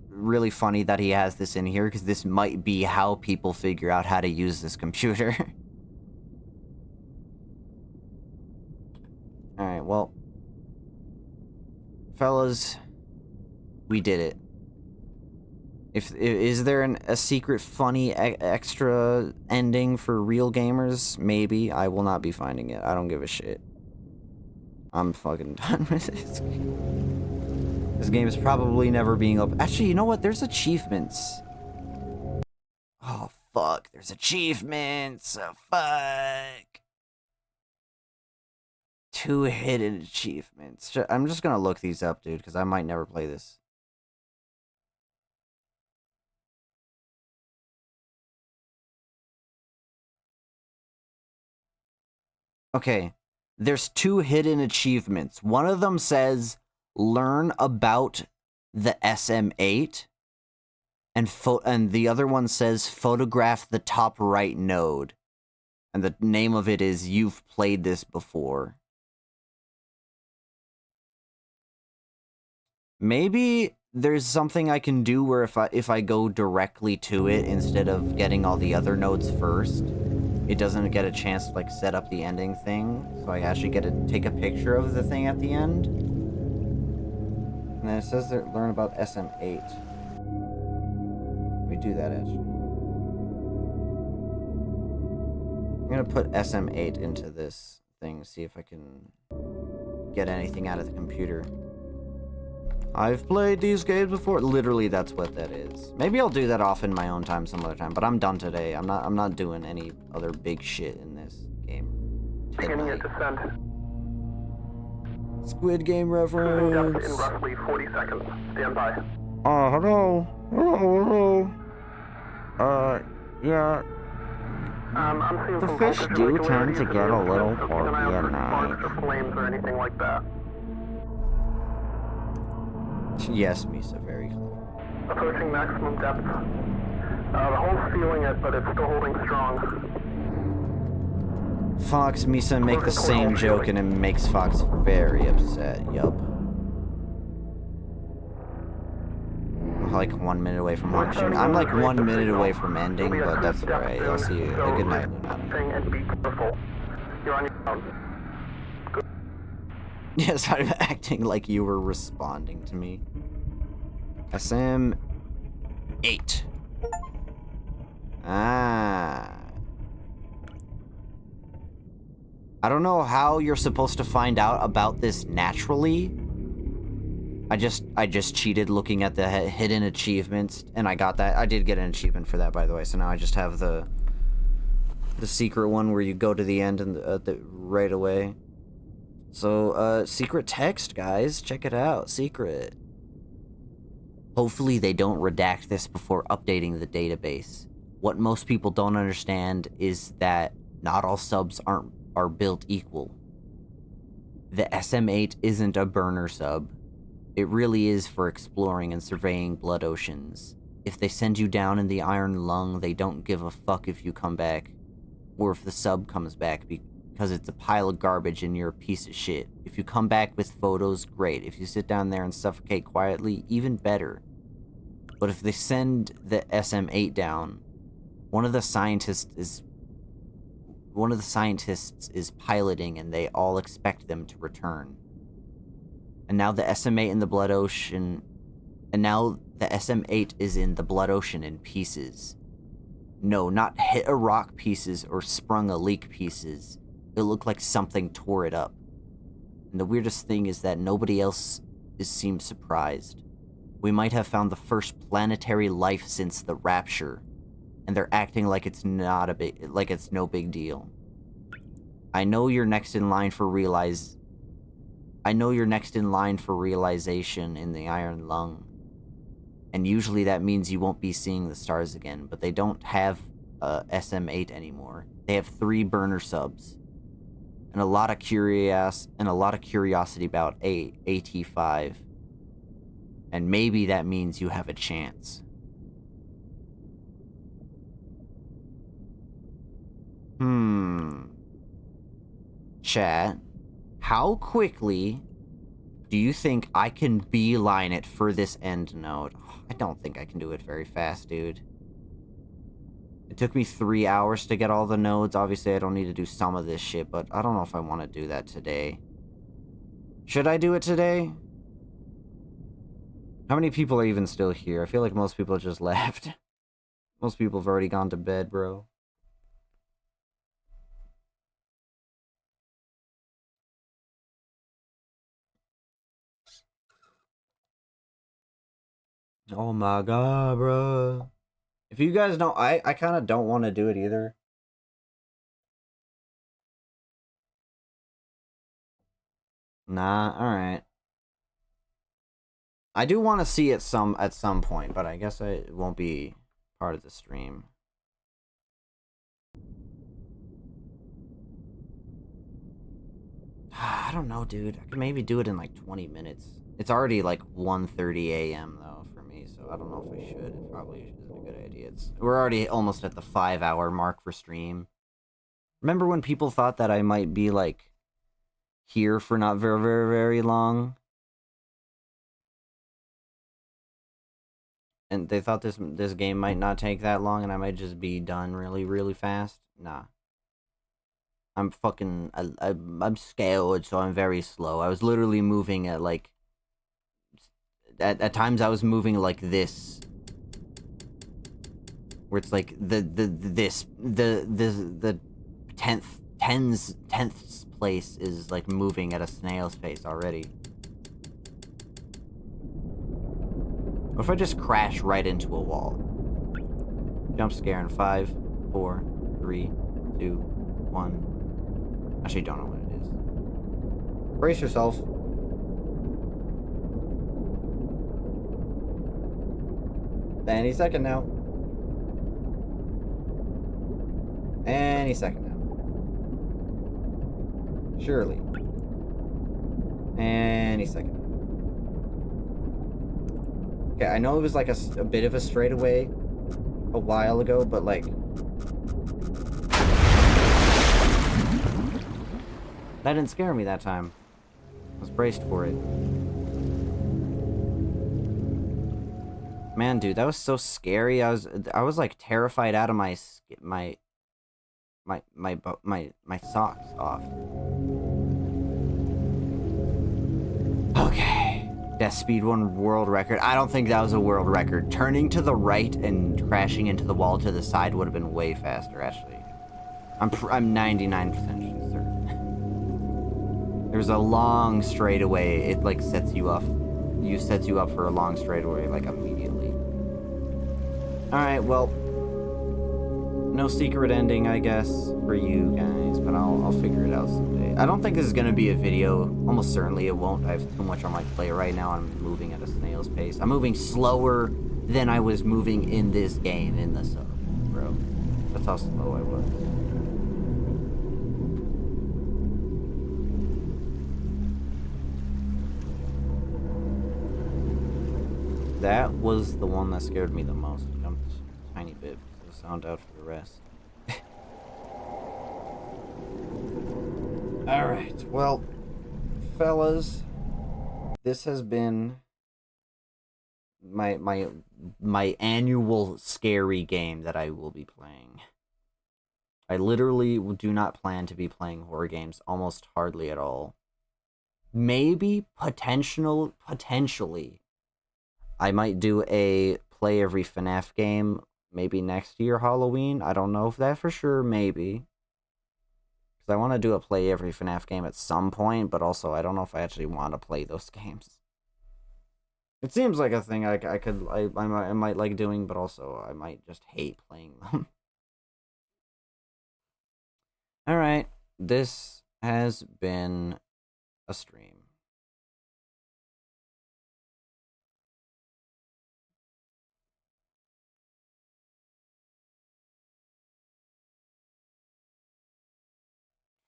really funny that he has this in here, because this might be how people figure out how to use this computer. Alright, well, fellas, we did it. Is there a secret funny extra ending for real gamers? Maybe. I will not be finding it. I don't give a shit. I'm fucking done with this game. This game is probably never being open. Actually, you know what? There's achievements. Oh, fuck. There's achievements. Oh, fuck. 2 hidden achievements. I'm just gonna look these up, dude, because I might never play this. Okay, there's 2 hidden achievements. One of them says, learn about the SM8, and the other one says, photograph the top right node. And the name of it is, you've played this before. Maybe there's something I can do where if I go directly to it instead of getting all the other nodes first, it doesn't get a chance to, like, set up the ending thing, so I actually get to take a picture of the thing at the end. And then it says that learn about SM8. Let me do that, actually. I'm gonna put SM8 into this thing, see if I can get anything out of the computer. I've played these games before. Literally, that's what that is. Maybe I'll do that off in my own time some other time, but I'm done today. I'm not doing any other big shit in this game. Beginning your descent. Squid Game Cruising reference. depth in roughly 40 seconds. Stand by. Hello. Yeah. I'm seeing The some fish voltage do irregularities tend to in get the a little instrument, so keep an eye out for organized. sparks or flames or anything like that. Yes, Misa, very clear. Approaching maximum depth. The hull's feeling it, but it's still holding strong. Fox, Misa make the same joke and it makes Fox very upset. Yup. Like 1 minute away from launching. I'm like 1 minute away from ending, but that's alright. I'll see you. A good night, Luna. And be careful. You're on your own. Yes, I'm acting like you were responding to me. SM8. Ah. I don't know how you're supposed to find out about this naturally. I just cheated looking at the hidden achievements, and I got that. I did get an achievement for that, by the way. So now I just have the secret one where you go to the end and right away. So secret text, guys, check it out. Secret. Hopefully they don't redact this before updating the database. What most people don't understand is that not all subs are built equal. The SM8 isn't a burner sub. It really is for exploring and surveying blood oceans. If they send you down in the iron lung, they don't give a fuck if you come back, or if the sub comes back, because it's a pile of garbage and you're a piece of shit. If you come back with photos, great. If you sit down there and suffocate quietly, even better. But if they send the SM8 down, one of the scientists is piloting, and they all expect them to return. And now the SM8 in the blood ocean, and now The SM-8 is in the blood ocean in pieces. No, not hit a rock pieces or sprung a leak pieces. It looked like something tore it up. And the weirdest thing is that nobody else seems surprised. We might have found the first planetary life since the Rapture, and they're acting like it's no big deal. I know you're next in line for realization in the Iron Lung. And usually that means you won't be seeing the stars again, but they don't have SM-8 anymore. They have 3 burner subs. And a lot of curiosity about AT5. And maybe that means you have a chance. Chat, how quickly do you think I can beeline it for this end node? I don't think I can do it very fast, dude. It took me 3 hours to get all the nodes. Obviously, I don't need to do some of this shit, but I don't know if I want to do that today. Should I do it today? How many people are even still here? I feel like most people just left. Most people have already gone to bed, bro. Oh my god, bro. If you guys don't, I kind of don't want to do it either. Nah, alright. I do want to see it at some point, but I guess it won't be part of the stream. I don't know, dude. I could maybe do it in like 20 minutes. It's already like 1:30 a.m. though for me, so I don't know if I should. It probably isn't a good idea. We're already almost at the 5-hour mark for stream. Remember when people thought that I might be like here for not very, very, very long? And they thought this game might not take that long and I might just be done really, really fast? Nah. I'm scared, so I'm very slow. I was literally moving at like... At times I was moving like this. Where it's like the 10th place is like moving at a snail's pace already. What if I just crash right into a wall? Jump scare in 5, 4, 3, 2, 1. Actually, don't know what it is. Brace yourself. Any second now. Any second now. Surely. Any second now. Okay, I know it was like a bit of a straightaway a while ago, but like... That didn't scare me that time. I was braced for it. Man, dude, that was so scary. I was like terrified out of my socks off. Okay. Death speed 1 world record. I don't think that was a world record. Turning to the right and crashing into the wall to the side would have been way faster, actually. I'm 99% certain. There's a long straightaway. It like sets you up. Sets you up for a long straightaway like immediately. All right, well, no secret ending, I guess, for you guys, but I'll figure it out someday. I don't think this is gonna be a video. Almost certainly it won't. I have too much on my plate right now. I'm moving at a snail's pace. I'm moving slower than I was moving in this game in the sub, bro. That's how slow I was. That was the one that scared me the most. I jumped a tiny bit because the sound out for the rest. Alright, well, fellas, this has been my annual scary game that I will be playing. I literally do not plan to be playing horror games almost hardly at all. Maybe, potentially, I might do a play every FNAF game maybe next year Halloween. I don't know if that for sure, maybe. Because I want to do a play every FNAF game at some point, but also I don't know if I actually want to play those games. It seems like a thing I might like doing, but also I might just hate playing them. Alright, this has been a stream.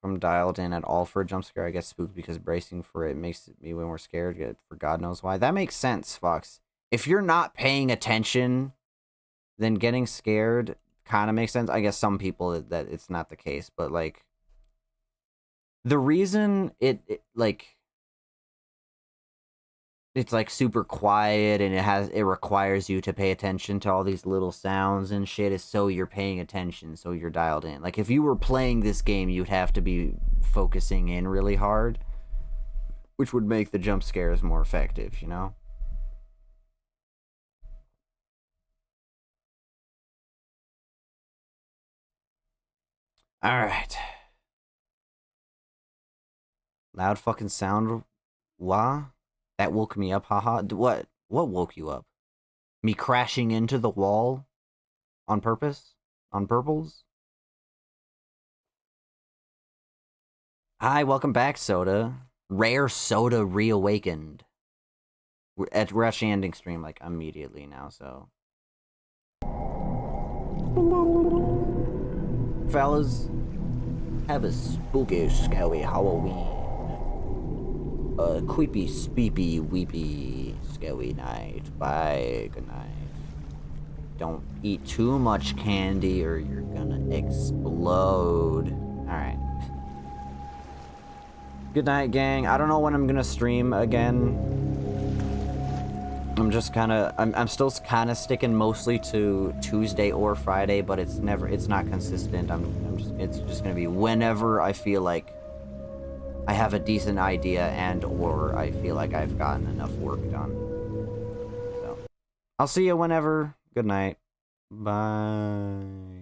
I'm dialed in at all for a jump scare. I get spooked because bracing for it makes me way more scared for God knows why. That makes sense, Fox. If you're not paying attention, then getting scared kind of makes sense. I guess some people that it's not the case, but like the reason it's like super quiet and it requires you to pay attention to all these little sounds and shit is so you're paying attention, so you're dialed in. Like if you were playing this game, you'd have to be focusing in really hard, which would make the jump scares more effective, you know? Alright. Loud fucking sound. Wah? That woke me up, haha. What woke you up? Me crashing into the wall? On purpose? On purples? Hi, welcome back, Soda. Rare Soda reawakened. We're actually ending stream like immediately now, so. Fellas, have a spooky, scary Halloween. A creepy, speepy, weepy, scary night. Bye, good night. Don't eat too much candy or you're gonna explode. Alright. Good night, gang. I don't know when I'm gonna stream again. I'm just I'm still kind of sticking mostly to Tuesday or Friday, but it's not consistent. It's just gonna be whenever I feel like I have a decent idea and or I feel like I've gotten enough work done. So I'll see you whenever. Good night. Bye.